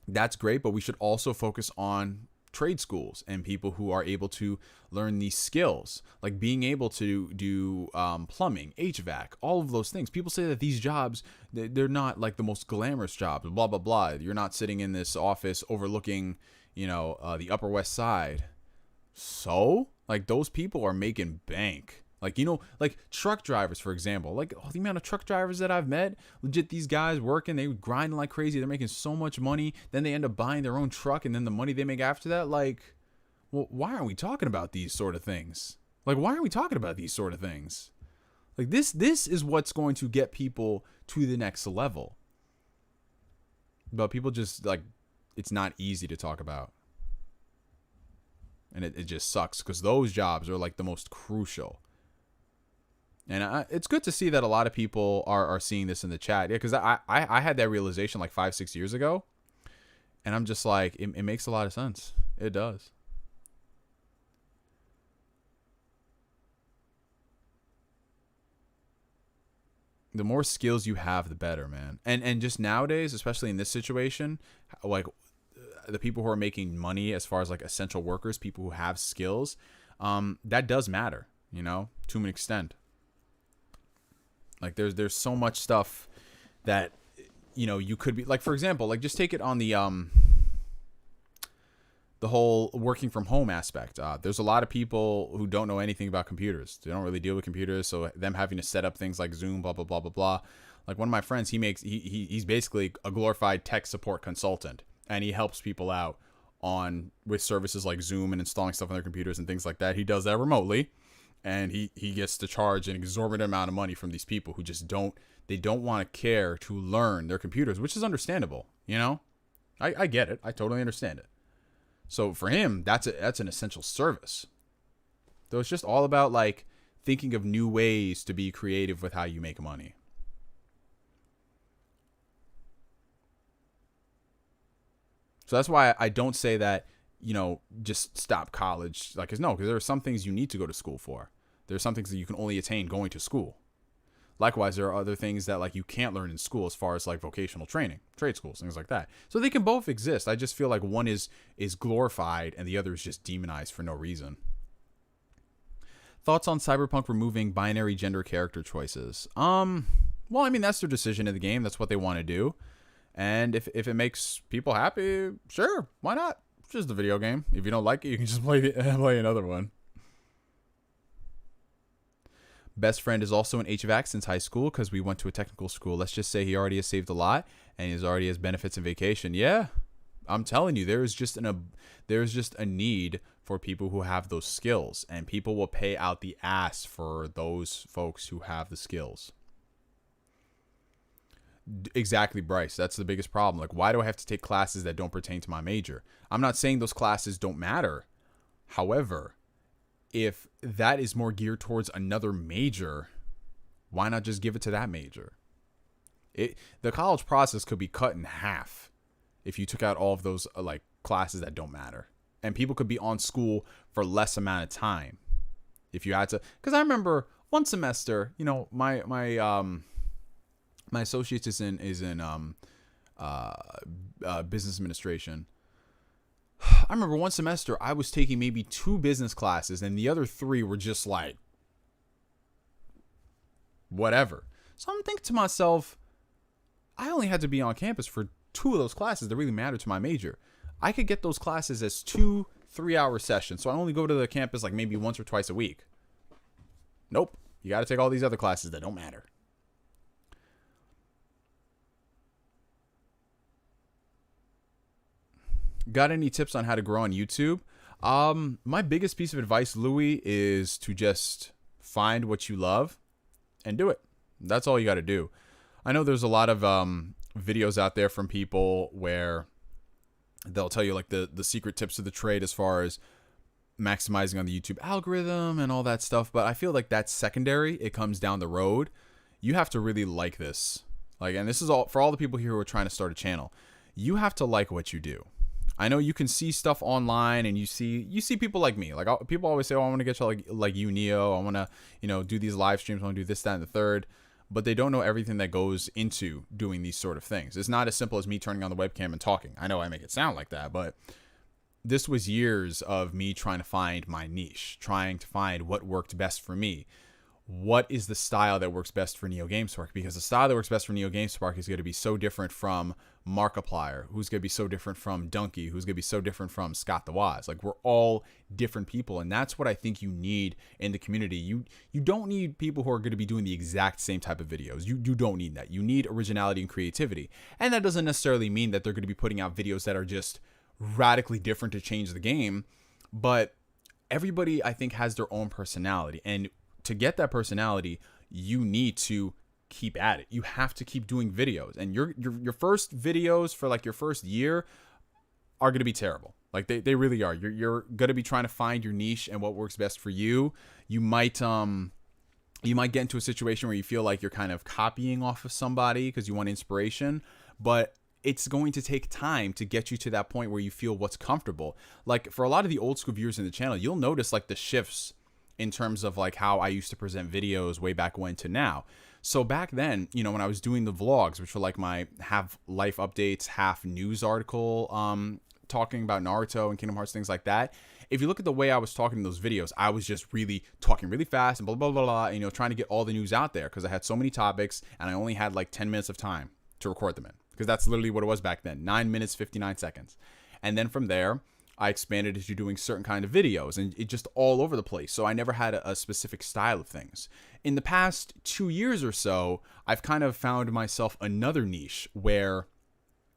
S1: that's great, but we should also focus on trade schools and people who are able to learn these skills, like being able to do plumbing, HVAC, all of those things. People say that these jobs, they're not like the most glamorous jobs, blah, blah, blah. You're not sitting in this office overlooking, the Upper West Side. So, like, those people are making bank. Like, like truck drivers, for example, like the amount of truck drivers that I've met, legit, these guys working, they grinding like crazy. They're making so much money. Then they end up buying their own truck. And then the money they make after that, like, well, why aren't we talking about these sort of things? Like, why aren't we talking about these sort of things? Like, this is what's going to get people to the next level. But people just, like, it's not easy to talk about. And it just sucks because those jobs are like the most crucial. And it's good to see that a lot of people are seeing this in the chat. Yeah, because I had that realization like 5-6 years ago. And I'm just like, it makes a lot of sense. It does. The more skills you have, the better, man. And just nowadays, especially in this situation, like the people who are making money as far as like essential workers, people who have skills, that does matter, to an extent. Like there's so much stuff that, you could be like, for example, like just take it on the whole working from home aspect. There's a lot of people who don't know anything about computers. They don't really deal with computers. So them having to set up things like Zoom, blah, blah, blah, blah, blah. Like one of my friends, he's basically a glorified tech support consultant, and he helps people out with services like Zoom and installing stuff on their computers and things like that. He does that remotely. And he gets to charge an exorbitant amount of money from these people who just don't want to care to learn their computers, which is understandable. I get it. I totally understand it. So for him, that's an essential service. So it's just all about like thinking of new ways to be creative with how you make money. So that's why I don't say that, just stop college. Like, because there are some things you need to go to school for. There are some things that you can only attain going to school. Likewise, there are other things that like you can't learn in school as far as like vocational training, trade schools, things like that. So they can both exist. I just feel like one is glorified and the other is just demonized for no reason. Thoughts on Cyberpunk removing binary gender character choices? Well, I mean, that's their decision in the game. That's what they want to do. And if it makes people happy, sure, why not? It's just a video game. If you don't like it, you can just play another one. Best friend is also in HVAC since high school because we went to a technical school. Let's just say he already has saved a lot and he already has benefits and vacation. Yeah, I'm telling you, there's just a need for people who have those skills, and people will pay out the ass for those folks who have the skills. Exactly, Bryce. That's the biggest problem. Like, why do I have to take classes that don't pertain to my major? I'm not saying those classes don't matter. However, if that is more geared towards another major, why not just give it to that major? The college process could be cut in half if you took out all of those like classes that don't matter, and people could be on school for less amount of time if you had to. Because I remember one semester, my associates is in business administration. I remember one semester I was taking maybe 2 business classes and the other 3 were just like whatever. So I'm thinking to myself, I only had to be on campus for 2 of those classes that really mattered to my major. I could get those classes as 2 3-hour sessions. So I only go to the campus like maybe once or twice a week. Nope. You got to take all these other classes that don't matter. Got any tips on how to grow on YouTube? My biggest piece of advice, Louis, is to just find what you love and do it. That's all you got to do. I know there's a lot of videos out there from people where they'll tell you like the secret tips of the trade as far as maximizing on the YouTube algorithm and all that stuff. But I feel like that's secondary. It comes down the road. You have to really like this. Like, and this is all for all the people here who are trying to start a channel. You have to like what you do. I know you can see stuff online and you see people like me. Like people always say, "Oh, I want to get to like you, Neo. I want to, do these live streams. I want to do this, that, and the third." But they don't know everything that goes into doing these sort of things. It's not as simple as me turning on the webcam and talking. I know I make it sound like that, but this was years of me trying to find my niche, trying to find what worked best for me. What is the style that works best for Neo GameSpark? Because the style that works best for Neo GameSpark is going to be so different from Markiplier, who's going to be so different from Donkey, who's going to be so different from Scott the Wise. Like, we're all different people, and that's what I think you need in the community. You don't need people who are going to be doing the exact same type of videos. You don't need that. You need originality and creativity, and that doesn't necessarily mean that they're going to be putting out videos that are just radically different to change the game, but everybody, I think, has their own personality, and to get that personality, you need to keep at it. You have to keep doing videos, and your first videos for like your first year are going to be terrible. Like they really are. You're going to be trying to find your niche and what works best for you. You might get into a situation where you feel like you're kind of copying off of somebody because you want inspiration, but it's going to take time to get you to that point where you feel what's comfortable. Like for a lot of the old school viewers in the channel, you'll notice like the shifts in terms of like how I used to present videos way back when to now. So back then, when I was doing the vlogs, which were like my half life updates, half news article, talking about Naruto and Kingdom Hearts, things like that. If you look at the way I was talking in those videos, I was just really talking really fast and blah, blah, blah, blah, trying to get all the news out there because I had so many topics and I only had like 10 minutes of time to record them in, because that's literally what it was back then. 9 minutes, 59 seconds. And then from there, I expanded into doing certain kind of videos, and it just all over the place. So I never had a specific style of things. In the past 2 years or so, I've kind of found myself another niche where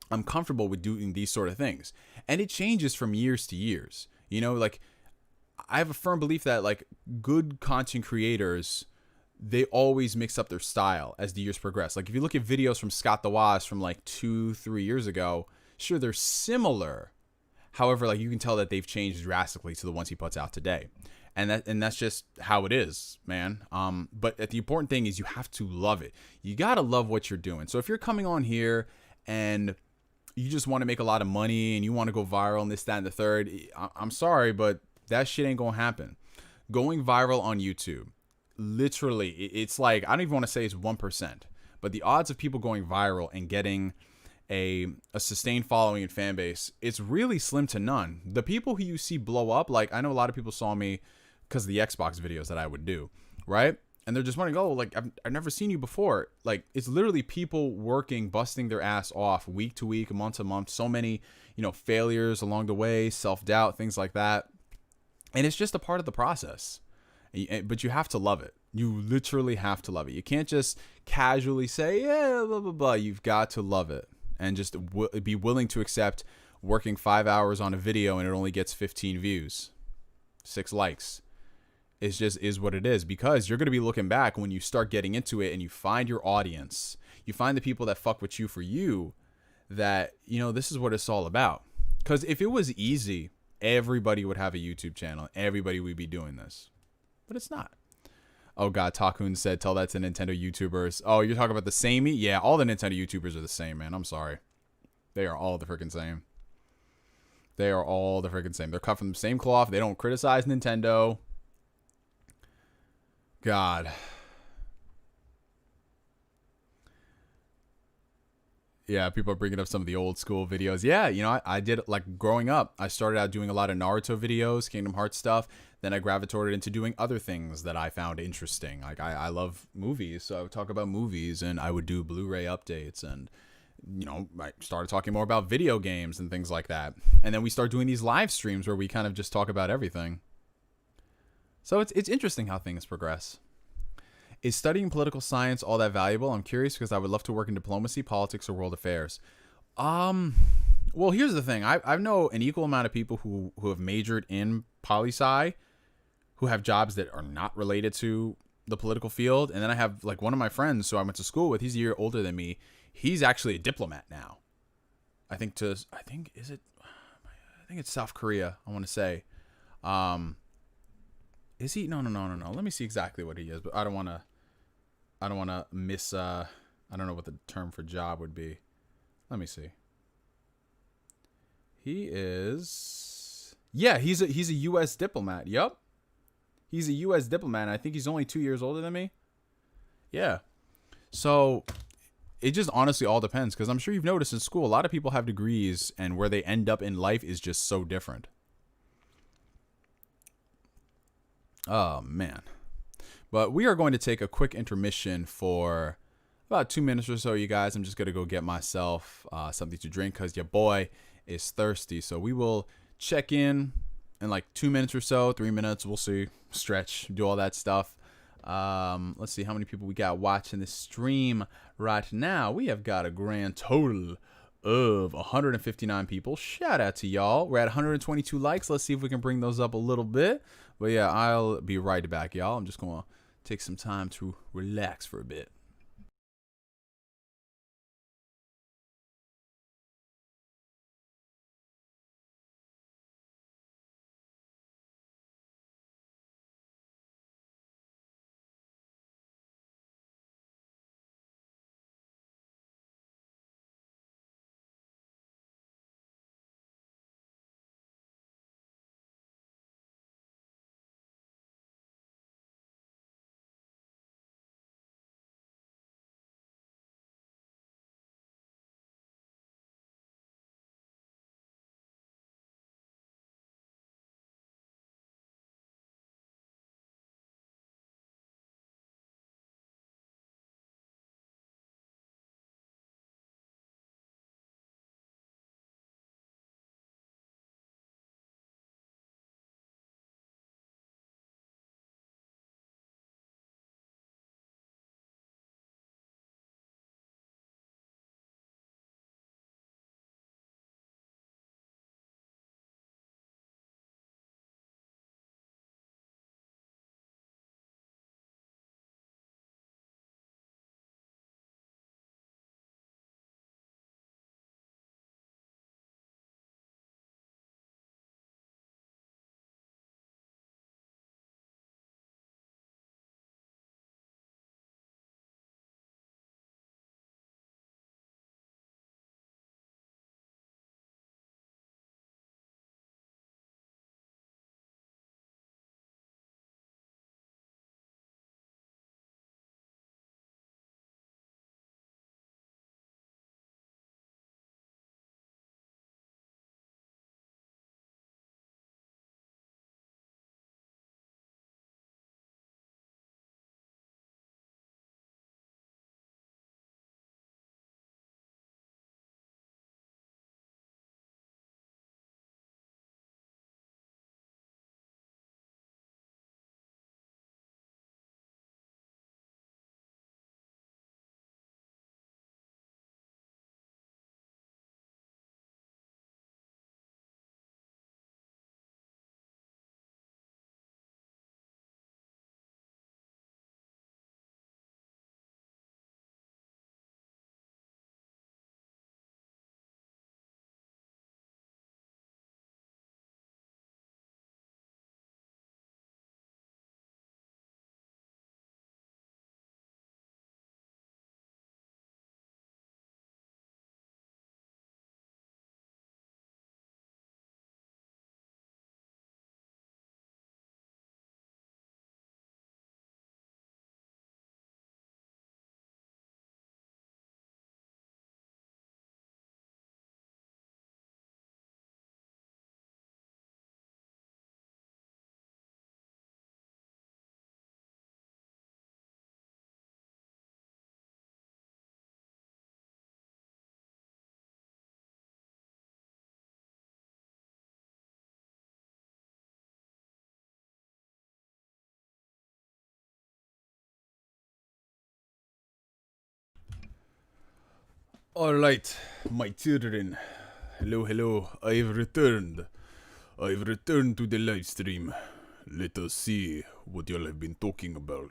S1: I'm comfortable with doing these sort of things. And it changes from years to years. Like I have a firm belief that like good content creators, they always mix up their style as the years progress. Like if you look at videos from Scott the Waz from like 2-3 years ago, sure, they're similar. However, like you can tell that they've changed drastically to the ones he puts out today. And that's just how it is, man. But the important thing is you have to love it. You got to love what you're doing. So if you're coming on here and you just want to make a lot of money and you want to go viral and this, that, and the third, I'm sorry, but that shit ain't going to happen. Going viral on YouTube, literally, it's like, I don't even want to say it's 1%, but the odds of people going viral and getting a sustained following and fan base, it's really slim to none. The people who you see blow up, like I know a lot of people saw me because of the Xbox videos that I would do, right? And they're just wondering, oh, like I've never seen you before. Like it's literally people working, busting their ass off week to week, month to month. So many, failures along the way, self-doubt, things like that. And it's just a part of the process. But you have to love it. You literally have to love it. You can't just casually say, yeah, blah, blah, blah. You've got to love it. And just be willing to accept working 5 hours on a video and it only gets 15 views, 6 likes. It just is what it is, because you're going to be looking back when you start getting into it and you find your audience, you find the people that fuck with you for you, that, this is what it's all about. Because if it was easy, everybody would have a YouTube channel. Everybody would be doing this. But it's not. Oh, God, Takun said, tell that to Nintendo YouTubers. Oh, you're talking about the samey? Yeah, all the Nintendo YouTubers are the same, man. I'm sorry. They are all the freaking same. They are all the freaking same. They're cut from the same cloth. They don't criticize Nintendo. God. Yeah, people are bringing up some of the old school videos. Yeah, I did, like, growing up, I started out doing a lot of Naruto videos, Kingdom Hearts stuff. Then I gravitated into doing other things that I found interesting. Like, I love movies, so I would talk about movies, and I would do Blu-ray updates, and, I started talking more about video games and things like that. And then we start doing these live streams where we kind of just talk about everything. So it's interesting how things progress. Is studying political science all that valuable? I'm curious because I would love to work in diplomacy, politics, or world affairs. Um, well, here's the thing. I know an equal amount of people who have majored in poli sci who have jobs that are not related to the political field, and then I have like one of my friends who I went to school with. He's a year older than me. He's actually a diplomat now. I think is it I think it's South Korea, I want to say. Um is he? No. Let me see exactly what he is, but I don't want to miss I don't know what the term for job would be. Let me see. He is Yeah, he's a US diplomat. Yup. He's a US diplomat. I think he's only 2 years older than me. Yeah. So it just honestly all depends, because I'm sure you've noticed in school a lot of people have degrees and where they end up in life is just so different. Oh man. But we are going to take a quick intermission for about 2 minutes or so, you guys. I'm just going to go get myself something to drink because your boy is thirsty. So we will check in like 2 minutes or so, 3 minutes. We'll see. Stretch, do all that stuff. Let's see how many people we got watching this stream right now. We have got a grand total of 159 people. Shout out to y'all. We're at 122 likes. Let's see if we can bring those up a little bit. But yeah, I'll be right back, y'all. I'm just going to take some time to relax for a bit. Alright, my children. Hello, hello. I've returned. I've returned to the live stream. Let us see what y'all have been talking about.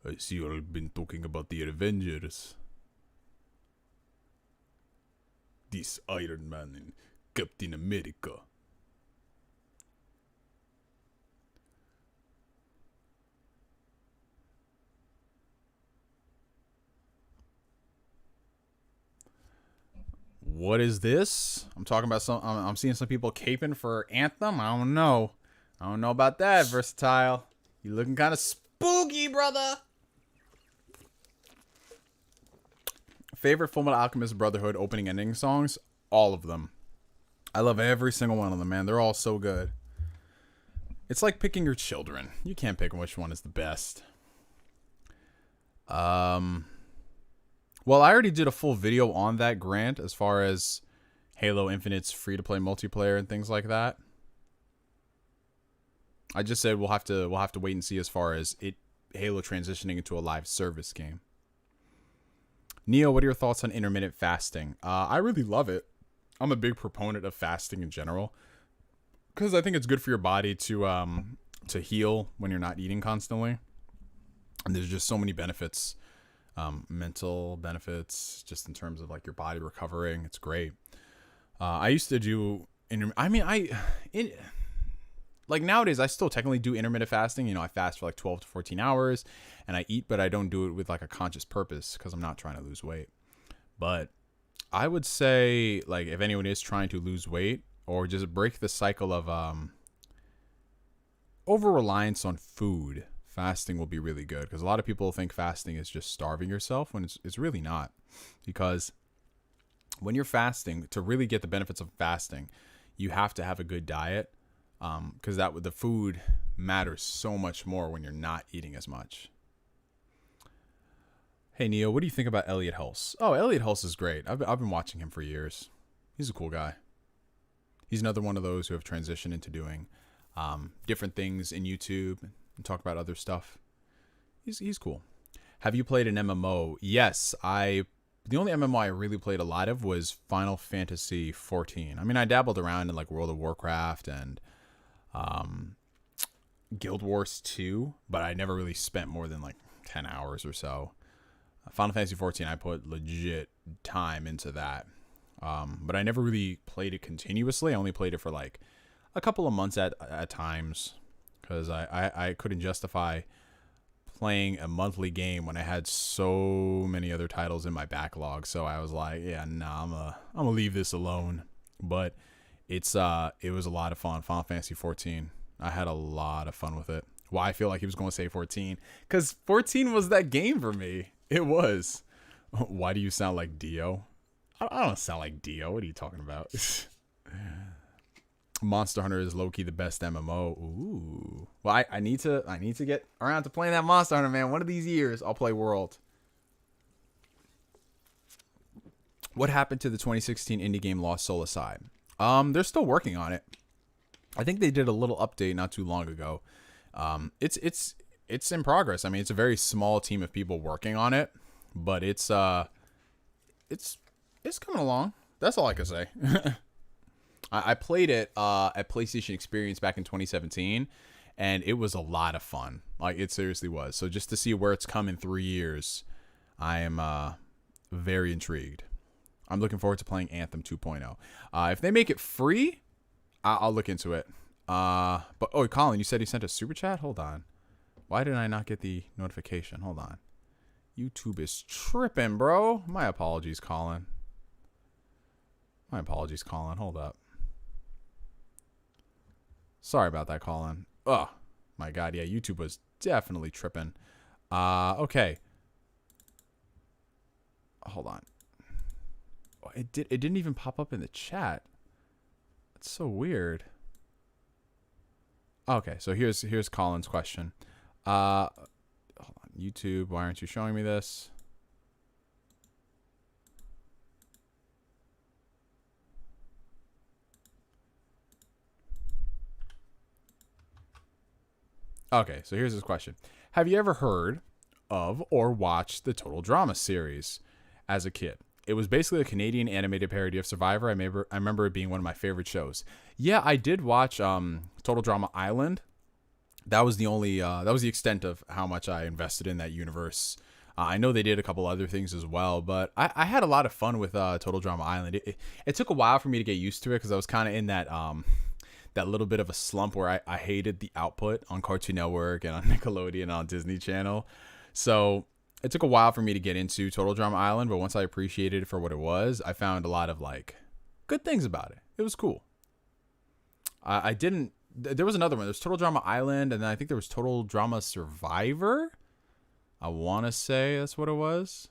S1: I see y'all have been talking about the Avengers. This Iron Man and Captain America. What is this? I'm talking about I'm seeing some people caping for Anthem. I don't know. I don't know about that, Versatile. You looking kind of spooky, brother. Favorite Fullmetal Alchemist Brotherhood opening ending songs? All of them. I love every single one of them, man. They're all so good. It's like picking your children. You can't pick which one is the best. Well, I already did a full video on that, Grant, as far as Halo Infinite's free-to-play multiplayer and things like that. I just said we'll have to wait and see as far as Halo transitioning into a live service game. Neo, what are your thoughts on intermittent fasting? I really love it. I'm a big proponent of fasting in general because I think it's good for your body to heal when you're not eating constantly. And there's just so many benefits. Mental benefits, just in terms of like your body recovering. It's great. I used to do like nowadays I still technically do intermittent fasting. You know, I fast for like 12 to 14 hours and I eat, but I don't do it with like a conscious purpose because I'm not trying to lose weight. But I would say, like, if anyone is trying to lose weight or just break the cycle of over reliance on food, fasting will be really good, because a lot of people think fasting is just starving yourself when it's really not. Because when you're fasting, to really get the benefits of fasting, you have to have a good diet, because the food matters so much more when you're not eating as much. Hey Neo, what do you think about Elliot Hulse? Oh, Elliot Hulse is great. I've been watching him for years. He's a cool guy. He's another one of those who have transitioned into doing different things in YouTube and talk about other stuff. He's cool. Have you played an MMO? Yes, the only MMO I really played a lot of was Final Fantasy 14. I mean, I dabbled around in like World of Warcraft and Guild Wars 2, but I never really spent more than like 10 hours or so. Final Fantasy 14, I put legit time into that. But I never really played it continuously. I only played it for like a couple of months at times, because I couldn't justify playing a monthly game when I had so many other titles in my backlog. So I was like, yeah, nah, I'm gonna leave this alone. But it was a lot of fun. Final Fantasy 14. I had a lot of fun with it. Why I feel like he was going to say 14? Because 14 was that game for me. It was. Why do you sound like Dio? I don't sound like Dio. What are you talking about? Monster Hunter is low-key the best MMO. Ooh. Well, I need to get around to playing that Monster Hunter, man. One of these years, I'll play World. What happened to the 2016 indie game Lost Soul Aside? They're still working on it. I think they did a little update not too long ago. It's in progress. I mean, it's a very small team of people working on it, but it's coming along. That's all I can say. I played it at PlayStation Experience back in 2017, and it was a lot of fun. Like, it seriously was. So just to see where it's come in 3 years, I am very intrigued. I'm looking forward to playing Anthem 2.0. If they make it free, I'll look into it. But oh, Colin, you said he sent a super chat? Hold on. Why did I not get the notification? Hold on. YouTube is tripping, bro. My apologies, Colin. Hold up. Sorry about that, Colin. Oh, my God. Yeah, YouTube was definitely tripping. Okay. Hold on. It didn't even pop up in the chat. That's so weird. Okay, so here's Colin's question. Hold on, YouTube, why aren't you showing me this? Okay, so here's his question. Have you ever heard of or watched the Total Drama series as a kid. It was basically a Canadian animated parody of Survivor. I remember it being one of my favorite shows. Yeah, I did watch Total Drama Island. That was the extent of how much I invested in that universe. I know they did a couple other things as well, but I had a lot of fun with Total Drama Island. It took a while for me to get used to it because I was kind of in that that little bit of a slump where I hated the output on Cartoon Network and on Nickelodeon and on Disney Channel. So it took a while for me to get into Total Drama Island, but once I appreciated it for what it was, I found a lot of like good things about it. It was cool. I didn't. There was another one. There's Total Drama Island, and then I think there was Total Drama Survivor. I want to say that's what it was.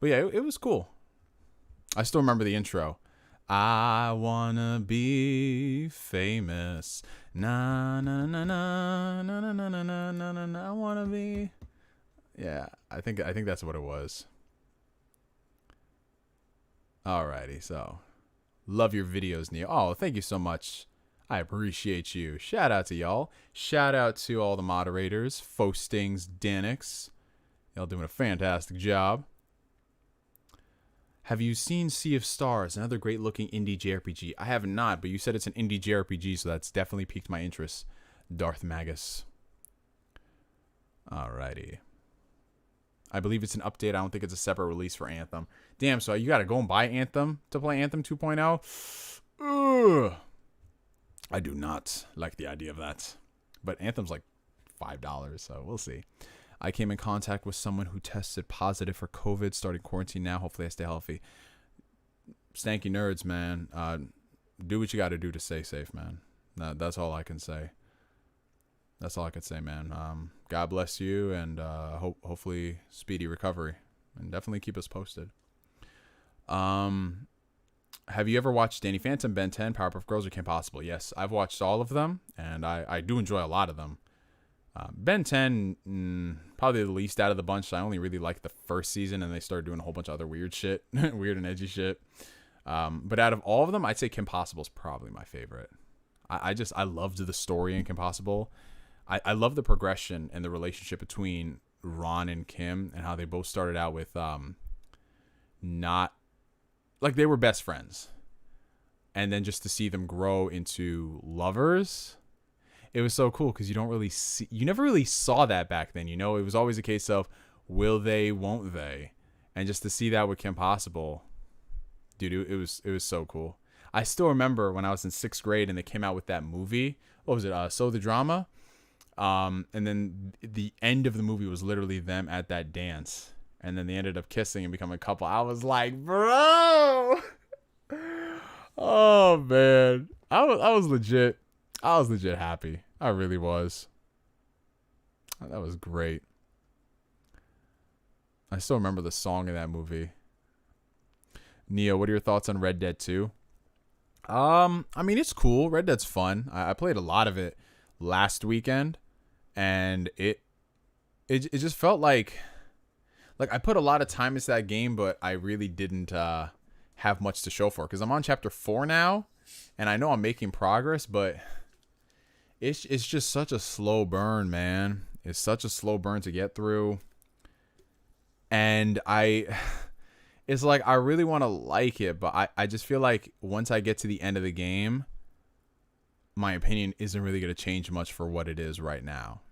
S1: But yeah, it was cool. I still remember the intro. I wanna be famous. Na na na na na na na na na na na. I wanna be. Yeah, I think that's what it was. Alrighty, so love your videos, Neo. Oh, thank you so much. I appreciate you. Shout out to y'all. Shout out to all the moderators, Fostings, Danix. Y'all doing a fantastic job. Have you seen Sea of Stars, another great looking indie JRPG? I have not, but you said it's an indie JRPG, so that's definitely piqued my interest. Darth Magus. Alrighty. I believe it's an update. I don't think it's a separate release for Anthem. Damn, so you gotta go and buy Anthem to play Anthem 2.0? Ugh. I do not like the idea of that. But Anthem's like $5, so we'll see. I came in contact with someone who tested positive for COVID, starting quarantine now. Hopefully I stay healthy. Stanky nerds, man. Do what you got to do to stay safe, man. That's all I can say. That's all I can say, man. God bless you, and hopefully speedy recovery. And definitely keep us posted. Have you ever watched Danny Phantom, Ben 10, Powerpuff Girls, or Kim Possible? Yes, I've watched all of them, and I do enjoy a lot of them. Ben 10, probably the least out of the bunch. I only really liked the first season, and they started doing a whole bunch of other weird shit, weird and edgy shit. But out of all of them, I'd say Kim Possible is probably my favorite. I loved the story in Kim Possible. I love the progression and the relationship between Ron and Kim, and how they both started out with not like they were best friends, and then just to see them grow into lovers, it was so cool because you never really saw that back then. It was always a case of will they, won't they, and just to see that with Kim Possible, dude, it was so cool. I still remember when I was in 6th grade and they came out with that movie. What was it? So the Drama. And then the end of the movie was literally them at that dance. And then they ended up kissing and becoming a couple. I was like, bro. Oh, man. I was legit. I was legit happy. I really was. That was great. I still remember the song in that movie. Neo, what are your thoughts on Red Dead 2? I mean, it's cool. Red Dead's fun. I played a lot of it last weekend, and it just felt like I put a lot of time into that game, but I really didn't have much to show for it because I'm on chapter 4 now, and I know I'm making progress, but it's just such a slow burn, man. It's such a slow burn to get through, and it's like I really want to like it, but I just feel like once I get to the end of the game, my opinion isn't really going to change much for what it is right now.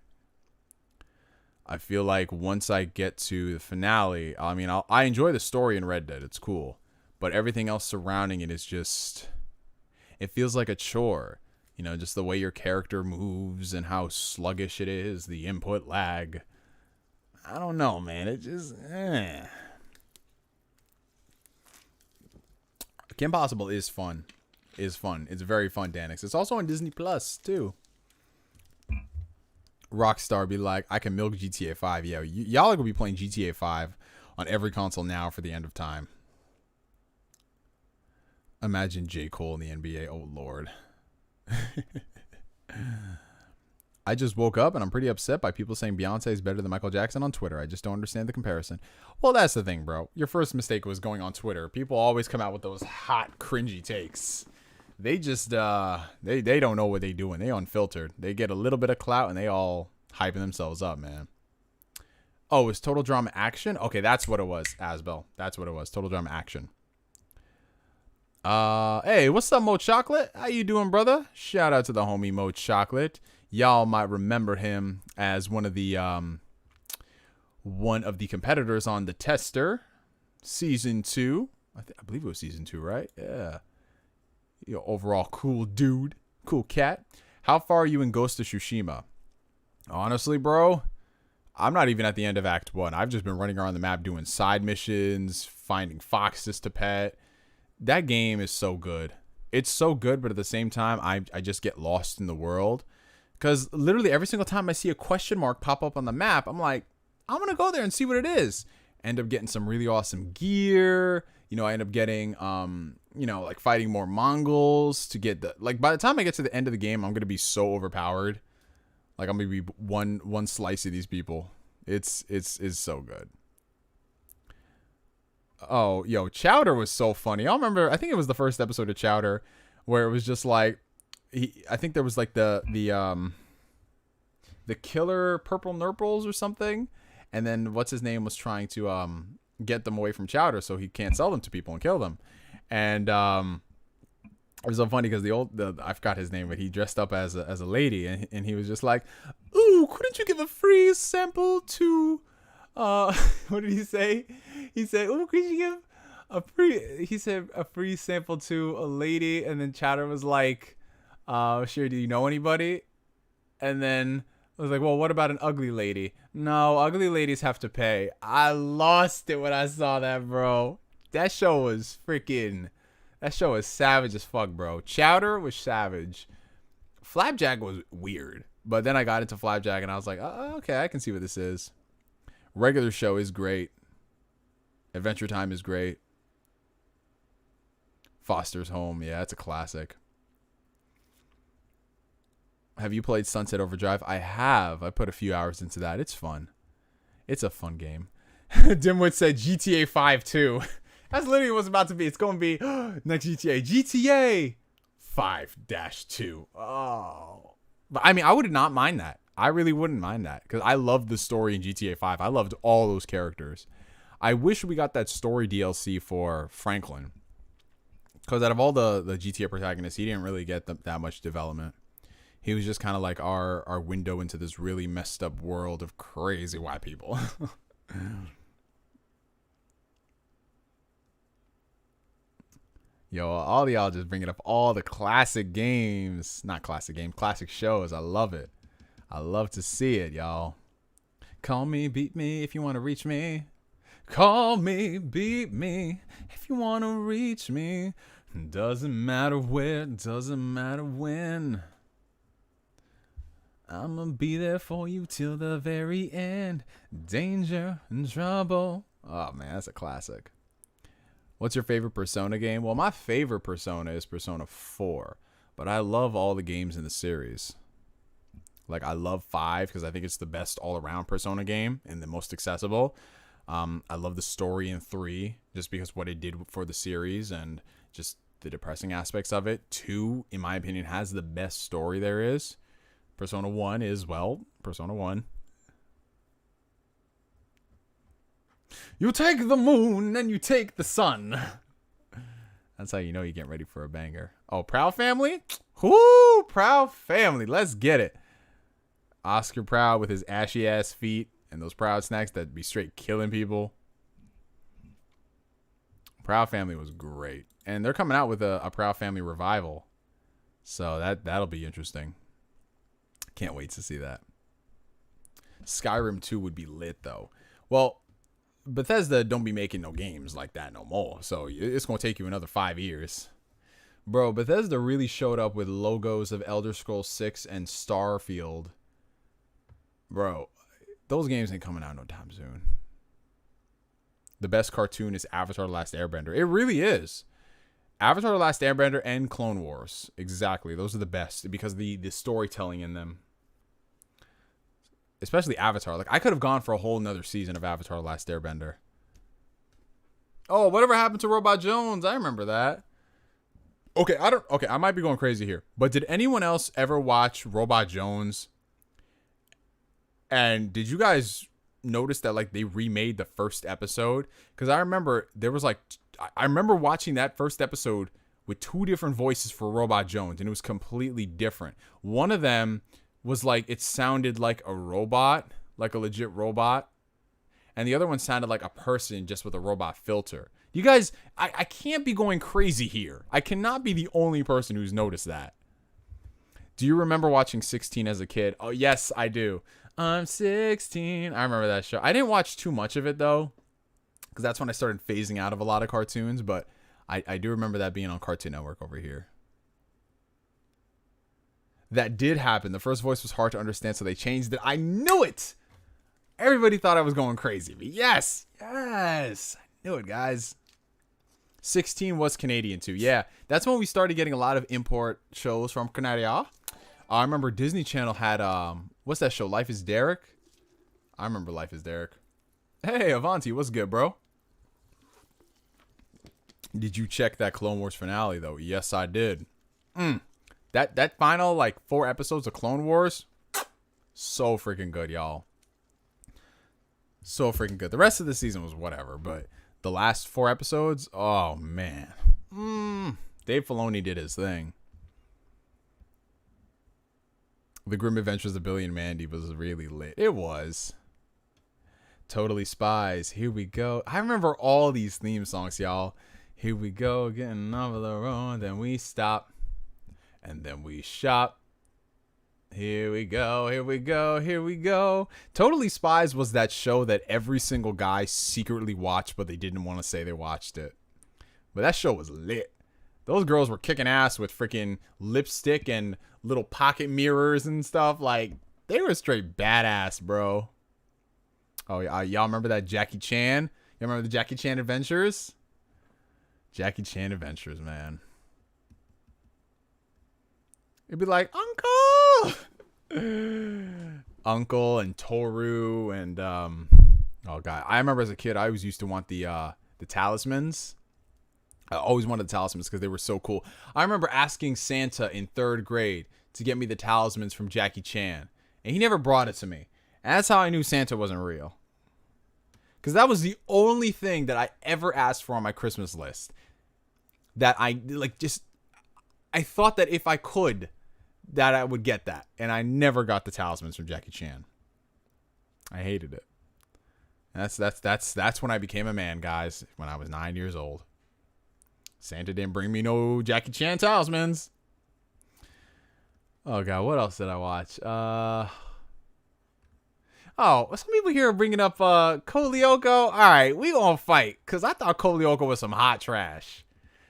S1: I feel like once I get to the finale, I mean, I enjoy the story in Red Dead. It's cool. But everything else surrounding it is just, it feels like a chore. Just the way your character moves and how sluggish it is, the input lag. I don't know, man. It just, Kim Possible is fun. It's very fun, Danix. It's also on Disney Plus, too. Rockstar be like, I can milk GTA 5. Yeah, y'all are going to be playing GTA 5 on every console now for the end of time. Imagine J. Cole in the NBA. Oh, Lord. I just woke up and I'm pretty upset by people saying Beyonce is better than Michael Jackson on Twitter. I just don't understand the comparison. Well, that's the thing, bro. Your first mistake was going on Twitter. People always come out with those hot, cringy takes. They just, they don't know what they doing. They unfiltered. They get a little bit of clout and they all hyping themselves up, man. Oh, it's Total Drama Action? Okay, that's what it was, Asbel. That's what it was. Total Drama Action. Hey, what's up, Mo Chocolate? How you doing, brother? Shout out to the homie Mo Chocolate. Y'all might remember him as one of the competitors on the Tester season 2. I believe it was season 2, right? Yeah. Overall cool dude, cool cat. How far are you in Ghost of Tsushima? Honestly, bro, I'm not even at the end of Act 1. I've just been running around the map doing side missions, finding foxes to pet. That game is so good. It's so good, but at the same time, I just get lost in the world. Because literally every single time I see a question mark pop up on the map, I'm like, I'm going to go there and see what it is. End up getting some really awesome gear. I end up getting, like fighting more Mongols to get by the time I get to the end of the game, I'm going to be so overpowered. Like I'm going to be one slice of these people. It's so good. Oh, yo, Chowder was so funny. I remember, I think it was the first episode of Chowder where it was just like, I think there was like the killer purple nurples or something. And then what's his name was trying to get them away from Chowder so he can't sell them to people and kill them. And it was so funny because I forgot his name, but he dressed up as a lady and he was just like, ooh, couldn't you give a free sample to what did he say? He said, "Oh, could you give a free sample to a lady?" And then Chowder was like, "Sure. Do you know anybody?" And then I was like, "Well, what about an ugly lady?" "No, ugly ladies have to pay." I lost it when I saw that, bro. That show was savage as fuck, bro. Chowder was savage. Flapjack was weird, but then I got into Flapjack and I was like, "Oh, okay, I can see what this is." Regular show is great. Adventure Time is great. Foster's Home, yeah, it's a classic. Have you played Sunset Overdrive? I have. I put a few hours into that. It's fun. It's a fun game. Dimwit said GTA 5 too. That's literally what's about to be. It's going to be next GTA. GTA 5-2. Oh. But I mean, I would not mind that. I really wouldn't mind that because I loved the story in GTA 5. I loved all those characters. I wish we got that story DLC for Franklin because out of all the GTA protagonists, he didn't really get that much development. He was just kind of like our window into this really messed up world of crazy white people. Yo, all y'all just bringing up all the classic games. Not classic games, classic shows. I love it. I love to see it, y'all. Call me, beat me if you want to reach me. Call me, beat me if you want to reach me. Doesn't matter where, doesn't matter when. I'm gonna be there for you till the very end. Danger and trouble. Oh, man, that's a classic. What's your favorite Persona game? Well, my favorite Persona is Persona 4. But I love all the games in the series. Like, I love 5 because I think it's the best all-around Persona game and the most accessible. I love the story in 3 just because what it did for the series and just the depressing aspects of it. 2, in my opinion, has the best story there is. Persona 1 is, well, Persona 1. You take the moon and you take the sun. That's how you know you're getting ready for a banger. Oh, Proud Family? Whoo, Proud Family. Let's get it. Oscar Proud with his ashy ass feet and those Proud snacks that be straight killing people. Proud Family was great. And they're coming out with a Proud Family revival. So that'll be interesting. Can't wait to see that. Skyrim 2 would be lit though. Well, Bethesda don't be making no games like that no more. So it's going to take you another 5 years. Bro, Bethesda really showed up with logos of Elder Scrolls 6 and Starfield. Bro, those games ain't coming out no time soon. The best cartoon is Avatar The Last Airbender. It really is. Avatar The Last Airbender and Clone Wars. Exactly. Those are the best because the storytelling in them. Especially Avatar. Like, I could have gone for a whole nother season of Avatar The Last Airbender. Oh, whatever happened to Robot Jones? I remember that. Okay, I might be going crazy here. But did anyone else ever watch Robot Jones? And did you guys notice that like they remade the first episode? Because I remember there was like, I remember watching that first episode with 2 different voices for Robot Jones, and it was completely different. One of them was like, it sounded like a robot, like a legit robot. And the other one sounded like a person just with a robot filter. You guys, I can't be going crazy here. I cannot be the only person who's noticed that. Do you remember watching 16 as a kid? Oh, yes, I do. I'm 16. I remember that show. I didn't watch too much of it, though, because that's when I started phasing out of a lot of cartoons. But I do remember that being on Cartoon Network over here. That did happen. The first voice was hard to understand, so they changed it. I knew it. Everybody thought I was going crazy. But yes. I knew it, guys. 16 was Canadian, too. Yeah, that's when we started getting a lot of import shows from Canada. I remember Disney Channel had, what's that show? Life is Derek? I remember Life is Derek. Hey, Avanti, what's good, bro? Did you check that Clone Wars finale, though? Yes, I did. That final, like, 4 episodes of Clone Wars, so freaking good, y'all. So freaking good. The rest of the season was whatever, but the last 4 episodes, oh, man. Dave Filoni did his thing. The Grim Adventures of Billy and Mandy was really lit. It was. Totally Spies. Here we go. I remember all these theme songs, y'all. Here we go, getting off of the road. Then we stop. And then we shop. Here we go, here we go, here we go. Totally Spies was that show that every single guy secretly watched, but they didn't want to say they watched it. But that show was lit. Those girls were kicking ass with freaking lipstick and little pocket mirrors and stuff. Like, they were straight badass, bro. Oh, y'all remember that Jackie Chan? Y'all remember the Jackie Chan Adventures? Jackie Chan Adventures, man. It'd be like, Uncle! Uncle and Toru and, oh, God. I remember as a kid, I always used to want the talismans. I always wanted the talismans because they were so cool. I remember asking Santa in 3rd grade to get me the talismans from Jackie Chan. And he never brought it to me. And that's how I knew Santa wasn't real. Because that was the only thing that I ever asked for on my Christmas list. That I, like, just... I thought that if I could, that I would get that. And I never got the talismans from Jackie Chan. I hated it. And that's when I became a man, guys. When I was 9 years old. Santa didn't bring me no Jackie Chan talismans. Oh, God. What else did I watch? Oh, some people here are bringing up Kolyoko. All right, we gonna fight. Because I thought Kolyoko was some hot trash.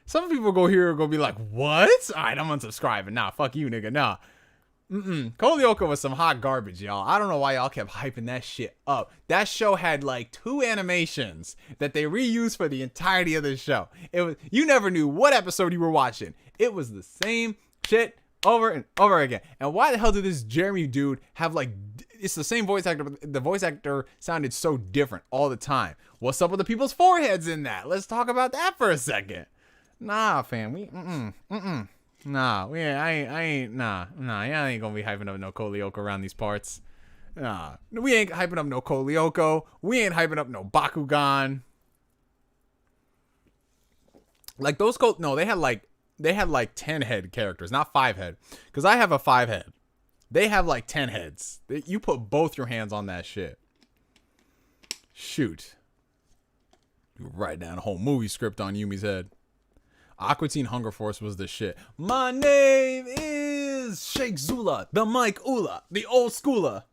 S1: Some people go here and go be like, what? All right, I'm unsubscribing. Nah, fuck you, nigga. Nah. Kolyoko was some hot garbage, y'all. I don't know why y'all kept hyping that shit up. That show had like 2 animations that they reused for the entirety of the show. It was, you never knew what episode you were watching. It was the same shit over and over again. And why the hell did this Jeremy dude have like, it's the same voice actor, but the voice actor sounded so different all the time. What's up with the people's foreheads in that? Let's talk about that for a second. Nah, fam, I ain't, y'all ain't gonna be hyping up no Kolyoko around these parts. Nah, we ain't hyping up no Kolyoko. We ain't hyping up no Bakugan. Like those they had like 10 head characters, not 5 head. Because I have a 5 head. They have like 10 heads. You put both your hands on that shit. Shoot. You write down a whole movie script on Yumi's head. Aqua Teen Hunger Force was the shit. My name is Sheikh Zula, the Mike Ula, the old schooler.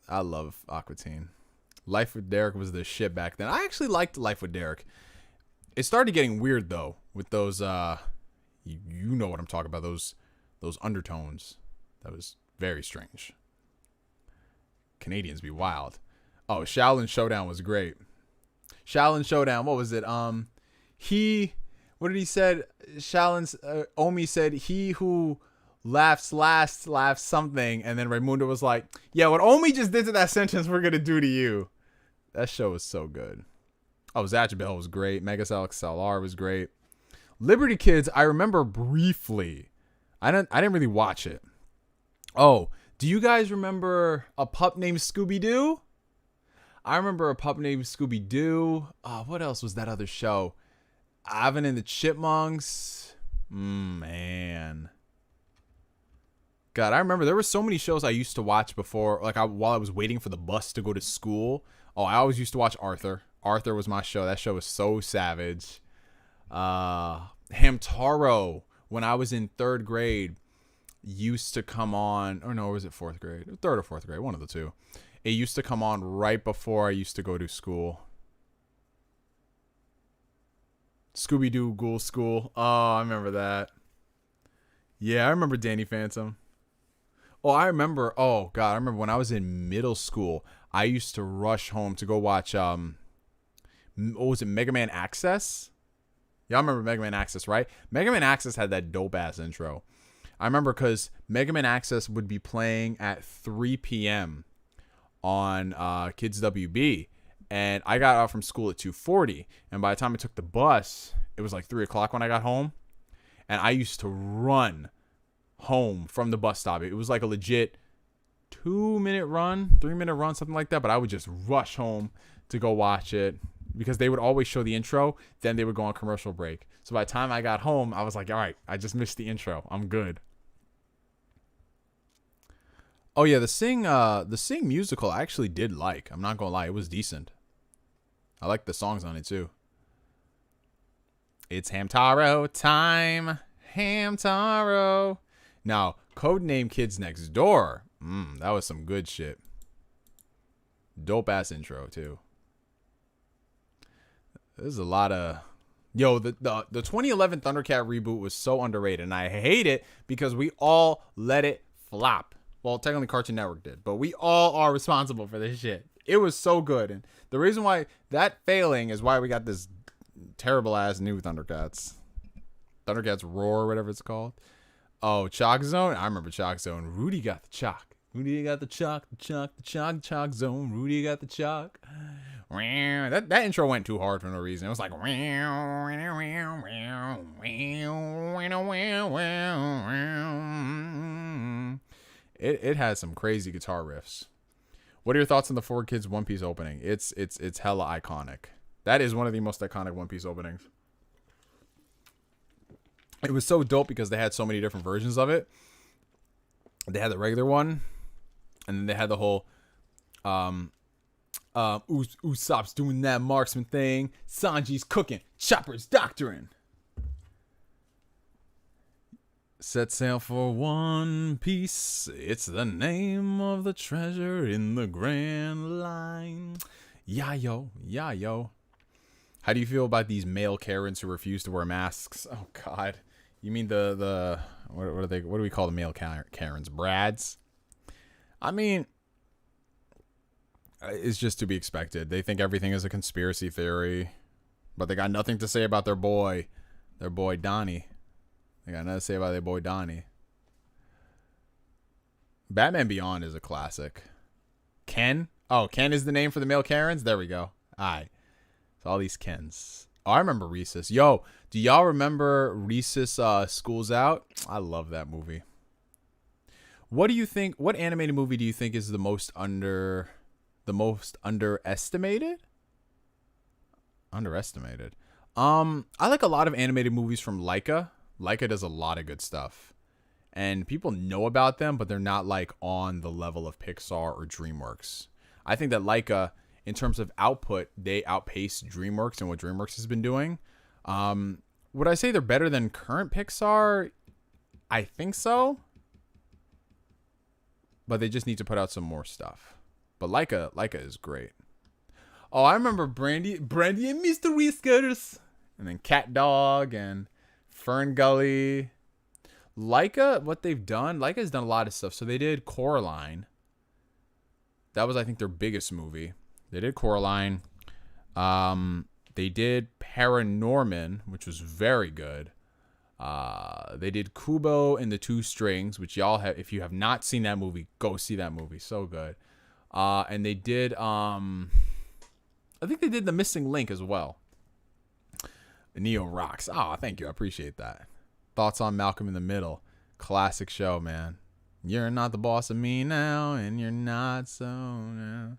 S1: I love Aqua Teen. Life with Derek was the shit back then. I actually liked Life with Derek. It started getting weird though with those you know what I'm talking about, those undertones. That was very strange. Canadians be wild. Oh, Shaolin Showdown was great. Shaolin Showdown, what was it? What did he said? Shaolin's Omi said, he who laughs last laughs something, and then Raimundo was like, yeah, what Omi just did to that sentence, we're gonna do to you. That show was so good. Oh, Zatchabel was great. Megas XLR was great. Liberty Kids, I remember briefly. I didn't really watch it. Oh, Do you guys remember a pup named Scooby-Doo? I remember a pup named Scooby-Doo. What else was that other show? Alvin and the Chipmunks. Man. God, I remember there were so many shows I used to watch before, like while I was waiting for the bus to go to school. Oh, I always used to watch Arthur. Arthur was my show. That show was so savage. Hamtaro, when I was in 3rd grade, used to come on. Or no, was it 4th grade? 3rd or 4th grade, one of the two. It used to come on right before I used to go to school. Scooby-Doo Ghoul School. Oh, I remember that. Yeah, I remember Danny Phantom. Oh, I remember. Oh, God. I remember when I was in middle school, I used to rush home to go watch, what was it, Mega Man Access? Y'all remember Mega Man Access, right? Mega Man Access had that dope-ass intro. I remember because Mega Man Access would be playing at 3 p.m. on Kids WB. And I got out from school at 2:40. And by the time I took the bus, it was like 3 o'clock when I got home. And I used to run home from the bus stop. It was like a legit 2-minute run, 3-minute run, something like that. But I would just rush home to go watch it because they would always show the intro. Then they would go on commercial break. So by the time I got home, I was like, all right, I just missed the intro. I'm good. Oh, yeah, the Sing musical I actually did like. I'm not going to lie. It was decent. I like the songs on it, too. It's Hamtaro time. Hamtaro. Now, Codename Kids Next Door. That was some good shit. Dope-ass intro, too. There's a lot of... Yo, the 2011 Thundercat reboot was so underrated, and I hate it because we all let it flop. Well, technically Cartoon Network did, but we all are responsible for this shit. It was so good, and the reason why that failing is why we got this terrible-ass new Thundercats. Thundercats Roar, whatever it's called. Oh, Chalk Zone? I remember Chalk Zone. Rudy got the chalk. Rudy got the chalk, the chalk zone. Rudy got the chalk. That intro went too hard for no reason. It was like... It has some crazy guitar riffs. What are your thoughts on the 4Kids One Piece opening? It's hella iconic. That is one of the most iconic One Piece openings. It was so dope because they had so many different versions of it. They had the regular one, and then they had the whole Usopp's doing that marksman thing, Sanji's cooking, Chopper's doctoring. Set sail for One Piece. It's the name of the treasure in the Grand Line. Yeah, yo. Yeah, yo. How do you feel about these male Karens who refuse to wear masks? Oh, God. You mean the what are they? What do we call the male Karens? Brads? I mean, it's just to be expected. They think everything is a conspiracy theory, but they got nothing to say about their boy Donnie. They got nothing to say about their boy Donnie. Batman Beyond is a classic. Ken? Oh, Ken is the name for the male Karens? There we go. All right. So all these Kens. Oh, I remember Recess. Yo, do y'all remember Recess School's Out? I love that movie. What do you think? What animated movie do you think is the most underestimated? Underestimated. I like a lot of animated movies from Laika. Laika does a lot of good stuff. And people know about them, but they're not like on the level of Pixar or DreamWorks. I think that Laika, in terms of output, they outpace DreamWorks and what DreamWorks has been doing. Would I say they're better than current Pixar? I think so. But they just need to put out some more stuff. But Laika is great. Oh, I remember Brandy and Mr. Whiskers. And then Cat Dog and Fern Gully. Laika, what they've done, Laika's done a lot of stuff. So they did Coraline. That was, I think, their biggest movie. They did Coraline. They did Paranorman, which was very good. They did Kubo and the Two Strings, which y'all have. If you have not seen that movie, go see that movie. So good. And they did, I think they did The Missing Link as well. Neo rocks. Oh, thank you. I appreciate that. Thoughts on Malcolm in the Middle. Classic show, man. You're not the boss of me now, and you're not so now.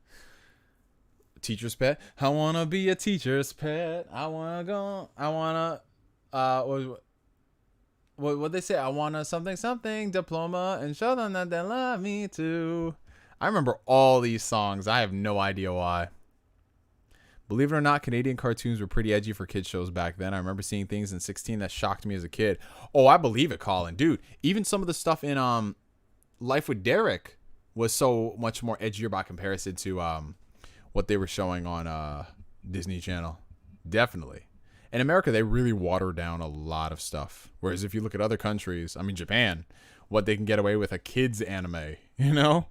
S1: Teacher's pet. I wanna be a teacher's pet. I wanna go. I wanna. What they say? I want a something diploma and show them that they love me too. I remember all these songs. I have no idea why. Believe it or not, Canadian cartoons were pretty edgy for kids shows back then. I remember seeing things in 16 that shocked me as a kid. Oh, I believe it, Colin. Dude, even some of the stuff in Life with Derek was so much more edgier by comparison to what they were showing on Disney Channel. Definitely. In America, they really water down a lot of stuff. Whereas if you look at other countries, I mean Japan, what they can get away with a kids anime, you know?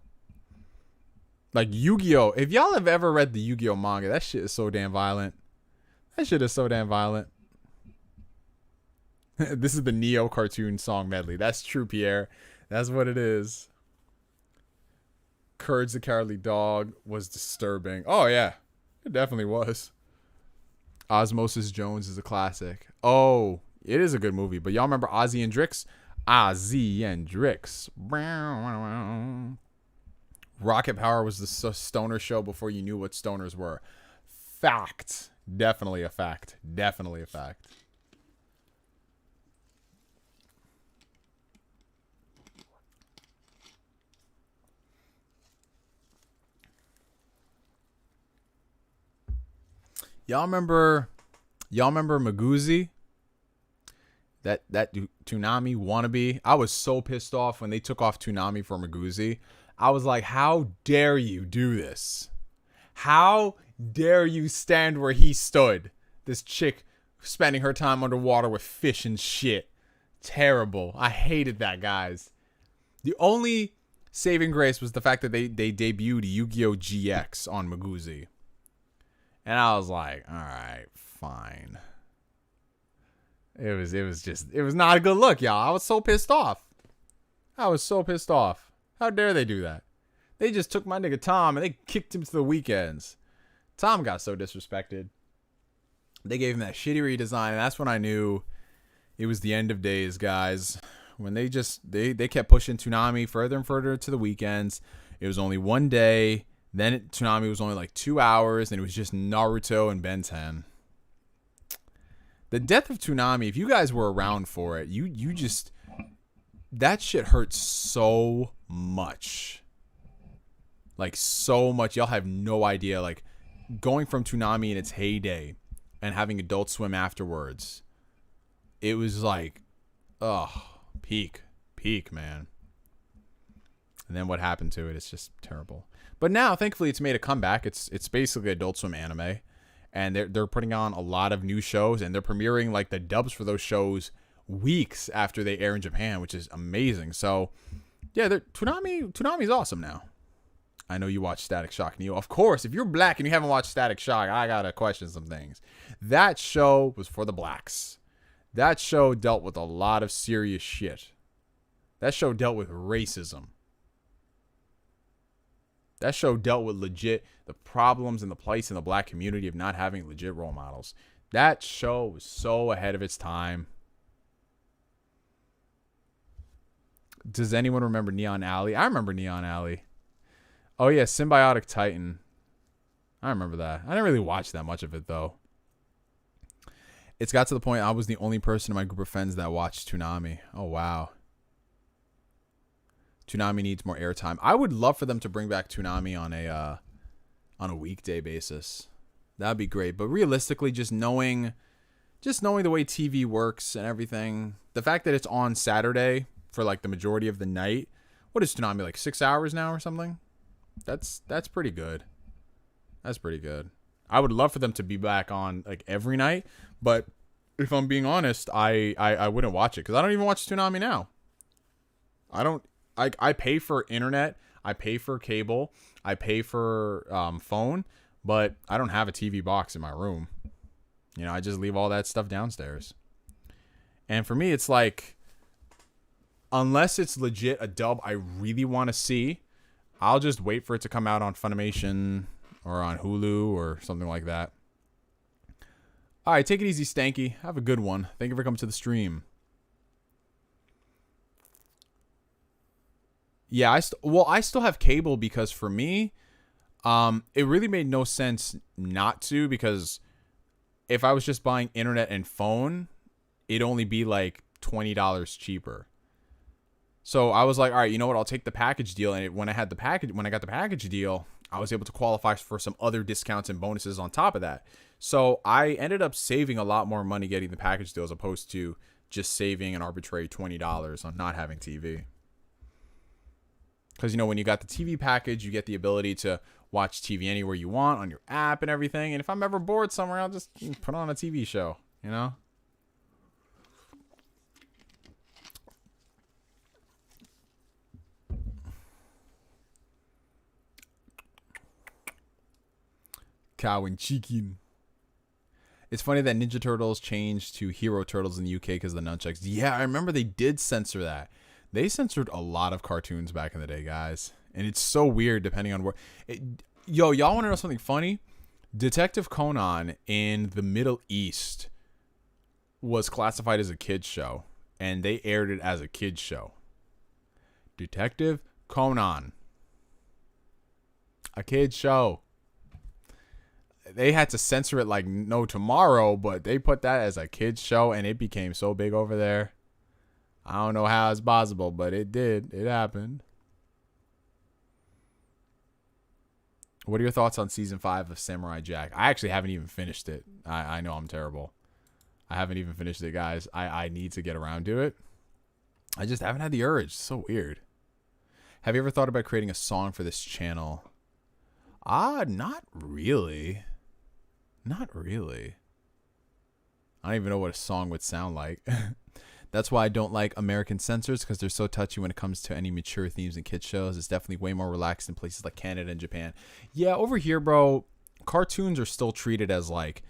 S1: Like Yu-Gi-Oh! If y'all have ever read the Yu-Gi-Oh! Manga, that shit is so damn violent. That shit is so damn violent. This is the Neo cartoon song medley. That's true, Pierre. That's what it is. Courage the Cowardly Dog was disturbing. Oh, yeah. It definitely was. Osmosis Jones is a classic. Oh, it is a good movie. But y'all remember Ozzy and Drix? Ozzy and Drix. Rocket Power was the stoner show before you knew what stoners were. Fact. Definitely a fact. Definitely a fact. Y'all remember Maguzi? That Toonami wannabe? I was so pissed off when they took off Toonami for Maguzi. I was like, how dare you do this? How dare you stand where he stood? This chick spending her time underwater with fish and shit. Terrible. I hated that, guys. The only saving grace was the fact that they debuted Yu-Gi-Oh! GX on Maguzi. And I was like, all right, fine. It was not a good look, y'all. I was so pissed off. How dare they do that? They just took my nigga Tom and they kicked him to the weekends. Tom got so disrespected. They gave him that shitty redesign, and that's when I knew it was the end of days, guys. When they kept pushing Toonami further and further to the weekends. It was only one day. Then Toonami was only like 2 hours, and it was just Naruto and Ben 10. The death of Toonami, if you guys were around for it, you just... That shit hurts so much. Like, so much. Y'all have no idea. Like, going from Toonami in its heyday and having Adult Swim afterwards, it was like, peak, man. And then what happened to it, it's just terrible. But now, thankfully, it's made a comeback. It's basically Adult Swim anime. And they're putting on a lot of new shows, and they're premiering like the dubs for those shows weeks after they air in Japan, which is amazing. So, yeah, Toonami's awesome now. I know you watch Static Shock, Neo. Of course, if you're black and you haven't watched Static Shock, I gotta question some things. That show was for the blacks. That show dealt with a lot of serious shit. That show dealt with racism. That show dealt with legit the problems and the place in the black community of not having legit role models. That show was so ahead of its time. Does anyone remember Neon Alley? I remember Neon Alley. Oh, yeah, Symbiotic Titan. I remember that. I didn't really watch that much of it, though. It's got to the point I was the only person in my group of friends that watched Toonami. Oh, wow. Toonami needs more airtime. I would love for them to bring back Toonami on a weekday basis. That'd be great. But realistically, just knowing the way TV works and everything, the fact that it's on Saturday for like the majority of the night. What is Toonami, like 6 hours now or something? That's pretty good. That's pretty good. I would love for them to be back on like every night, but if I'm being honest, I wouldn't watch it because I don't even watch Toonami now. I pay for internet, I pay for cable, I pay for phone, but I don't have a TV box in my room. You know, I just leave all that stuff downstairs. And for me, it's like, unless it's legit a dub I really want to see, I'll just wait for it to come out on Funimation or on Hulu or something like that. All right, take it easy, Stanky. Have a good one. Thank you for coming to the stream. Yeah, I still have cable because for me, it really made no sense not to, because if I was just buying internet and phone, it'd only be like $20 cheaper. So I was like, all right, you know what? I'll take the package deal. And when I got the package deal, I was able to qualify for some other discounts and bonuses on top of that. So I ended up saving a lot more money getting the package deal as opposed to just saving an arbitrary $20 on not having TV. Because, when you got the TV package, you get the ability to watch TV anywhere you want on your app and everything. And if I'm ever bored somewhere, I'll just put on a TV show, Cow and chicken. It's funny that Ninja Turtles changed to Hero Turtles in the UK because of the nunchucks. Yeah, I remember they did censor that. They censored a lot of cartoons back in the day, guys. And it's so weird depending on where... y'all want to know something funny? Detective Conan in the Middle East was classified as a kid's show. And they aired it as a kid's show. Detective Conan. A kid's show. They had to censor it like no tomorrow, but they put that as a kid's show and it became so big over there. I don't know how it's possible, but it did. It happened. What are your thoughts on season 5 of Samurai Jack? I actually haven't even finished it. I know I'm terrible. I haven't even finished it, guys. I need to get around to it. I just haven't had the urge. It's so weird. Have you ever thought about creating a song for this channel? Not really. Not really. I don't even know what a song would sound like. That's why I don't like American censors, because they're so touchy when it comes to any mature themes and kids shows. It's definitely way more relaxed in places like Canada and Japan. Yeah, over here, bro, cartoons are still treated as like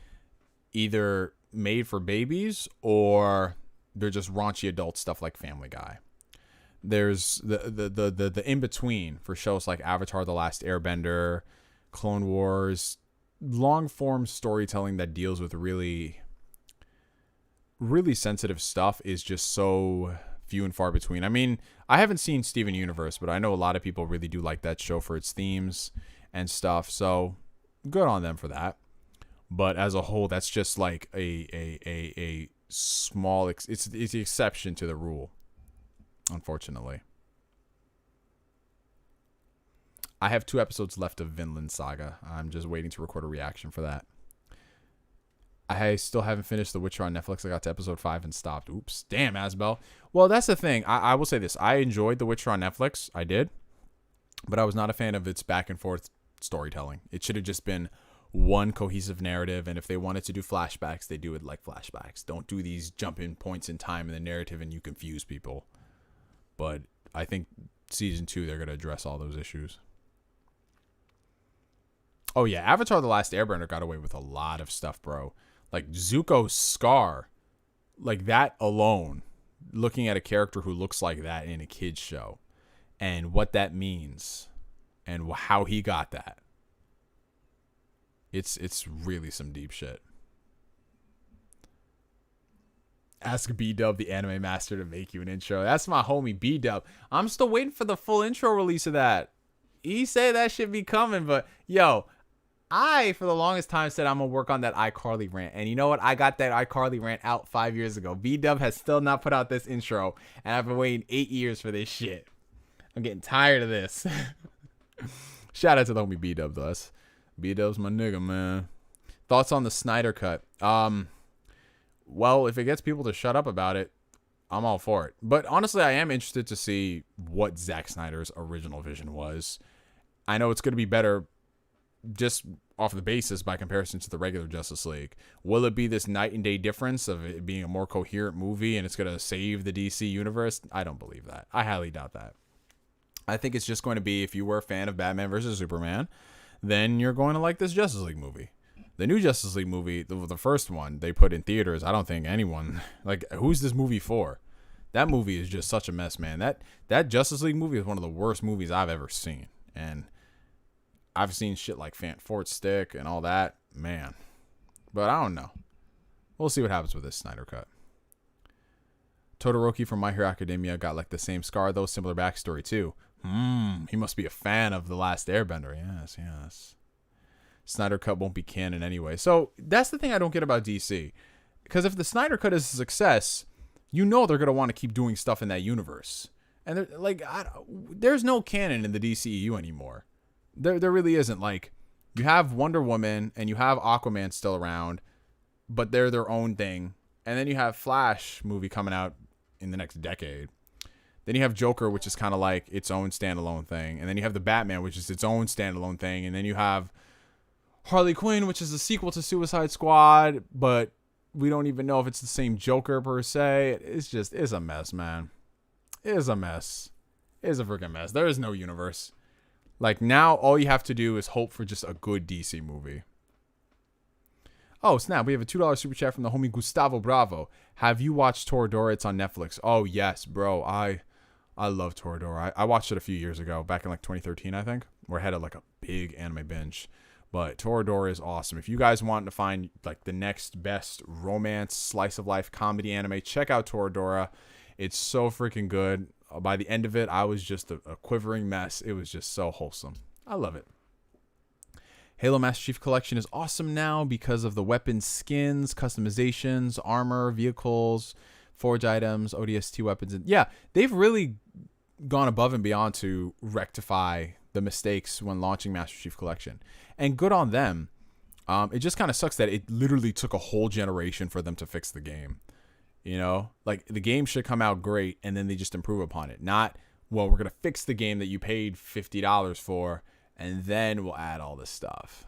S1: either made for babies or they're just raunchy adult stuff like Family Guy. There's the in-between for shows like Avatar: The Last Airbender, Clone Wars, long-form storytelling that deals with really sensitive stuff is just so few and far between. I mean, I haven't seen Steven Universe, but I know a lot of people really do like that show for its themes and stuff. So good on them for that. But as a whole, that's just like a small, it's the exception to the rule, unfortunately. I have 2 episodes left of Vinland Saga. I'm just waiting to record a reaction for that. I still haven't finished The Witcher on Netflix. I got to episode 5 and stopped. Oops. Damn, Asbel. Well, that's the thing. I will say this. I enjoyed The Witcher on Netflix. I did. But I was not a fan of its back and forth storytelling. It should have just been one cohesive narrative. And if they wanted to do flashbacks, they do it like flashbacks. Don't do these jump-in points in time in the narrative and you confuse people. But I think season 2, they're going to address all those issues. Oh, yeah. Avatar: The Last Airbender got away with a lot of stuff, bro. Like Zuko's scar, like that alone, looking at a character who looks like that in a kid's show and what that means and how he got that. It's really some deep shit. Ask B-Dub, the anime master, to make you an intro. That's my homie B-Dub. I'm still waiting for the full intro release of that. He said that should be coming, but yo, I, for the longest time, said I'm going to work on that iCarly rant. And you know what? I got that iCarly rant out 5 years ago. B-Dub has still not put out this intro. And I've been waiting 8 years for this shit. I'm getting tired of this. Shout out to the homie B-Dub, though. B-Dub's my nigga, man. Thoughts on the Snyder Cut? Well, if it gets people to shut up about it, I'm all for it. But honestly, I am interested to see what Zack Snyder's original vision was. I know it's going to be better just off the basis by comparison to the regular Justice League. Will it be this night and day difference of it being a more coherent movie and it's going to save the DC universe? I don't believe that. I highly doubt that. I think it's just going to be, if you were a fan of Batman versus Superman, then you're going to like this Justice League movie. The new Justice League movie, the first one they put in theaters, I don't think anyone, like, who's this movie for? That movie is just such a mess, man. That Justice League movie is one of the worst movies I've ever seen. And I've seen shit like Fort Stick and all that, man. But I don't know. We'll see what happens with this Snyder Cut. Todoroki from My Hero Academia got like the same scar, though, similar backstory too. He must be a fan of The Last Airbender. Yes. Snyder Cut won't be canon anyway. So that's the thing I don't get about DC. Because if the Snyder Cut is a success, you know they're going to want to keep doing stuff in that universe. And there's no canon in the DCEU anymore. There really isn't. Like, you have Wonder Woman and you have Aquaman still around, but they're their own thing. And then you have Flash movie coming out in the next decade. Then you have Joker, which is kind of like its own standalone thing. And then you have the Batman, which is its own standalone thing. And then you have Harley Quinn, which is a sequel to Suicide Squad, but we don't even know if it's the same Joker per se. It's a mess, man. It is a mess. It is a freaking mess. There is no universe. Like, now all you have to do is hope for just a good DC movie. Oh, snap. We have a $2 super chat from the homie Gustavo Bravo. Have you watched Toradora? It's on Netflix. Oh, yes, bro. I love Toradora. I watched it a few years ago, back in like 2013, I think, where I had like a big anime binge. But Toradora is awesome. If you guys want to find like the next best romance, slice of life comedy anime, check out Toradora. It's so freaking good. By the end of it, I was just a quivering mess. It was just so wholesome. I love it. Halo Master Chief Collection is awesome now because of the weapon skins, customizations, armor, vehicles, forge items, ODST weapons. And yeah, they've really gone above and beyond to rectify the mistakes when launching Master Chief Collection. And good on them. It just kind of sucks that it literally took a whole generation for them to fix the game. You know, like, the game should come out great and then they just improve upon it. Not, well, we're going to fix the game that you paid $50 for and then we'll add all this stuff.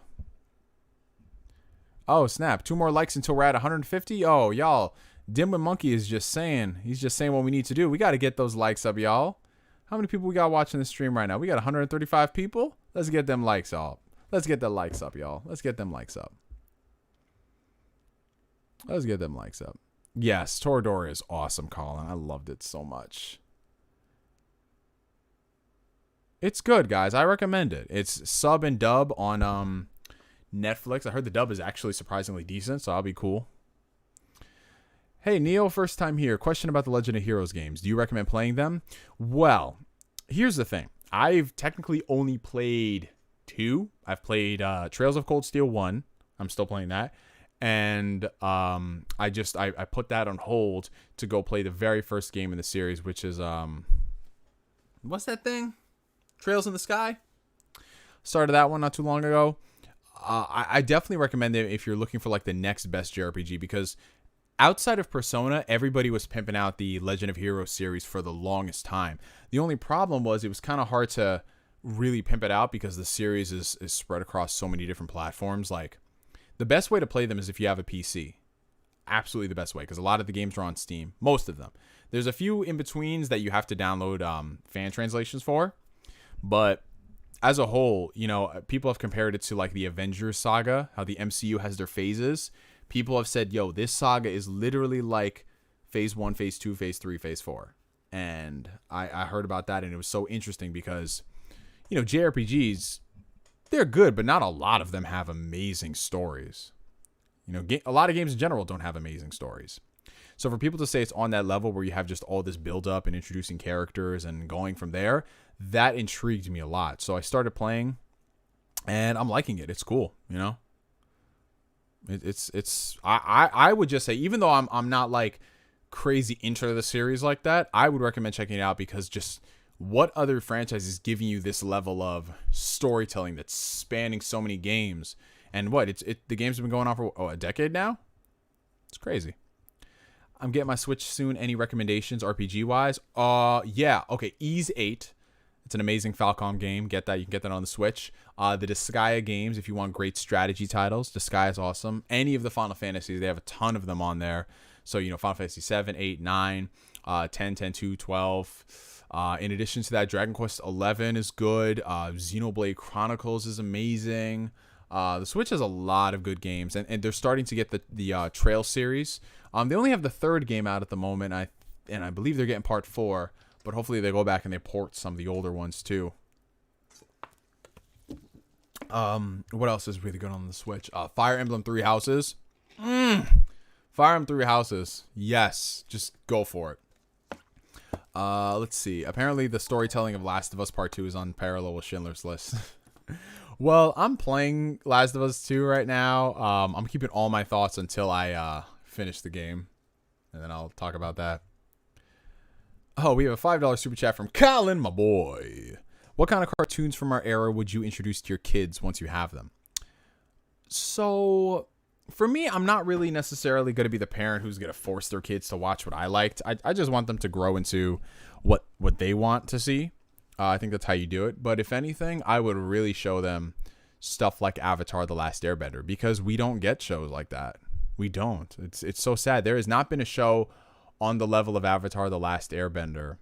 S1: Oh, snap. 2 more likes until we're at 150. Oh, y'all. Dimwit Monkey is just saying, he's just saying what we need to do. We got to get those likes up, y'all. How many people we got watching the stream right now? We got 135 people. Let's get them likes up. Let's get the likes up, y'all. Let's get them likes up. Let's get them likes up. Yes, Toradora is awesome, Colin. I loved it so much. It's good, guys. I recommend it. It's sub and dub on Netflix. I heard the dub is actually surprisingly decent, so I'll be cool. Hey, Neo, first time here. Question about the Legend of Heroes games. Do you recommend playing them? Well, here's the thing. I've technically only played 2. I've played Trails of Cold Steel 1. I'm still playing that. And I put that on hold to go play the very first game in the series, which is what's that thing? Trails in the Sky. Started that one not too long ago. I definitely recommend it if you're looking for like the next best JRPG, because outside of Persona, everybody was pimping out the Legend of Heroes series for the longest time. The only problem was it was kind of hard to really pimp it out because the series is spread across so many different platforms. Like, the best way to play them is if you have a PC. Absolutely the best way, because a lot of the games are on Steam. Most of them. There's a few in-betweens that you have to download fan translations for. But as a whole, you know, people have compared it to like the Avengers saga, how the MCU has their phases. People have said, yo, this saga is literally like phase 1, phase 2, phase 3, phase 4. And I heard about that, and it was so interesting because, you know, JRPGs, they're good, but not a lot of them have amazing stories. You know, a lot of games in general don't have amazing stories. So for people to say it's on that level where you have just all this build up and introducing characters and going from there, that intrigued me a lot. So I started playing and I'm liking it. It's cool, you know? I would just say, even though I'm not like crazy into the series like that, I would recommend checking it out, because just what other franchise is giving you this level of storytelling that's spanning so many games? And the games have been going on for a decade now? It's crazy. I'm getting my Switch soon. Any recommendations RPG wise? Yeah. Okay. Ease 8. It's an amazing Falcom game. Get that. You can get that on the Switch. The Disgaea games, if you want great strategy titles. Disgaea is awesome. Any of the Final Fantasies, they have a ton of them on there. So, you know, Final Fantasy 7, 8, 9, 10, 10, 2, 12. In addition to that, Dragon Quest 11 is good. Xenoblade Chronicles is amazing. The Switch has a lot of good games, and they're starting to get the Trail series. They only have the 3rd game out at the moment, and I believe they're getting part 4, but hopefully they go back and they port some of the older ones too. What else is really good on the Switch? Fire Emblem 3 Houses. Fire Emblem 3 Houses. Yes, just go for it. Let's see. Apparently, the storytelling of Last of Us Part 2 is on parallel with Schindler's List. Well, I'm playing Last of Us 2 right now. I'm keeping all my thoughts until I finish the game, and then I'll talk about that. Oh, we have a $5 super chat from Colin, my boy. What kind of cartoons from our era would you introduce to your kids once you have them? So, for me, I'm not really necessarily going to be the parent who's going to force their kids to watch what I liked. I just want them to grow into what they want to see. I think that's how you do it. But if anything, I would really show them stuff like Avatar: The Last Airbender, because we don't get shows like that. We don't. It's so sad. There has not been a show on the level of Avatar: The Last Airbender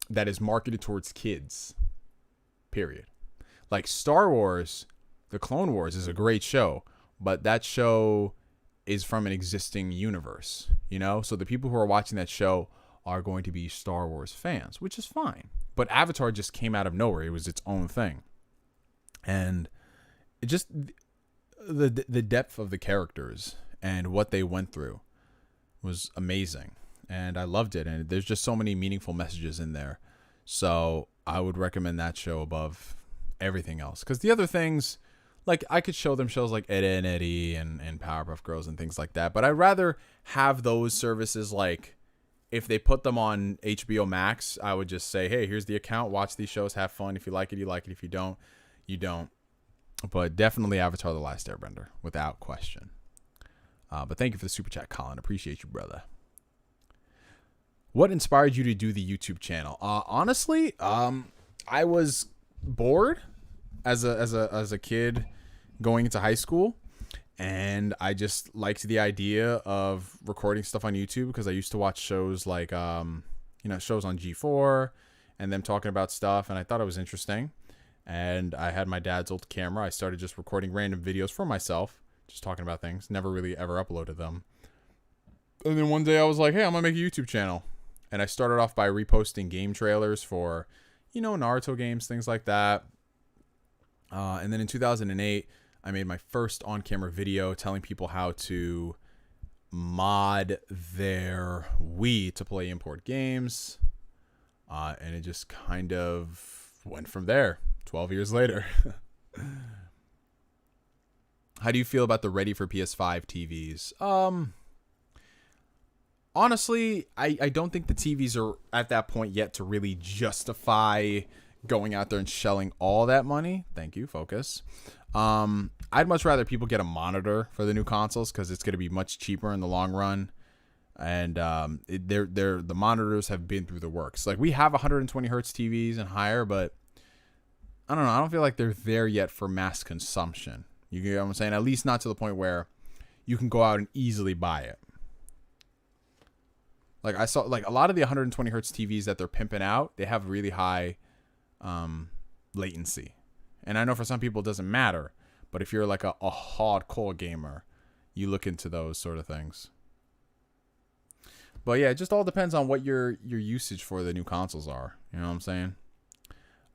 S1: that is marketed towards kids. Period. Like Star Wars, The Clone Wars is a great show, but that show is from an existing universe, you know? So the people who are watching that show are going to be Star Wars fans, which is fine. But Avatar just came out of nowhere. It was its own thing. And it just the depth of the characters and what they went through was amazing. And I loved it. And there's just so many meaningful messages in there. So I would recommend that show above everything else. Because the other things, like I could show them shows like Ed, Edd n Eddy and Powerpuff Girls and things like that. But I'd rather have those services, like if they put them on HBO Max, I would just say, hey, here's the account. Watch these shows. Have fun. If you like it, you like it. If you don't, you don't. But definitely Avatar: The Last Airbender, without question. But thank you for the super chat, Colin. Appreciate you, brother. What inspired you to do the YouTube channel? Honestly, I was bored as a kid going into high school, and I just liked the idea of recording stuff on YouTube because I used to watch shows like shows on G4 and them talking about stuff, and I thought it was interesting. And I had my dad's old camera. I started just recording random videos for myself, just talking about things. Never really ever uploaded them. And then one day I was like, hey, I'm gonna make a YouTube channel. And I started off by reposting game trailers for, Naruto games, things like that. And then in 2008, I made my first on-camera video telling people how to mod their Wii to play import games. And it just kind of went from there 12 years later. How do you feel about the ready for PS5 TVs? Honestly, I don't think the TVs are at that point yet to really justify going out there and shelling all that money. Thank you, focus. I'd much rather people get a monitor for the new consoles because it's going to be much cheaper in the long run. And the monitors have been through the works. Like, we have 120 hertz TVs and higher, but I don't know. I don't feel like they're there yet for mass consumption. You get what I'm saying? At least not to the point where you can go out and easily buy it. Like, I saw, like, a lot of the 120 hertz TVs that they're pimping out, they have really high latency. And I know for some people it doesn't matter, but if you're like a hardcore gamer, you look into those sort of things. But yeah, it just all depends on what your usage for the new consoles are. You know what I'm saying?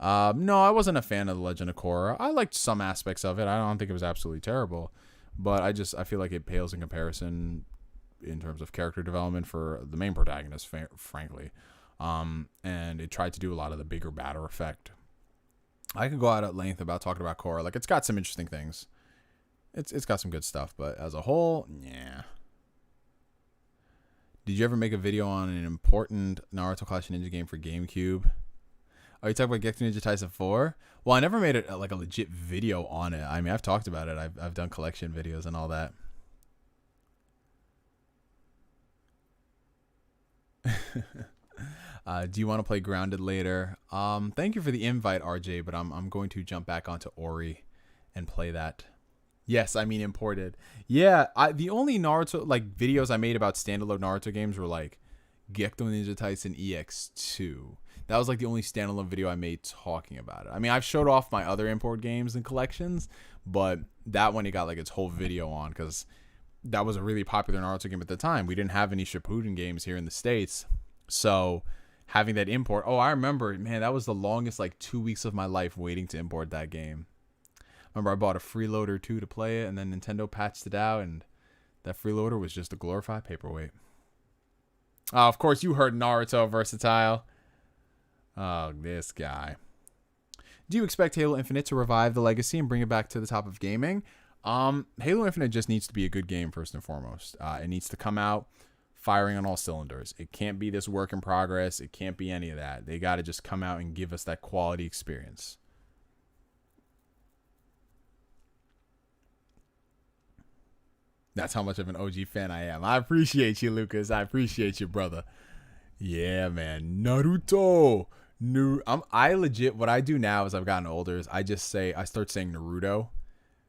S1: No, I wasn't a fan of The Legend of Korra. I liked some aspects of it. I don't think it was absolutely terrible, but I feel like it pales in comparison in terms of character development for the main protagonist, frankly. And it tried to do a lot of the bigger, badder effect. I could go out at length about talking about Korra. Like, it's got some interesting things. It's got some good stuff, but as a whole, yeah. Did you ever make a video on an important Naruto Clash Ninja game for GameCube? Are you talking about Gekko Ninja Taisen 4? Well, I never made it like a legit video on it. I mean, I've talked about it. I've done collection videos and all that. Do you want to play Grounded later? Thank you for the invite, RJ, but I'm going to jump back onto Ori and play that. Yes, I mean imported. Yeah, the only Naruto like videos I made about standalone Naruto games were like Gekko Ninja Taisen EX2. That was like the only standalone video I made talking about it. I mean, I've showed off my other import games and collections, but that one it got like its whole video on because that was a really popular Naruto game at the time. We didn't have any Shippuden games here in the States. So having that import, I remember, man, that was the longest like 2 weeks of my life waiting to import that game. Remember, I bought a freeloader too to play it, and then Nintendo patched it out, and that freeloader was just a glorified paperweight. Of course, you heard Naruto Versatile. Oh, this guy. Do you expect Halo Infinite to revive the legacy and bring it back to the top of gaming? Halo Infinite just needs to be a good game first and foremost. It needs to come out firing on all cylinders. It can't be this work in progress. It can't be any of that. They got to just come out and give us that quality experience. That's how much of an OG fan I am. I appreciate you, Lucas. I appreciate you, brother. Yeah, man. Naruto. I legit, what I do now as I've gotten older is I start saying Naruto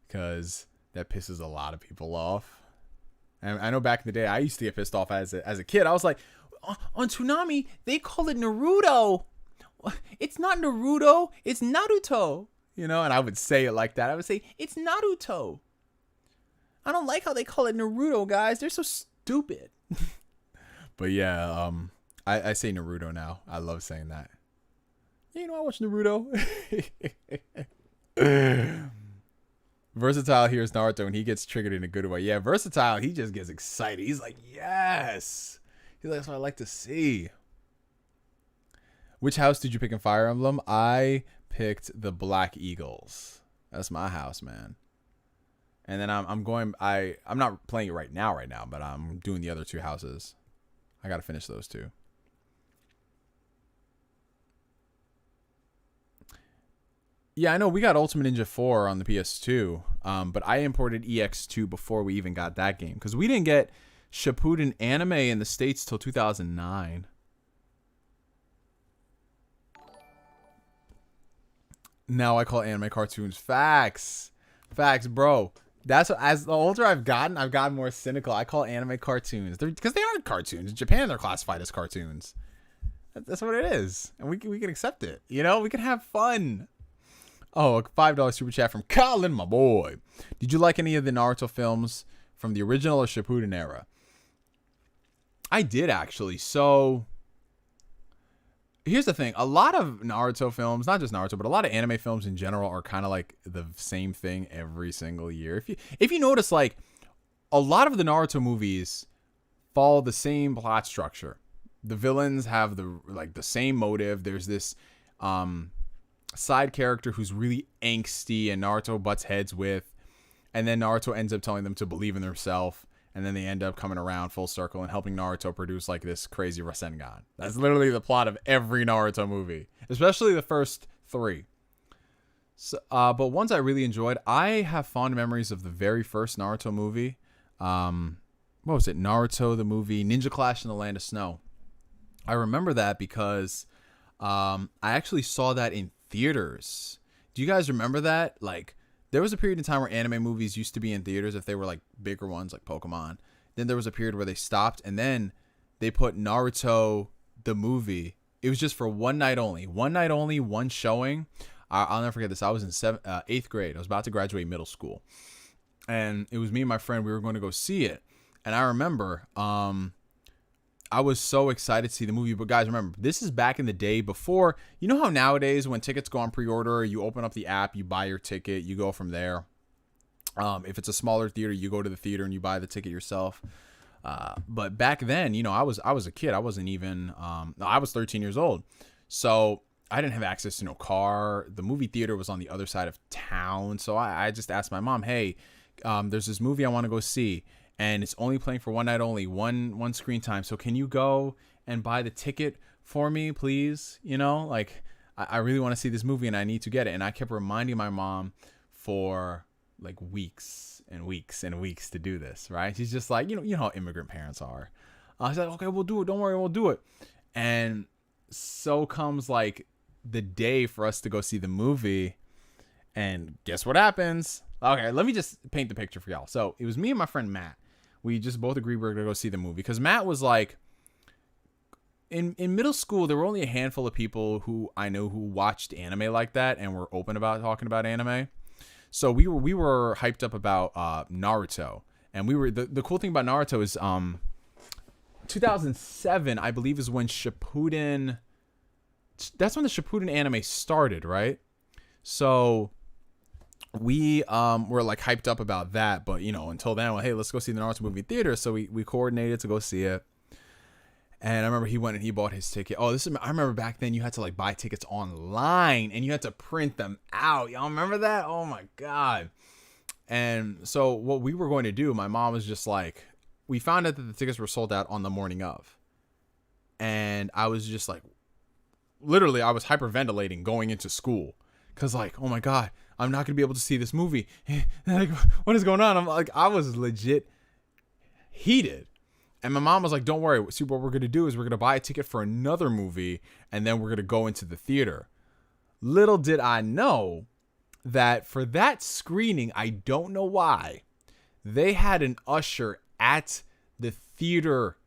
S1: because that pisses a lot of people off. And I know back in the day, I used to get pissed off as a kid. I was like, on Toonami, they call it Naruto. It's not Naruto. It's Naruto. You know, and I would say it like that. I would say, it's Naruto. I don't like how they call it Naruto, guys. They're so stupid. But yeah, I say Naruto now. I love saying that. Yeah, you know, I watch Naruto. Versatile hears Naruto and he gets triggered in a good way. Yeah, Versatile, he just gets excited. He's like, yes. He's like, that's what I like to see. Which house did you pick in Fire Emblem? I picked the Black Eagles. That's my house, man. And then I'm not playing it right now, but I'm doing the other two houses. I got to finish those two. Yeah, I know we got Ultimate Ninja 4 on the PS2, but I imported EX2 before we even got that game because we didn't get Shippuden anime in the States till 2009. Now I call anime cartoons. Facts, bro. That's what, as the older I've gotten more cynical. I call anime cartoons because they aren't cartoons. In Japan, they're classified as cartoons. That's what it is, and we can accept it. You know, we can have fun. Oh, a $5 super chat from Colin, my boy. Did you like any of the Naruto films from the original or Shippuden era? I did, actually. So here's the thing. A lot of Naruto films, not just Naruto, but a lot of anime films in general are kind of like the same thing every single year. If you notice, like, a lot of the Naruto movies follow the same plot structure. The villains have the same motive. There's this side character who's really angsty and Naruto butts heads with, and then Naruto ends up telling them to believe in themselves, and then they end up coming around full circle and helping Naruto produce like this crazy Rasengan. That's literally the plot of every Naruto movie, especially the first three. So, but ones I really enjoyed, I have fond memories of the very first Naruto movie. What was it? Naruto the movie, Ninja Clash in the Land of Snow. I remember that because I actually saw that in theaters. Do you guys remember that? Like, there was a period in time where anime movies used to be in theaters if they were like bigger ones like Pokemon. Then there was a period where they stopped, and then they put Naruto the movie. It was just for one night only, one showing. I'll never forget this. I was in 8th grade. I was about to graduate middle school, and it was me and my friend. We were going to go see it, and I remember I was so excited to see the movie. But guys, remember, this is back in the day before, you know how nowadays when tickets go on pre-order, you open up the app, you buy your ticket, you go from there. If it's a smaller theater, you go to the theater and you buy the ticket yourself. But back then, you know, I was a kid. I wasn't even, I was 13 years old. So I didn't have access to no car. The movie theater was on the other side of town. So I just asked my mom, hey, there's this movie I want to go see, and it's only playing for one night only, one screen time. So can you go and buy the ticket for me, please? You know, like, I really want to see this movie and I need to get it. And I kept reminding my mom for like weeks and weeks and weeks to do this, right? She's just like, you know how immigrant parents are. I was like, okay, we'll do it. Don't worry, we'll do it. And so comes like the day for us to go see the movie. And guess what happens? Okay, let me just paint the picture for y'all. So it was me and my friend Matt. We just both agreed we were going to go see the movie. Because Matt was like, in middle school, there were only a handful of people who I know who watched anime like that and were open about talking about anime. So we were hyped up about Naruto. And we were the cool thing about Naruto is 2007, I believe, is when Shippuden. That's when the Shippuden anime started, right? So we were like hyped up about that, but you know, until then, well, hey, let's go see the Naruto movie theater. So we coordinated to go see it, And I remember he went and he bought his ticket. Oh, I remember back then you had to like buy tickets online and you had to print them out. Y'all remember that? Oh my God. And so what we were going to do, my mom was just like, we found out that the tickets were sold out on the morning of. And I was just like, literally, I was hyperventilating going into school. Cause like, oh my God, I'm not gonna be able to see this movie. Like, what is going on? I'm like, I was legit heated. And my mom was like, don't worry. See, what we're going to do is we're going to buy a ticket for another movie and then we're going to go into the theater. Little did I know that for that screening, I don't know why, they had an usher at the theater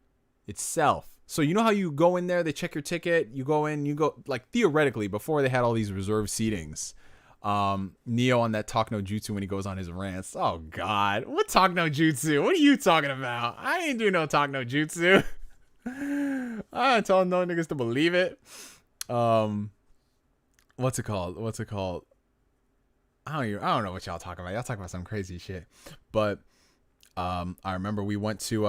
S1: itself. So you know how you go in there, they check your ticket, you go in, you go, like theoretically, before they had all these reserved seatings. Neo on that Talk No Jutsu when he goes on his rants. Oh God, what Talk No Jutsu? What are you talking about? I ain't do no Talk No Jutsu. I ain't telling no niggas to believe it. What's it called? I don't know what y'all talking about. Y'all talking about some crazy shit. But I remember we went to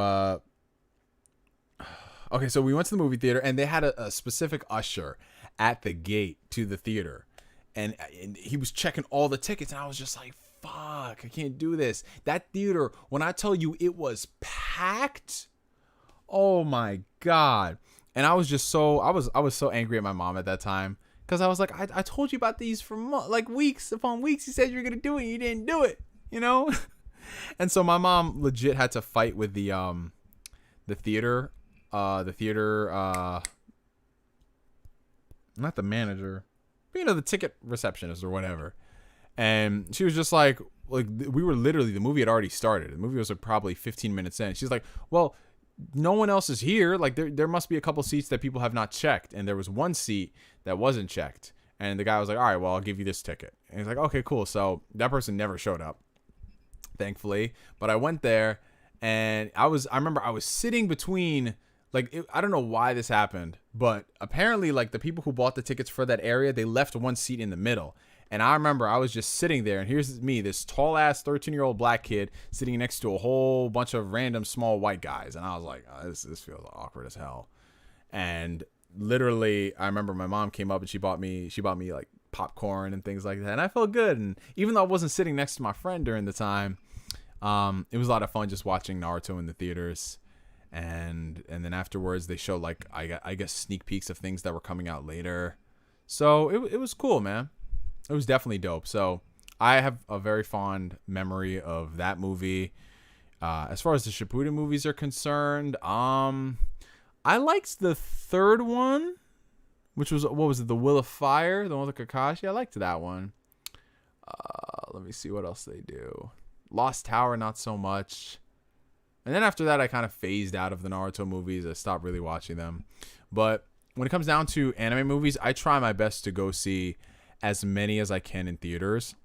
S1: okay, so we went to the movie theater and they had a specific usher at the gate to the theater. And he was checking all the tickets, and I was just like, fuck, I can't do this. That theater, when I tell you it was packed, oh my God. And I was just I was so angry at my mom at that time. Because I was like, I told you about these for like weeks upon weeks. You said you were going to do it, and you didn't do it, you know? And so my mom legit had to fight with the theater, not the manager, the ticket receptionist or whatever. And she was just like we were literally, the movie had already started. The movie was like probably 15 minutes in. She's like, well, no one else is here. Like there must be a couple seats that people have not checked. And there was one seat that wasn't checked. And the guy was like, all right, well, I'll give you this ticket. And he's like, okay, cool. So that person never showed up, thankfully. But I went there and I remember I was sitting between, I don't know why this happened, but apparently like the people who bought the tickets for that area, they left one seat in the middle. And I remember I was just sitting there, and here's me, this tall ass 13-year-old black kid sitting next to a whole bunch of random small white guys. And I was like, oh, this feels awkward as hell. And literally I remember my mom came up and she bought me like popcorn and things like that. And I felt good. And even though I wasn't sitting next to my friend during the time, it was a lot of fun just watching Naruto in the theaters. And then afterwards they showed like I guess sneak peeks of things that were coming out later. So it was cool, man. It was definitely dope. So I have a very fond memory of that movie. As far as the Shippuden movies are concerned, I liked the third one, which was, what was it, the Will of Fire, the one with Kakashi. I liked that one. Let me see what else they do. Lost Tower, not so much. And then after that, I kind of phased out of the Naruto movies. I stopped really watching them. But when it comes down to anime movies, I try my best to go see as many as I can in theaters.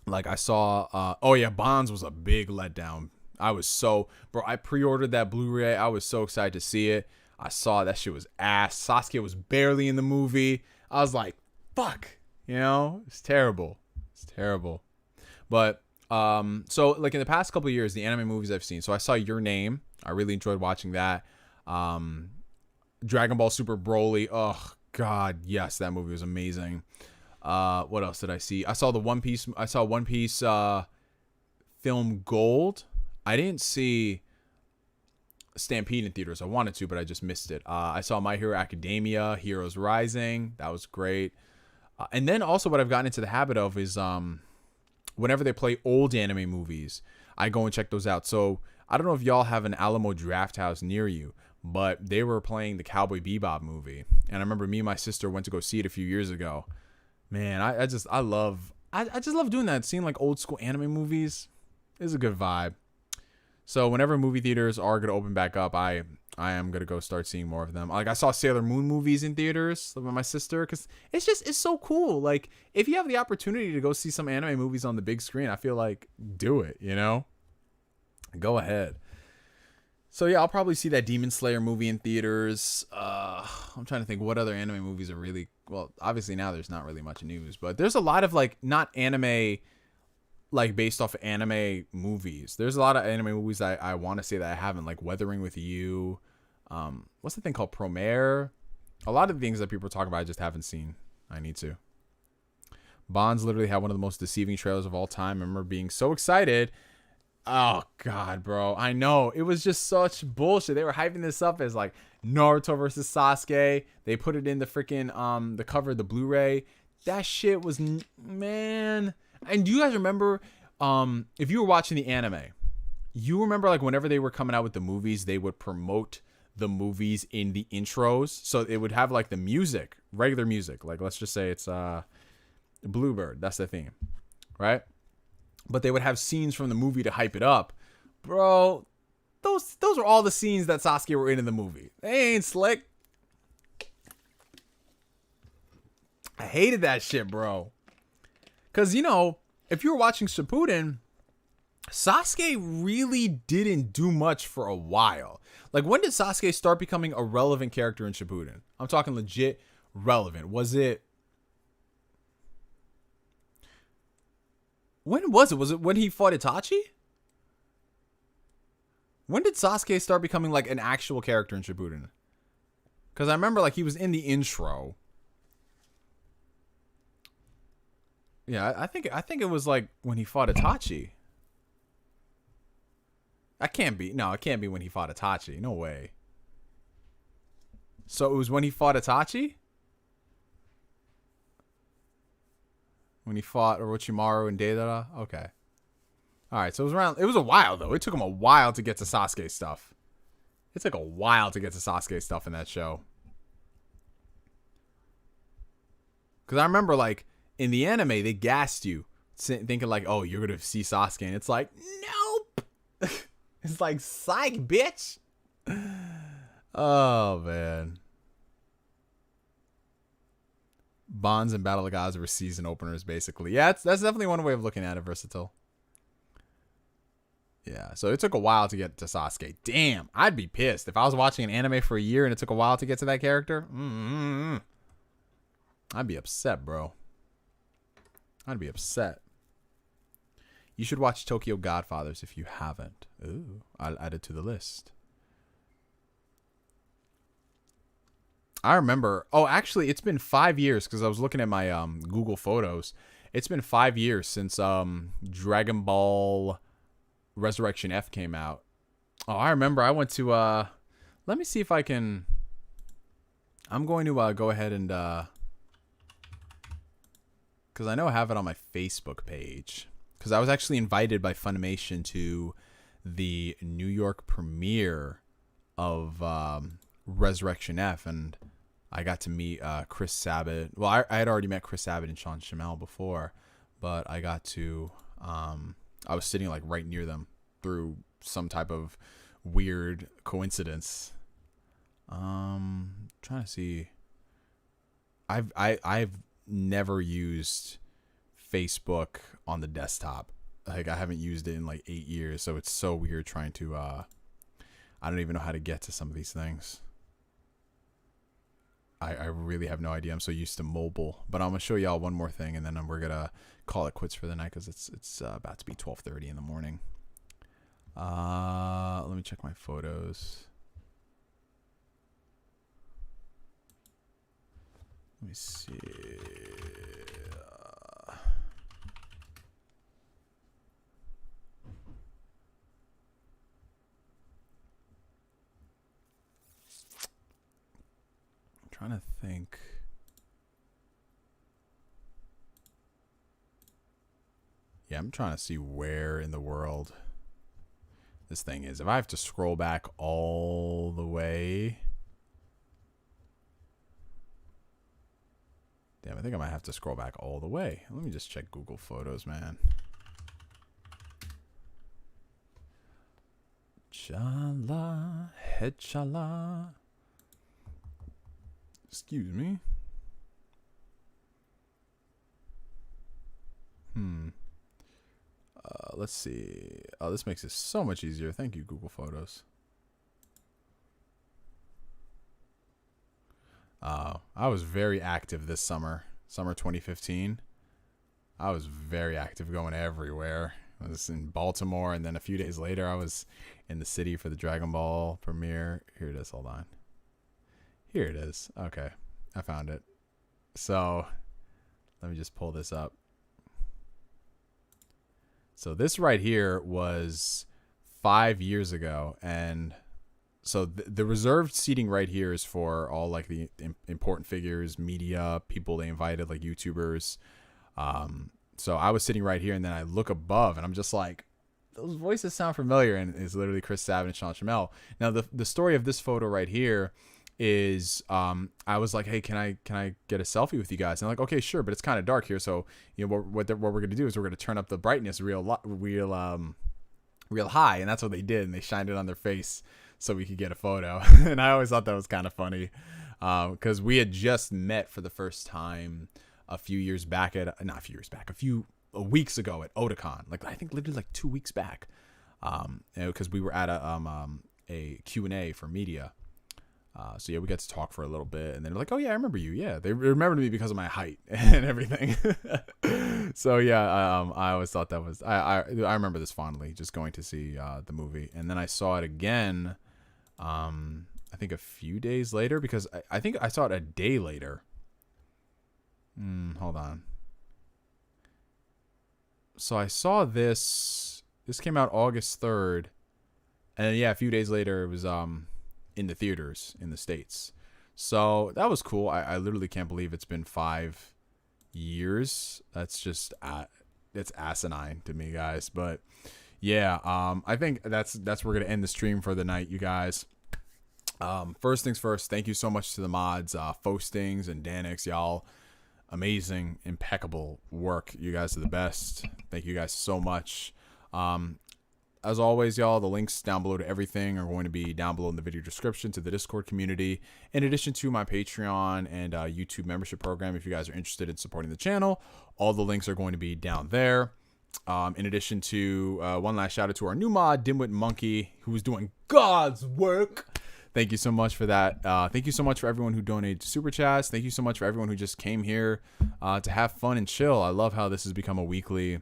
S1: Like I saw, Bonds was a big letdown. I pre-ordered that Blu-ray. I was so excited to see it. I saw that shit was ass. Sasuke was barely in the movie. I was like, fuck, it's terrible. It's terrible. But, so like in the past couple of years, the anime movies I've seen. So I saw Your Name. I really enjoyed watching that. Dragon Ball Super Broly. Oh God, yes, that movie was amazing. What else did I see? I saw One Piece film Gold. I didn't see Stampede in theaters. I wanted to, but I just missed it. I saw My Hero Academia, Heroes Rising. That was great. And then also what I've gotten into the habit of is whenever they play old anime movies, I go and check those out. So I don't know if y'all have an Alamo Drafthouse near you, but they were playing the Cowboy Bebop movie. And I remember me and my sister went to go see it a few years ago. Man, I just love doing that. Seeing like old school anime movies is a good vibe. So whenever movie theaters are going to open back up, I am going to go start seeing more of them. Like I saw Sailor Moon movies in theaters with my sister because it's so cool. Like if you have the opportunity to go see some anime movies on the big screen, I feel like do it, Go ahead. So yeah, I'll probably see that Demon Slayer movie in theaters. I'm trying to think what other anime movies are really, well, obviously now there's not really much news, but there's a lot of like not anime, like based off anime movies. There's a lot of anime movies I want to say that I haven't, like Weathering with You, What's the thing called? Promare. A lot of the things that people are talking about, I just haven't seen. I need to. Bonds literally had one of the most deceiving trailers of all time. I remember being so excited. Oh, God, bro. I know. It was just such bullshit. They were hyping this up as like Naruto versus Sasuke. They put it in the freaking, the cover of the Blu-ray. That shit was, man. And do you guys remember, if you were watching the anime, you remember like whenever they were coming out with the movies, they would promote the movies in the intros. So it would have like the music, regular music. Like, let's just say it's, Bluebird. That's the theme, right? But they would have scenes from the movie to hype it up. Bro, those are all the scenes that Sasuke were in the movie. They ain't slick. I hated that shit, bro. Because, you know, if you were watching Shippuden, Sasuke really didn't do much for a while. Like, when did Sasuke start becoming a relevant character in Shippuden? I'm talking legit relevant. Was it... When was it? Was it when he fought Itachi? When did Sasuke start becoming like an actual character in Shippuden? Because I remember like he was in the intro. Yeah, I think it was like when he fought Itachi. That can't be. No, it can't be when he fought Itachi. No way. So it was when he fought Itachi? When he fought Orochimaru and Deidara? Okay. Alright, so it was around... It was a while, though. It took him a while to get to Sasuke stuff. It took a while to get to Sasuke stuff in that show. Because I remember, like, in the anime, they gassed you. Thinking, like, oh, you're going to see Sasuke. And it's like, nope! It's like, psych, bitch! Oh, man. Bonds and Battle of Gods were season openers, basically. Yeah, that's definitely one way of looking at it, versatile. Yeah, so it took a while to get to Sasuke. Damn, I'd be pissed if I was watching an anime for a year and it took a while to get to that character. I'd be upset, bro. I'd be upset. You should watch Tokyo Godfathers if you haven't. Ooh, I'll add it to the list. I remember. Oh, actually, it's been 5 years because I was looking at my Google Photos. It's been 5 years since Dragon Ball Resurrection F came out. Oh, I remember. I went to. Let me see if I can. I'm going to go ahead and because I know I have it on my Facebook page. Because I was actually invited by Funimation to the New York premiere of Resurrection F, and I got to meet Chris Sabat. Well, I had already met Chris Sabat and Sean Shamel before, but I got to I was sitting like right near them through some type of weird coincidence. Trying to see. I've never used Facebook on the desktop. Like, I haven't used it in like 8 years, so it's so weird trying to I don't even know how to get to some of these things. I really have no idea. I'm so used to mobile. But I'm gonna show y'all one more thing, and then we're gonna call it quits for the night because it's about to be 12:30 in the morning. Let me check my photos. Let me see. Trying to think. Yeah, I'm trying to see where in the world this thing is. If I have to scroll back all the way. Damn, I think I might have to scroll back all the way. Let me just check Google Photos, man. Chala, Hedgehog. Excuse me. Let's see. Oh, this makes it so much easier. Thank you, Google Photos. I was very active this summer. Summer 2015. I was very active, going everywhere. I was in Baltimore, and then a few days later, I was in the city for the Dragon Ball premiere. Here it is. Hold on. Here it is. Okay, I found it. So let me just pull this up. So this right here was 5 years ago, and so the reserved seating right here is for all like the important figures, media, people they invited, like YouTubers. So I was sitting right here, and then I look above, and I'm just like, those voices sound familiar, and it's literally Chris Sabat and Sean Chamel. Now the story of this photo right here is I was like, hey, can I get a selfie with you guys? And I'm like, okay, sure, but it's kind of dark here, so you know what we're gonna do is we're gonna turn up the brightness real high, and that's what they did, and they shined it on their face so we could get a photo. And I always thought that was kind of funny because we had just met for the first time a few weeks ago at Otakon, like I think literally like 2 weeks back, because we were at a Q&A for media. So yeah, we got to talk for a little bit, and then they're like, "Oh yeah, I remember you." Yeah, they remembered me because of my height and everything. So yeah, I always thought that was I remember this fondly, just going to see the movie, and then I saw it again. I think a few days later, because I think I saw it a day later. Hold on. So I saw this. This came out August 3rd, and yeah, a few days later it was in the theaters in the States. So that was cool. I literally can't believe it's been 5 years. That's just it's asinine to me, guys. But yeah, I think that's where we're gonna end the stream for the night, you guys. First things first, thank you so much to the mods, Fostings and Danix, y'all. Amazing, impeccable work. You guys are the best. Thank you guys so much. As always, y'all, the links down below to everything are going to be down below in the video description, to the Discord community, in addition to my Patreon and YouTube membership program. If you guys are interested in supporting the channel, all the links are going to be down there. In addition to one last shout out to our new mod, Dimwit Monkey, who is doing God's work. Thank you so much for that. Thank you so much for everyone who donated to Super Chats. Thank you so much for everyone who just came here to have fun and chill. I love how this has become a weekly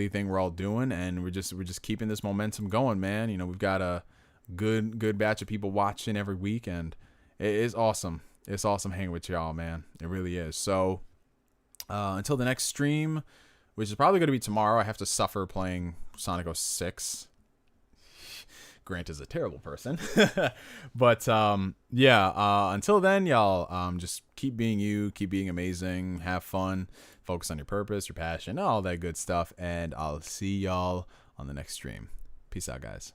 S1: thing we're all doing, and we're just keeping this momentum going, man. You know, we've got a good batch of people watching every week, and it is awesome. It's awesome hanging with y'all, man. It really is. So until the next stream, which is probably going to be tomorrow, I have to suffer playing Sonic 06. Grant is a terrible person. But yeah, until then, y'all, just keep being you, keep being amazing, have fun, focus on your purpose, your passion, all that good stuff, and I'll see y'all on the next stream. Peace out, guys.